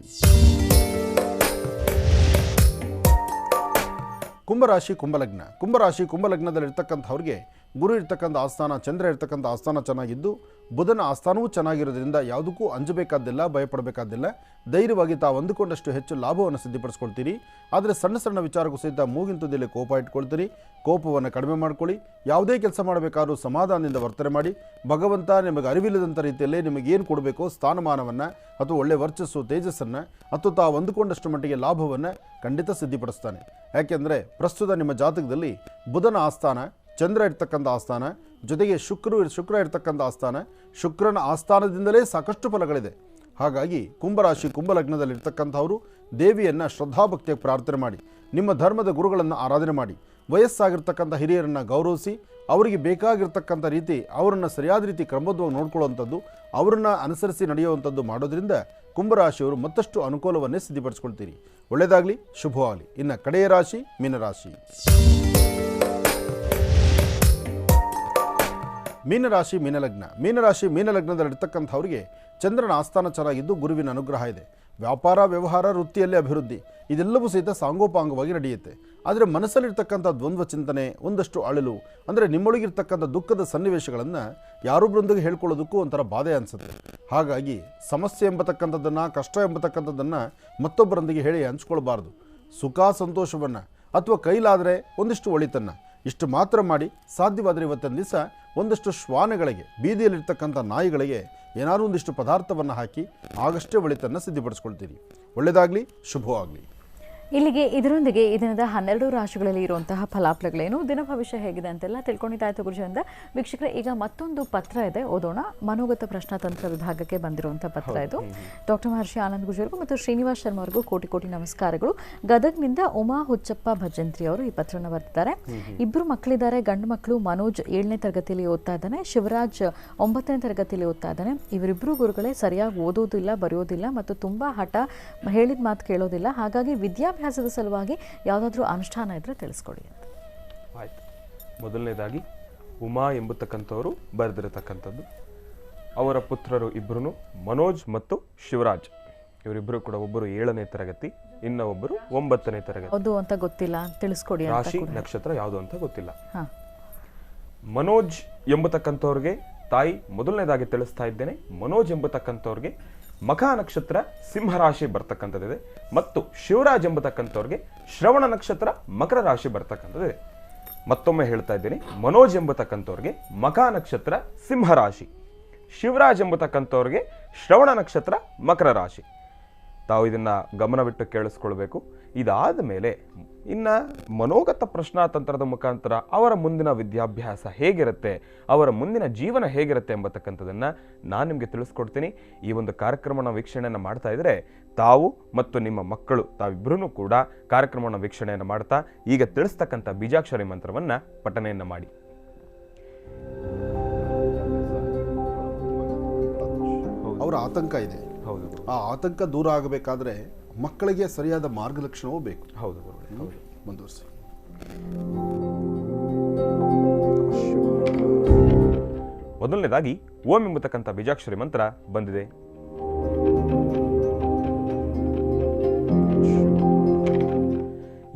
ಕುಂಭರಾಶಿ ಕುಂಭಲಗ್ನದಲ್ಲಿರ್ತಕ್ಕಂಥವ್ರಿಗೆ ಗುರು ಇರ್ತಕ್ಕಂಥ ಆಸ್ಥಾನ, ಚಂದ್ರ ಇರ್ತಕ್ಕಂಥ ಆಸ್ಥಾನ ಚೆನ್ನಾಗಿದ್ದು, ಬುಧನ ಆಸ್ಥಾನವೂ ಚೆನ್ನಾಗಿರೋದ್ರಿಂದ ಯಾವುದಕ್ಕೂ ಅಂಜಬೇಕಾದ್ದಿಲ್ಲ, ಭಯಪಡಬೇಕಾದ್ದಿಲ್ಲ. ಧೈರ್ಯವಾಗಿ ತಾವು ಅಂದುಕೊಂಡಷ್ಟು ಹೆಚ್ಚು ಲಾಭವನ್ನು ಸಿದ್ಧಪಡಿಸ್ಕೊಳ್ತೀರಿ. ಆದರೆ ಸಣ್ಣ ಸಣ್ಣ ವಿಚಾರಕ್ಕೂ ಸಹಿತ ಮೂಗಿನ ತುದಿಯಲ್ಲಿ ಕೋಪ ಇಟ್ಕೊಳ್ತೀರಿ. ಕೋಪವನ್ನು ಕಡಿಮೆ ಮಾಡ್ಕೊಳ್ಳಿ. ಯಾವುದೇ ಕೆಲಸ ಮಾಡಬೇಕಾದ್ರೂ ಸಮಾಧಾನದಿಂದ ವರ್ತನೆ ಮಾಡಿ. ಭಗವಂತ ನಿಮಗೆ ಅರಿವಿಲ್ಲದಂಥ ರೀತಿಯಲ್ಲೇ ನಿಮಗೇನು ಕೊಡಬೇಕೋ ಸ್ಥಾನಮಾನವನ್ನು ಅಥವಾ ಒಳ್ಳೆ ವರ್ಚಸ್ಸು, ತೇಜಸ್ಸನ್ನು ಅಥವಾ ತಾವು ಅಂದುಕೊಂಡಷ್ಟು ಮಟ್ಟಿಗೆ ಲಾಭವನ್ನು ಖಂಡಿತ ಸಿದ್ಧಪಡಿಸ್ತಾನೆ. ಯಾಕೆಂದರೆ ಪ್ರಸ್ತುತ ನಿಮ್ಮ ಜಾತಕದಲ್ಲಿ ಬುಧನ ಆಸ್ಥಾನ, ಚಂದ್ರ ಇರ್ತಕ್ಕಂಥ ಆಸ್ಥಾನ, ಜೊತೆಗೆ ಶುಕ್ರ ಇರ್ತಕ್ಕಂಥ ಆಸ್ಥಾನ, ಶುಕ್ರನ ಆಸ್ಥಾನದಿಂದಲೇ ಸಾಕಷ್ಟು ಫಲಗಳಿದೆ. ಹಾಗಾಗಿ ಕುಂಭರಾಶಿ ಕುಂಭಲಗ್ನದಲ್ಲಿರ್ತಕ್ಕಂಥವರು ದೇವಿಯನ್ನು ಶ್ರದ್ಧಾಭಕ್ತಿಯಾಗಿ ಪ್ರಾರ್ಥನೆ ಮಾಡಿ, ನಿಮ್ಮ ಧರ್ಮದ ಗುರುಗಳನ್ನು ಆರಾಧನೆ ಮಾಡಿ, ವಯಸ್ಸಾಗಿರ್ತಕ್ಕಂಥ ಹಿರಿಯರನ್ನು ಗೌರವಿಸಿ, ಅವರಿಗೆ ಬೇಕಾಗಿರ್ತಕ್ಕಂಥ ರೀತಿ ಅವರನ್ನು ಸರಿಯಾದ ರೀತಿ ಕ್ರಮಬದ್ಧವಾಗಿ ನೋಡ್ಕೊಳ್ಳುವಂಥದ್ದು, ಅವರನ್ನು ಅನುಸರಿಸಿ ನಡೆಯುವಂಥದ್ದು ಮಾಡೋದ್ರಿಂದ ಕುಂಭರಾಶಿಯವರು ಮತ್ತಷ್ಟು ಅನುಕೂಲವನ್ನೇ ಸಿದ್ಧಪಡಿಸ್ಕೊಳ್ತೀರಿ. ಒಳ್ಳೆಯದಾಗಲಿ, ಶುಭವಾಗಲಿ. ಇನ್ನು ಕಡೆಯ ರಾಶಿ ಮೀನರಾಶಿ. ಮೀನಲಗ್ನದಲ್ಲಿರ್ತಕ್ಕಂಥವ್ರಿಗೆ ಚಂದ್ರನ ಆಸ್ಥಾನ ಚೆನ್ನಾಗಿದ್ದು ಗುರುವಿನ ಅನುಗ್ರಹ ಇದೆ. ವ್ಯಾಪಾರ, ವ್ಯವಹಾರ, ವೃತ್ತಿಯಲ್ಲಿ ಅಭಿವೃದ್ಧಿ ಇದೆಲ್ಲವೂ ಸಹಿತ ಸಾಂಗೋಪಾಂಗವಾಗಿ ನಡೆಯುತ್ತೆ. ಆದರೆ ಮನಸ್ಸಲ್ಲಿರ್ತಕ್ಕಂಥ ದ್ವಂದ್ವ ಚಿಂತನೆ, ಒಂದಷ್ಟು ಅಳಲು, ಅಂದರೆ ನಿಮ್ಮೊಳಗಿರ್ತಕ್ಕಂಥ ದುಃಖದ ಸನ್ನಿವೇಶಗಳನ್ನು ಯಾರೊಬ್ಬರೊಂದಿಗೆ ಹೇಳ್ಕೊಳ್ಳೋದಕ್ಕೂ ಒಂಥರ ಬಾಧೆ ಅನಿಸುತ್ತೆ. ಹಾಗಾಗಿ ಸಮಸ್ಯೆ ಎಂಬತಕ್ಕಂಥದ್ದನ್ನು, ಕಷ್ಟ ಎಂಬತಕ್ಕಂಥದ್ದನ್ನು ಮತ್ತೊಬ್ಬರೊಂದಿಗೆ ಹೇಳಿ ಹಂಚ್ಕೊಳ್ಬಾರ್ದು. ಸುಖ ಸಂತೋಷವನ್ನು ಅಥವಾ ಕೈಲಾದರೆ ಒಂದಿಷ್ಟು ಒಳಿತನ್ನು ಇಷ್ಟು ಮಾತ್ರ ಮಾಡಿ. ಸಾಧ್ಯವಾದರೆ ಇವತ್ತಿನ ದಿವಸ ಒಂದಷ್ಟು ಶ್ವಾನಗಳಿಗೆ, ಬೀದಿಯಲ್ಲಿರ್ತಕ್ಕಂಥ ನಾಯಿಗಳಿಗೆ ಏನಾದರೂ ಒಂದಿಷ್ಟು ಪದಾರ್ಥವನ್ನು ಹಾಕಿ ಆಗಷ್ಟೇ ಒಳಿತನ್ನು ಸಿದ್ಧಪಡಿಸ್ಕೊಳ್ತೀರಿ. ಒಳ್ಳೆಯದಾಗಲಿ, ಶುಭವಾಗಲಿ. ಇಲ್ಲಿಗೆ ಇದರೊಂದಿಗೆ ಈ ದಿನದ 12 ರಾಶಿಗಳಲ್ಲಿ ಇರುವಂತಹ ಫಲಾಫಲಗಳೇನು, ದಿನ ಭವಿಷ್ಯ ಹೇಗಿದೆ ಅಂತೆಲ್ಲ ತಿಳ್ಕೊಂಡಿದ್ದಾಯ್ತು ಗುರುಜಿಯಿಂದ. ವೀಕ್ಷಕರೇ, ಈಗ ಮತ್ತೊಂದು ಪತ್ರ ಇದೆ, ಓದೋಣ. ಮನೋಗತ ಪ್ರಶ್ನಾತಂತ್ರ ವಿಭಾಗಕ್ಕೆ ಬಂದಿರುವಂಥ ಪತ್ರ ಇದು. ಡಾಕ್ಟರ್ ಮಹರ್ಷಿ ಆನಂದ್ ಗುರುಜಿಯವರಿಗೂ ಮತ್ತು ಶ್ರೀನಿವಾಸ್ ಶರ್ಮಾ ಅವರಿಗೂ ಕೋಟಿ ಕೋಟಿ ನಮಸ್ಕಾರಗಳು. ಗದಗ್ನಿಂದ ಉಮಾ ಹುಚ್ಚಪ್ಪ ಭಜಂತ್ರಿ ಅವರು ಈ ಪತ್ರನ ಬರೆದಿದ್ದಾರೆ. ಇಬ್ಬರು ಮಕ್ಕಳಿದ್ದಾರೆ. ಗಂಡು ಮಕ್ಕಳು ಮನೋಜ್ 7ನೇ ತರಗತಿಯಲ್ಲಿ ಓದ್ತಾ ಇದ್ದಾನೆ, ಶಿವರಾಜ್ 9ನೇ ತರಗತಿಯಲ್ಲಿ ಓದ್ತಾ ಇದ್ದಾನೆ. ಇವರಿಬ್ಬರು ಗುರುಗಳೇ ಸರಿಯಾಗಿ ಓದೋದಿಲ್ಲ, ಬರೆಯೋದಿಲ್ಲ ಮತ್ತು ತುಂಬ ಹಠ, ಹೇಳಿದ ಮಾತು ಕೇಳೋದಿಲ್ಲ. ಹಾಗಾಗಿ ವಿದ್ಯಾಭ್ಯಾಸದ ಸಲುವಾಗಿ ಯಾವುದಾದ್ರೂ ಅನುಷ್ಠಾನ ಇದ್ರೆ ತಿಳಿಸ್ಕೊಡಿ ಅಂತ. ಆಯ್ತು. ಮೊದಲನೇದಾಗಿ ಉಮಾ ಎಂಬತಕ್ಕಂಥವರು ಬರೆದಿರತಕ್ಕಂಥದ್ದು. ಅವರ ಪುತ್ರರು ಇಬ್ಬರು ಮನೋಜ್ ಮತ್ತು ಶಿವರಾಜ್. ಇವರಿಬ್ಬರು ಕೂಡ ಒಬ್ಬರು 7ನೇ ತರಗತಿ, ಇನ್ನೊಬ್ಬರು 9ನೇ ತರಗತಿ. ಯಾವುದು ಅಂತ ಗೊತ್ತಿಲ್ಲ, ತಿಳಿಸ್ಕೊಡಿ. ರಾಶಿ ನಕ್ಷತ್ರ ಯಾವುದು ಅಂತ ಗೊತ್ತಿಲ್ಲ. ಮನೋಜ್ ಎಂಬತಕ್ಕಂಥವ್ರಿಗೆ ತಾಯಿ ಮೊದಲನೇದಾಗಿ ತಿಳಿಸ್ತಾ ಇದ್ದೇನೆ. ಮನೋಜ್ ಎಂಬತಕ್ಕಂಥವ್ರಿಗೆ ಮಖ ನಕ್ಷತ್ರ ಸಿಂಹರಾಶಿ ಬರ್ತಕ್ಕಂಥದ್ದಿದೆ ಮತ್ತು ಶಿವರಾಜ್ ಎಂಬತಕ್ಕಂಥವ್ರಿಗೆ ಶ್ರವಣ ನಕ್ಷತ್ರ ಮಕರ ರಾಶಿ ಬರ್ತಕ್ಕಂಥದ್ದಿದೆ. ಮತ್ತೊಮ್ಮೆ ಹೇಳ್ತಾ ಇದ್ದೀನಿ, ಮನೋಜ್ ಎಂಬತಕ್ಕಂಥವ್ರಿಗೆ ಮಖ ನಕ್ಷತ್ರ ಸಿಂಹರಾಶಿ, ಶಿವರಾಜ್ ಎಂಬತಕ್ಕಂಥವ್ರಿಗೆ ಶ್ರವಣ ನಕ್ಷತ್ರ ಮಕರ ರಾಶಿ. ತಾವು ಇದನ್ನು ಗಮನವಿಟ್ಟು ಕೇಳಿಸ್ಕೊಳ್ಬೇಕು. ಇದಾದ ಮೇಲೆ ಇನ್ನು ಮನೋಗತ ಪ್ರಶ್ನಾತಂತ್ರದ ಮುಖಾಂತರ ಅವರ ಮುಂದಿನ ವಿದ್ಯಾಭ್ಯಾಸ ಹೇಗಿರುತ್ತೆ, ಅವರ ಮುಂದಿನ ಜೀವನ ಹೇಗಿರುತ್ತೆ ಎಂಬತಕ್ಕಂಥದ್ದನ್ನು ನಾನು ನಿಮಗೆ ತಿಳಿಸ್ಕೊಡ್ತೀನಿ. ಈ ಒಂದು ಕಾರ್ಯಕ್ರಮನ ವೀಕ್ಷಣೆಯನ್ನು ಮಾಡ್ತಾ ಇದ್ದರೆ ತಾವು ಮತ್ತು ನಿಮ್ಮ ಮಕ್ಕಳು ತಾವಿಬ್ಬರೂ ಕೂಡ ಕಾರ್ಯಕ್ರಮನ ವೀಕ್ಷಣೆಯನ್ನು ಮಾಡ್ತಾ ಈಗ ತಿಳಿಸ್ತಕ್ಕಂಥ ಬೀಜಾಕ್ಷರಿ ಮಂತ್ರವನ್ನು ಪಠನೆಯನ್ನು ಮಾಡಿ. ಅವರ ಆತಂಕ ಇದೆ. ಹೌದು. ಆ ಆತಂಕ ದೂರ ಆಗಬೇಕಾದ್ರೆ ಮಕ್ಕಳಿಗೆ ಸರಿಯಾದ ಮಾರ್ಗದರ್ಶನವೂ ಬೇಕು. ಹೌದು. ಮುಂದುವರಿಸಿ. ಮೊದಲನೇದಾಗಿ ಓಂ ಎಂಬತಕ್ಕಂಥ ಬೀಜಾಕ್ಷರಿ ಮಂತ್ರ ಬಂದಿದೆ.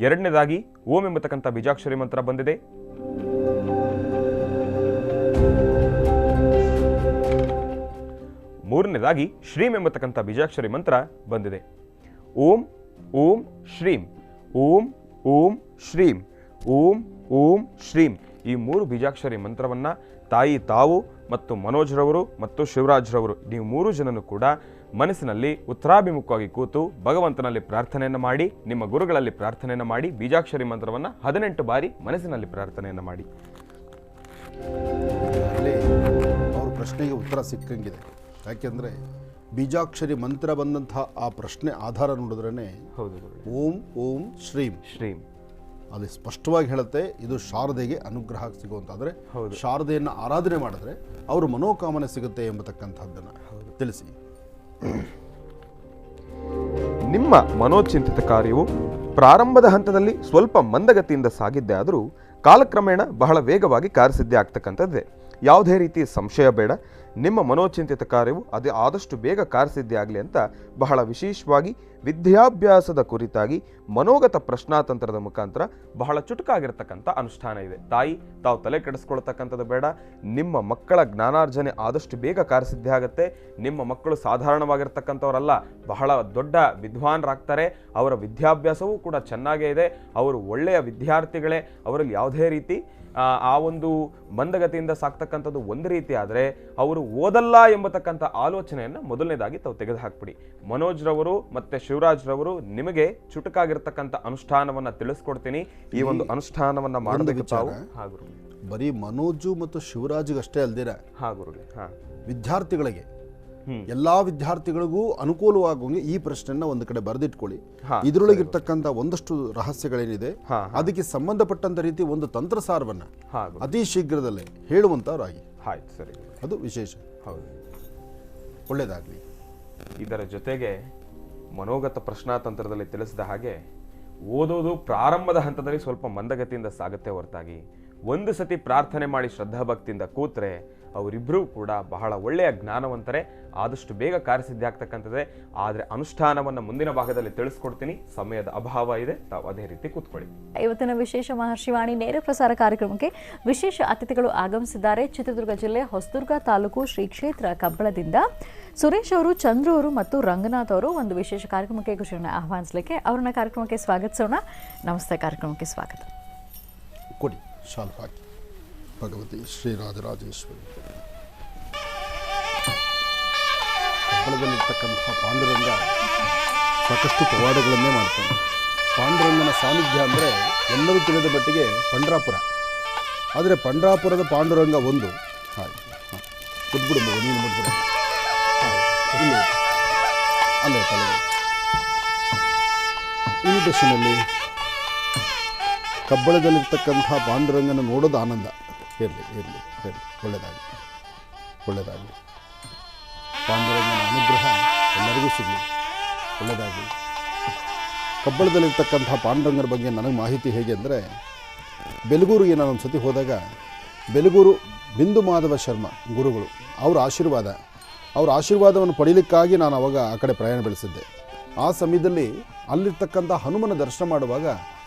ಎರಡನೇದಾಗಿ ಓಂ ಎಂಬತಕ್ಕಂಥ ಬೀಜಾಕ್ಷರಿ ಮಂತ್ರ ಬಂದಿದೆ. ಮೂರನೇದಾಗಿ ಶ್ರೀಂ ಎಂಬತಕ್ಕಂಥ ಬೀಜಾಕ್ಷರಿ ಮಂತ್ರ ಬಂದಿದೆ. ಓಂ ಓಂ ಶ್ರೀಂ, ಓಂ ಓಂ ಶ್ರೀಂ, ಓಂ ಓಂ ಶ್ರೀಂ. ಈ 3 ಬೀಜಾಕ್ಷರಿ ಮಂತ್ರವನ್ನು ತಾಯಿ ತಾವು ಮತ್ತು ಮನೋಜ್ರವರು ಮತ್ತು ಶಿವರಾಜ್ರವರು ನೀವು 3 ಜನನು ಕೂಡ ಮನಸ್ಸಿನಲ್ಲಿ ಉತ್ತರಾಭಿಮುಖವಾಗಿ ಕೂತು ಭಗವಂತನಲ್ಲಿ ಪ್ರಾರ್ಥನೆಯನ್ನು ಮಾಡಿ, ನಿಮ್ಮ ಗುರುಗಳಲ್ಲಿ ಪ್ರಾರ್ಥನೆಯನ್ನು ಮಾಡಿ, ಬೀಜಾಕ್ಷರಿ ಮಂತ್ರವನ್ನು 18 ಬಾರಿ ಮನಸ್ಸಿನಲ್ಲಿ ಪ್ರಾರ್ಥನೆಯನ್ನು ಮಾಡಿ. ಅವ್ರ ಪ್ರಶ್ನೆಗೆ ಉತ್ತರ ಸಿಕ್ಕಂಗಿದೆ. ಯಾಕೆಂದರೆ ಬೀಜಾಕ್ಷರಿ ಮಂತ್ರ ಬಂದಂತಹ ಆ ಪ್ರಶ್ನೆ ಆಧಾರ ನೋಡಿದ್ರೇ ಹೌದು, ಓಂ ಓಂ ಶ್ರೀಂ ಶ್ರೀಂ ಅಲ್ಲಿ ಸ್ಪಷ್ಟವಾಗಿ ಹೇಳುತ್ತೆ ಇದು ಶಾರದೆಗೆ ಅನುಗ್ರಹ ಸಿಗುವಂತಾದರೆ, ಶಾರದೆಯನ್ನು ಆರಾಧನೆ ಮಾಡಿದ್ರೆ ಅವರು ಮನೋಕಾಮನೆ ಸಿಗುತ್ತೆ ಎಂಬತಕ್ಕಂಥದ್ದನ್ನು ತಿಳಿಸಿ. ನಿಮ್ಮ ಮನೋಚಿಂತಿತ ಕಾರ್ಯವು ಪ್ರಾರಂಭದ ಹಂತದಲ್ಲಿ ಸ್ವಲ್ಪ ಮಂದಗತಿಯಿಂದ ಸಾಗಿದ್ದೇ ಆದರೂ ಕಾಲಕ್ರಮೇಣ ಬಹಳ ವೇಗವಾಗಿ ಕಾರ್ಯಸಿದ್ಧಿ ಆಗ್ತಕ್ಕಂಥದ್ದೇ. ಯಾವುದೇ ರೀತಿ ಸಂಶಯ ಬೇಡ. ನಿಮ್ಮ ಮನೋಚಿಂತಿತ ಕಾರ್ಯವು ಅದೇ ಆದಷ್ಟು ಬೇಗ ಕಾರ್ಯಸಿದ್ಧಿ ಆಗಲಿ ಅಂತ ಬಹಳ ವಿಶೇಷವಾಗಿ ವಿದ್ಯಾಭ್ಯಾಸದ ಕುರಿತಾಗಿ ಮನೋಗತ ಪ್ರಶ್ನಾತಂತ್ರದ ಮುಖಾಂತರ ಬಹಳ ಚುಟುಕಾಗಿರ್ತಕ್ಕಂಥ ಅನುಷ್ಠಾನ ಇದೆ. ತಾಯಿ ತಾವು ತಲೆ ಕೆಡಿಸ್ಕೊಳ್ತಕ್ಕಂಥದ್ದು ಬೇಡ. ನಿಮ್ಮ ಮಕ್ಕಳ ಜ್ಞಾನಾರ್ಜನೆ ಆದಷ್ಟು ಬೇಗ ಕಾರ್ಯಸಿದ್ಧಿ ಆಗುತ್ತೆ. ನಿಮ್ಮ ಮಕ್ಕಳು ಸಾಧಾರಣವಾಗಿರ್ತಕ್ಕಂಥವರಲ್ಲ, ಬಹಳ ದೊಡ್ಡ ವಿದ್ವಾಂಸರಾಗ್ತಾರೆ. ಅವರ ವಿದ್ಯಾಭ್ಯಾಸವೂ ಕೂಡ ಚೆನ್ನಾಗೇ ಇದೆ. ಅವರು ಒಳ್ಳೆಯ ವಿದ್ಯಾರ್ಥಿಗಳೇ. ಅವರಲ್ಲಿ ಯಾವುದೇ ರೀತಿ ಆ ಒಂದು ಮಂದಗತಿಯಿಂದ ಸಾಕ್ತಕ್ಕಂಥದ್ದು ಒಂದು ರೀತಿ ಆದರೆ ಅವರು ಓದಲ್ಲ ಎಂಬತಕ್ಕಂಥ ಆಲೋಚನೆಯನ್ನು ಮೊದಲನೇದಾಗಿ ತಾವು ತೆಗೆದು ಹಾಕ್ಬಿಡಿ. ಮನೋಜ್ ರವರು ಮತ್ತು ಶಿವರಾಜ್ ರವರು ನಿಮಗೆ ಚುಟುಕಾಗಿರ್ತಕ್ಕಂಥ ಅನುಷ್ಠಾನವನ್ನು ತಿಳಿಸ್ಕೊಡ್ತೀನಿ. ಈ ಒಂದು ಅನುಷ್ಠಾನವನ್ನು ಮಾಡಬೇಕು ತಾವು. ಹಾಗುರು ಬರೀ ಮನೋಜು ಮತ್ತು ಶಿವರಾಜ್ಗಷ್ಟೇ ಅಲ್ದಿರ ಹಾಗುರುಗೆ ವಿದ್ಯಾರ್ಥಿಗಳಿಗೆ ಎಲ್ಲಾ ವಿದ್ಯಾರ್ಥಿಗಳಿಗೂ ಅನುಕೂಲವಾಗುವಂಗೆ ಈ ಪ್ರಶ್ನೆಯನ್ನ ಒಂದು ಕಡೆ ಬರೆದಿಟ್ಕೊಳ್ಳಿ. ಇದರೊಳಗಿರ್ತಕ್ಕಂಥ ಒಂದಷ್ಟು ರಹಸ್ಯಗಳೇನಿದೆ ಅದಕ್ಕೆ ಸಂಬಂಧಪಟ್ಟಂತ ರೀತಿ ಒಂದು ತಂತ್ರಸಾರವನ್ನ ಅತಿ ಶೀಘ್ರದಲ್ಲೇ ಹೇಳುವಂತವರಾಗಿ. ಸರಿ, ಅದು ವಿಶೇಷ. ಹೌದು, ಒಳ್ಳೆಯದಾಗಲಿ. ಇದರ ಜೊತೆಗೆ ಮನೋಗತ ಪ್ರಶ್ನಾತಂತ್ರದಲ್ಲಿ ತಿಳಿಸಿದ ಹಾಗೆ ಓದೋದು ಪ್ರಾರಂಭದ ಹಂತದಲ್ಲಿ ಸ್ವಲ್ಪ ಮಂದಗತಿಯಿಂದ ಸಾಗುತ್ತೆ ಹೊರತಾಗಿ ಒಂದು ಸತಿ ಪ್ರಾರ್ಥನೆ ಮಾಡಿ ಶ್ರದ್ಧಾಭಕ್ತಿಯಿಂದ ಕೂತ್ರೆ ಅವರಿಬ್ಬರೂ ಕೂಡ ಬಹಳ ಒಳ್ಳೆಯ ಜ್ಞಾನವಂತರೇ. ಆದಷ್ಟು ಬೇಗ ಕಾರ್ಯಸಿದ್ಧಿ ಆಗ್ತಕ್ಕಂಥದ್ದೇ. ಆದರೆ ಅನುಷ್ಠಾನವನ್ನು ಮುಂದಿನ ಭಾಗದಲ್ಲಿ ತಿಳಿಸ್ಕೊಡ್ತೀನಿ. ಸಮಯದ ಅಭಾವ ಇದೆ, ತಾವು ಅದೇ ರೀತಿ ಕೂತ್ಕೊಳ್ಳಿ. ಇವತ್ತಿನ ವಿಶೇಷ ಮಹರ್ಷಿವಾಣಿ ನೇರ ಪ್ರಸಾರ ಕಾರ್ಯಕ್ರಮಕ್ಕೆ ವಿಶೇಷ ಅತಿಥಿಗಳು ಆಗಮಿಸಿದ್ದಾರೆ. ಚಿತ್ರದುರ್ಗ ಜಿಲ್ಲೆ ಹೊಸದುರ್ಗ ತಾಲೂಕು ಶ್ರೀ ಕ್ಷೇತ್ರ ಕಬ್ಬಳದಿಂದ ಸುರೇಶ್ ಅವರು, ಚಂದ್ರು ಅವರು ಮತ್ತು ರಂಗನಾಥ್ ಅವರು ಒಂದು ವಿಶೇಷ ಕಾರ್ಯಕ್ರಮಕ್ಕೆ ಖುಷಿಯನ್ನು ಆಹ್ವಾನಿಸಲಿಕ್ಕೆ ಅವರನ್ನ ಕಾರ್ಯಕ್ರಮಕ್ಕೆ ಸ್ವಾಗತಿಸೋಣ. ನಮಸ್ತೆ, ಕಾರ್ಯಕ್ರಮಕ್ಕೆ ಸ್ವಾಗತ. ಕೊಡಿ ಶಾಲು ಹಾಕಿ. ಭಗವತಿ ಶ್ರೀರಾಜರಾಜೇಶ್ವರಿ ಕಬ್ಬಳದಲ್ಲಿರ್ತಕ್ಕಂತಹ ಪಾಂಡುರಂಗ ಸಾಕಷ್ಟು ಪವಾಡಗಳನ್ನೇ ಮಾಡ್ತಾನೆ. ಪಾಂಡುರಂಗನ ಸಾನ್ನಿಧ್ಯ ಅಂದರೆ ಎಲ್ಲರೂ ತಿಳಿದ ಮಟ್ಟಿಗೆ ಪಂಡ್ರಾಪುರ. ಆದರೆ ಪಂಡ್ರಾಪುರದ ಪಾಂಡುರಂಗ ಒಂದು. ಕುದ್ಬಿಡು ನೀನು ಮುಟ್ಬಿಡ. ಇಲ್ಲಿ ಅಲ್ಲೇ ತಲೆ ಇನ್ವಿಟೇಷನಲ್ಲಿ ಕಬ್ಬಳದಲ್ಲಿರ್ತಕ್ಕಂಥ ಪಾಂಡುರಂಗನ ನೋಡೋದು ಆನಂದ. ಇರಲಿ ಇರಲಿ ಇರಲಿ, ಒಳ್ಳೆಯದಾಗಲಿ ಒಳ್ಳೆಯದಾಗಲಿ. ಪಾಂಡುರಂಗನ ಅನುಗ್ರಹ ಎಲ್ಲರಿಗೂ ಸಿಗಲಿ, ಒಳ್ಳೆಯದಾಗಲಿ. ಕಬ್ಬಳದಲ್ಲಿರ್ತಕ್ಕಂಥ ಪಾಂಡುರಂಗನ ಬಗ್ಗೆ ನನಗೆ ಮಾಹಿತಿ ಹೇಗೆ ಅಂದರೆ, ಬೆಲಗೂರಿಗೆ ನಾನು ಒಂದು ಸತಿ ಹೋದಾಗ ಬೆಲಗೂರು ಬಿಂದು ಮಾಧವ ಶರ್ಮ ಗುರುಗಳು ಅವರ ಆಶೀರ್ವಾದವನ್ನು ಪಡೀಲಿಕ್ಕಾಗಿ ನಾನು ಅವಾಗ ಆ ಕಡೆ ಪ್ರಯಾಣ ಬೆಳೆಸಿದ್ದೆ. ಆ ಸಮಯದಲ್ಲಿ ಅಲ್ಲಿರ್ತಕ್ಕಂಥ ಹನುಮನ ದರ್ಶನ ಮಾಡುವಾಗ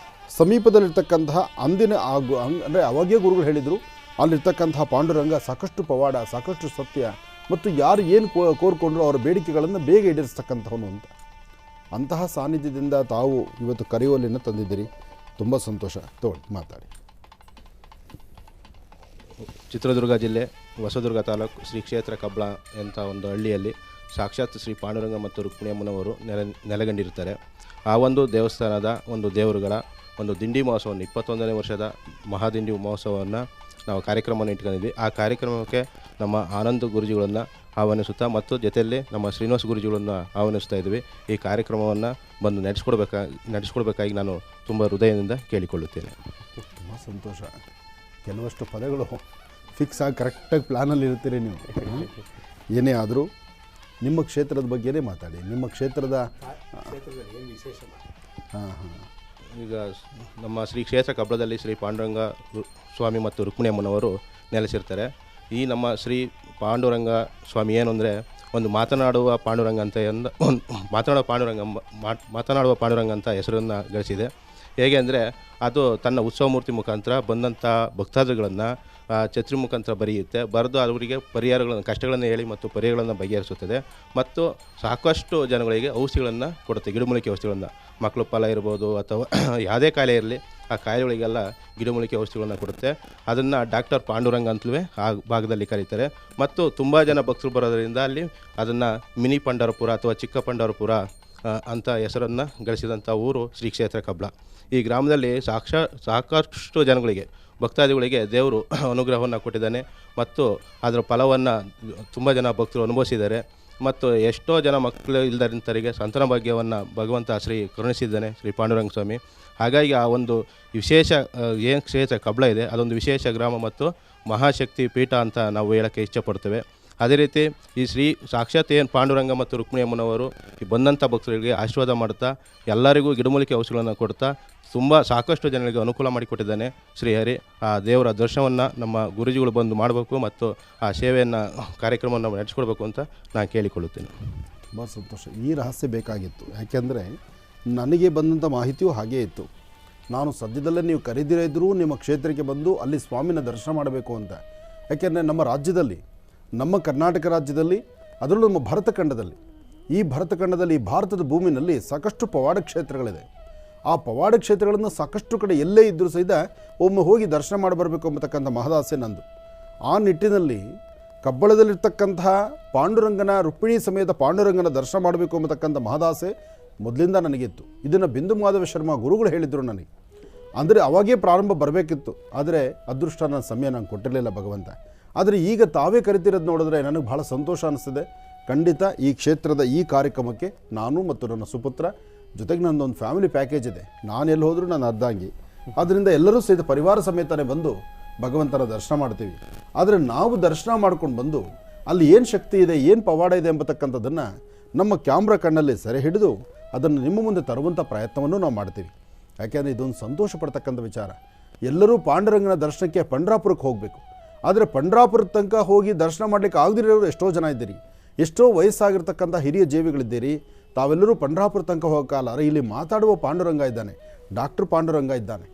ಸಮೀಪದಲ್ಲಿರ್ತಕ್ಕಂತಹ ಅಂದಿನ ಅಂದರೆ ಅವಾಗೇ ಗುರುಗಳು ಹೇಳಿದರು, ಅಲ್ಲಿರ್ತಕ್ಕಂತಹ ಪಾಂಡುರಂಗ ಸಾಕಷ್ಟು ಪವಾಡ, ಸಾಕಷ್ಟು ಸತ್ಯ ಮತ್ತು ಯಾರು ಏನು ಕೋರ್ಕೊಂಡ್ರು ಅವರ ಬೇಡಿಕೆಗಳನ್ನು ಬೇಗ ಈಡೇರಿಸ್ತಕ್ಕಂಥವನು ಅಂತ. ಅಂತಹ ಸಾನ್ನಿಧ್ಯದಿಂದ ತಾವು ಇವತ್ತು ಕರೆಯುವಲ್ಲಿನ ತಂದಿದ್ದೀರಿ. ತುಂಬ ಸಂತೋಷ. ತಗೊಳ್ಳಿ, ಮಾತಾಡಿ. ಚಿತ್ರದುರ್ಗ ಜಿಲ್ಲೆ ಹೊಸದುರ್ಗ ತಾಲೂಕು ಶ್ರೀ ಕ್ಷೇತ್ರ ಕಬ್ಬಳ ಅಂತ ಒಂದು ಹಳ್ಳಿಯಲ್ಲಿ ಸಾಕ್ಷಾತ್ ಶ್ರೀ ಪಾಂಡುರಂಗ ಮತ್ತು ರುಕ್ಮಿಣಿಯಮ್ಮನವರು ನೆಲೆಗಂಡಿರ್ತಾರೆ. ಆ ಒಂದು ದೇವಸ್ಥಾನದ ಒಂದು ದೇವರುಗಳ ಒಂದು ದಿಂಡಿ ಮಹೋತ್ಸವವನ್ನು 21ನೇ ವರ್ಷದ ಮಹಾದಿಂಡಿ ಮಹೋತ್ಸವವನ್ನು ನಾವು ಕಾರ್ಯಕ್ರಮವನ್ನು ಇಟ್ಕೊಂಡಿದ್ವಿ. ಆ ಕಾರ್ಯಕ್ರಮಕ್ಕೆ ನಮ್ಮ ಆನಂದ್ ಗುರುಜಿಗಳನ್ನು ಆಹ್ವಾನಿಸುತ್ತಾ ಮತ್ತು ಜೊತೆಯಲ್ಲಿ ನಮ್ಮ ಶ್ರೀನಿವಾಸ ಗುರುಜಿಗಳನ್ನು ಆಹ್ವಾನಿಸ್ತಾ ಇದ್ವಿ. ಈ ಕಾರ್ಯಕ್ರಮವನ್ನು ಬಂದು ನಡೆಸ್ಕೊಡ್ಬೇಕಾಗಿ ನಾನು ತುಂಬ ಹೃದಯದಿಂದ ಕೇಳಿಕೊಳ್ಳುತ್ತೇನೆ. ತುಂಬ ಸಂತೋಷ. ಕೆಲವಷ್ಟು ಪದಗಳು ಫಿಕ್ಸ್ ಆಗಿ ಕರೆಕ್ಟಾಗಿ ಪ್ಲ್ಯಾನಲ್ಲಿ ಇರ್ತೀರಿ ನೀವು. ಏನೇ ಆದರೂ ನಿಮ್ಮ ಕ್ಷೇತ್ರದ ಬಗ್ಗೆನೇ ಮಾತಾಡಿ. ನಿಮ್ಮ ಕ್ಷೇತ್ರದ ಈಗ ನಮ್ಮ ಶ್ರೀ ಕ್ಷೇತ್ರ ಕಬ್ಬಳದಲ್ಲಿ ಶ್ರೀ ಪಾಂಡುರಂಗ ಸ್ವಾಮಿ ಮತ್ತು ರುಕ್ಮಿಣಿಯಮ್ಮನವರು ನೆಲೆಸಿರ್ತಾರೆ. ಈ ನಮ್ಮ ಶ್ರೀ ಪಾಂಡುರಂಗ ಸ್ವಾಮಿ ಏನು ಅಂದರೆ ಒಂದು ಮಾತನಾಡುವ ಪಾಂಡುರಂಗ ಅಂತ ಮಾತನಾಡುವ ಪಾಂಡುರಂಗ ಅಂತ ಹೆಸರನ್ನು ಗಳಿಸಿದೆ. ಹೇಗೆ ಅಂದರೆ ಅದು ತನ್ನ ಉತ್ಸವ ಮೂರ್ತಿ ಮುಖಾಂತರ ಬಂದಂಥ ಭಕ್ತಾದಿಗಳನ್ನು ಛತ್ರಿ ಮುಖಾಂತರ ಬರೆಯುತ್ತೆ. ಬರೆದು ಅವರಿಗೆ ಪರಿಹಾರಗಳನ್ನು, ಕಷ್ಟಗಳನ್ನು ಹೇಳಿ ಮತ್ತು ಪರಿಹಾರಗಳನ್ನು ಬಗೆಹರಿಸುತ್ತದೆ. ಮತ್ತು ಸಾಕಷ್ಟು ಜನಗಳಿಗೆ ಔಷಧಿಗಳನ್ನು ಕೊಡುತ್ತೆ, ಗಿಡಮೂಲಿಕೆ ಔಷಧಿಗಳನ್ನು. ಮಕ್ಕಳು ಫಲ ಇರ್ಬೋದು ಅಥವಾ ಯಾವುದೇ ಕಾಯಿಲೆ ಇರಲಿ, ಆ ಕಾಯಿಲೆಗಳಿಗೆಲ್ಲ ಗಿಡಮೂಲಿಕೆ ಔಷಧಿಗಳನ್ನು ಕೊಡುತ್ತೆ. ಅದನ್ನು ಡಾಕ್ಟರ್ ಪಾಂಡುರಂಗ ಅಂತಲೇ ಆ ಭಾಗದಲ್ಲಿ ಕರೀತಾರೆ. ಮತ್ತು ತುಂಬ ಜನ ಭಕ್ತರು ಬರೋದರಿಂದ ಅಲ್ಲಿ ಅದನ್ನು ಮಿನಿ ಪಂಡರಪುರ ಅಥವಾ ಚಿಕ್ಕ ಪಂಡರಪುರ ಅಂತ ಹೆಸರನ್ನು ಗಳಿಸಿದಂಥ ಊರು ಶ್ರೀ ಕ್ಷೇತ್ರ ಕಬ್ಬಳ. ಈ ಗ್ರಾಮದಲ್ಲಿ ಸಾಕಷ್ಟು ಜನಗಳಿಗೆ, ಭಕ್ತಾದಿಗಳಿಗೆ ದೇವರು ಅನುಗ್ರಹವನ್ನು ಕೊಟ್ಟಿದ್ದಾನೆ ಮತ್ತು ಅದರ ಫಲವನ್ನು ತುಂಬ ಜನ ಭಕ್ತರು ಅನುಭವಿಸಿದ್ದಾರೆ. ಮತ್ತು ಎಷ್ಟೋ ಜನ ಮಕ್ಕಳು ಇಲ್ಲದಂಥವರಿಗೆ ಸಂತಾನ ಭಾಗ್ಯವನ್ನು ಭಗವಂತ ಕರುಣಿಸಿದ್ದಾನೆ ಶ್ರೀ ಪಾಂಡುರಂಗ ಸ್ವಾಮಿ. ಹಾಗಾಗಿ ಆ ಒಂದು ವಿಶೇಷ ಏನು ಕ್ಷೇತ್ರ ಕಬ್ಬಳ ಇದೆ ಅದೊಂದು ವಿಶೇಷ ಗ್ರಾಮ ಮತ್ತು ಮಹಾಶಕ್ತಿ ಪೀಠ ಅಂತ ನಾವು ಹೇಳೋಕ್ಕೆ ಇಷ್ಟಪಡ್ತೇವೆ. ಅದೇ ರೀತಿ ಈ ಶ್ರೀ ಸಾಕ್ಷಾತ್ ಏನು ಪಾಂಡುರಂಗ ಮತ್ತು ರುಕ್ಮಿಣಿ ಅಮ್ಮನವರು ಈ ಬಂದಂಥ ಭಕ್ತರಿಗೆ ಆಶೀರ್ವಾದ ಮಾಡ್ತಾ ಎಲ್ಲರಿಗೂ ಗಿಡಮೂಲಿಕೆ ಔಷಧಿಗಳನ್ನು ಕೊಡ್ತಾ ತುಂಬ ಸಾಕಷ್ಟು ಜನರಿಗೆ ಅನುಕೂಲ ಮಾಡಿಕೊಟ್ಟಿದ್ದಾನೆ ಶ್ರೀಹರಿ. ಆ ದೇವರ ದರ್ಶನವನ್ನು ನಮ್ಮ ಗುರುಜಿಗಳು ಬಂದು ಮಾಡಬೇಕು ಮತ್ತು ಆ ಸೇವೆಯನ್ನು ಕಾರ್ಯಕ್ರಮವನ್ನು ನಡೆಸ್ಕೊಡ್ಬೇಕು ಅಂತ ನಾನು ಕೇಳಿಕೊಳ್ಳುತ್ತೇನೆ. ತುಂಬ ಸಂತೋಷ. ಈ ರಹಸ್ಯ ಬೇಕಾಗಿತ್ತು. ಯಾಕೆಂದರೆ ನನಗೆ ಬಂದಂಥ ಮಾಹಿತಿಯೂ ಹಾಗೇ ಇತ್ತು. ನಾನು ಸದ್ಯದಲ್ಲೇ ನೀವು ಕರೆದಿರೇ ಇದ್ದರೂ ನಿಮ್ಮ ಕ್ಷೇತ್ರಕ್ಕೆ ಬಂದು ಅಲ್ಲಿ ಸ್ವಾಮಿನ ದರ್ಶನ ಮಾಡಬೇಕು ಅಂತ. ಯಾಕೆಂದರೆ ನಮ್ಮ ರಾಜ್ಯದಲ್ಲಿ, ನಮ್ಮ ಕರ್ನಾಟಕ ರಾಜ್ಯದಲ್ಲಿ, ಅದರಲ್ಲೂ ನಮ್ಮ ಭರತಖಂಡದಲ್ಲಿ, ಈ ಭಾರತದ ಭೂಮಿನಲ್ಲಿ ಸಾಕಷ್ಟು ಪವಾಡ ಕ್ಷೇತ್ರಗಳಿದೆ. ಆ ಪವಾಡ ಕ್ಷೇತ್ರಗಳನ್ನು ಸಾಕಷ್ಟು ಕಡೆ ಎಲ್ಲೇ ಇದ್ದರೂ ಸಹಿತ ಒಮ್ಮೆ ಹೋಗಿ ದರ್ಶನ ಮಾಡಿ ಬರಬೇಕು ಎಂಬತಕ್ಕಂಥ ಮಹದಾಸೆ ನಂದು. ಆ ನಿಟ್ಟಿನಲ್ಲಿ ಕಬ್ಬಳದಲ್ಲಿರ್ತಕ್ಕಂತಹ ಪಾಂಡುರಂಗನ, ರುಕ್ಮಿಣಿ ಸಮೇತ ಪಾಂಡುರಂಗನ ದರ್ಶನ ಮಾಡಬೇಕು ಎಂಬತಕ್ಕಂಥ ಮಹದಾಸೆ ಮೊದಲಿಂದ ನನಗಿತ್ತು. ಇದನ್ನು ಬಿಂದು ಮಾಧವ ಶರ್ಮಾ ಗುರುಗಳು ಹೇಳಿದರು ನನಗೆ. ಅಂದರೆ ಅವಾಗೇ ಪ್ರಾರಂಭ ಬರಬೇಕಿತ್ತು, ಆದರೆ ಅದೃಷ್ಟ ನನ್ನ ಸಮಯ ನಾನು ಕೊಟ್ಟಿರಲಿಲ್ಲ ಭಗವಂತ. ಆದರೆ ಈಗ ತಾವೇ ಕರಿತಿರೋದು ನೋಡಿದ್ರೆ ನನಗೆ ಭಾಳ ಸಂತೋಷ ಅನಿಸ್ತಿದೆ. ಖಂಡಿತ ಈ ಕ್ಷೇತ್ರದ ಈ ಕಾರ್ಯಕ್ರಮಕ್ಕೆ ನಾನು ಮತ್ತು ನನ್ನ ಸುಪುತ್ರ ಜೊತೆಗೆ ನನ್ನೊಂದು ಫ್ಯಾಮಿಲಿ ಪ್ಯಾಕೇಜ್ ಇದೆ. ನಾನು ಎಲ್ಲಿ ಹೋದರೂ ನಾನು ಅರ್ಧಾಂಗಿ. ಆದ್ದರಿಂದ ಎಲ್ಲರೂ ಸಹಿತ ಪರಿವಾರ ಸಮೇತನೇ ಬಂದು ಭಗವಂತನ ದರ್ಶನ ಮಾಡ್ತೀವಿ. ಆದರೆ ನಾವು ದರ್ಶನ ಮಾಡ್ಕೊಂಡು ಬಂದು ಅಲ್ಲಿ ಏನು ಶಕ್ತಿ ಇದೆ, ಏನು ಪವಾಡ ಇದೆ ಎಂಬತಕ್ಕಂಥದ್ದನ್ನು ನಮ್ಮ ಕ್ಯಾಮ್ರಾ ಕಣ್ಣಲ್ಲಿ ಸೆರೆ ಹಿಡಿದು ಅದನ್ನು ನಿಮ್ಮ ಮುಂದೆ ತರುವಂಥ ಪ್ರಯತ್ನವನ್ನು ನಾವು ಮಾಡ್ತೀವಿ. ಯಾಕೆಂದರೆ ಇದೊಂದು ಸಂತೋಷ ಪಡ್ತಕ್ಕಂಥ ವಿಚಾರ. ಎಲ್ಲರೂ ಪಾಂಡುರಂಗನ ದರ್ಶನಕ್ಕೆ ಪಂಡ್ರಾಪುರಕ್ಕೆ ಹೋಗಬೇಕು. ಆದರೆ ಪಂಡ್ರಾಪುರದ ತನಕ ಹೋಗಿ ದರ್ಶನ ಮಾಡಲಿಕ್ಕೆ ಆಗದಿರೋರು ಎಷ್ಟೋ ಜನ ಇದ್ದೀರಿ, ಎಷ್ಟೋ ವಯಸ್ಸಾಗಿರ್ತಕ್ಕಂಥ ಹಿರಿಯ ಜೀವಿಗಳಿದ್ದೀರಿ. ತಾವೆಲ್ಲರೂ ಪಂಡ್ರಾಪುರ ತನಕ ಹೋಗೋಕ್ಕಾಗಲ್ಲ. ಇಲ್ಲಿ ಮಾತಾಡುವ ಪಾಂಡುರಂಗ ಇದ್ದಾನೆ, ಡಾಕ್ಟರ್ ಪಾಂಡುರಂಗ ಇದ್ದಾನೆ.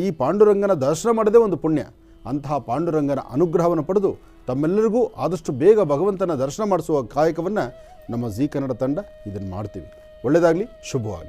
ಈ ಪಾಂಡುರಂಗನ ದರ್ಶನ ಮಾಡೋದೇ ಒಂದು ಪುಣ್ಯ. ಅಂತಹ ಪಾಂಡುರಂಗನ ಅನುಗ್ರಹವನ್ನು ಪಡೆದು ತಮ್ಮೆಲ್ಲರಿಗೂ ಆದಷ್ಟು ಬೇಗ ಭಗವಂತನ ದರ್ಶನ ಮಾಡಿಸುವ ಕಾಯಕವನ್ನು ನಮ್ಮ ಜೀ ಕನ್ನಡ ತಂಡ ಇದನ್ನು ಮಾಡ್ತೀವಿ. ಒಳ್ಳೆಯದಾಗಲಿ, ಶುಭವಾಗಲಿ.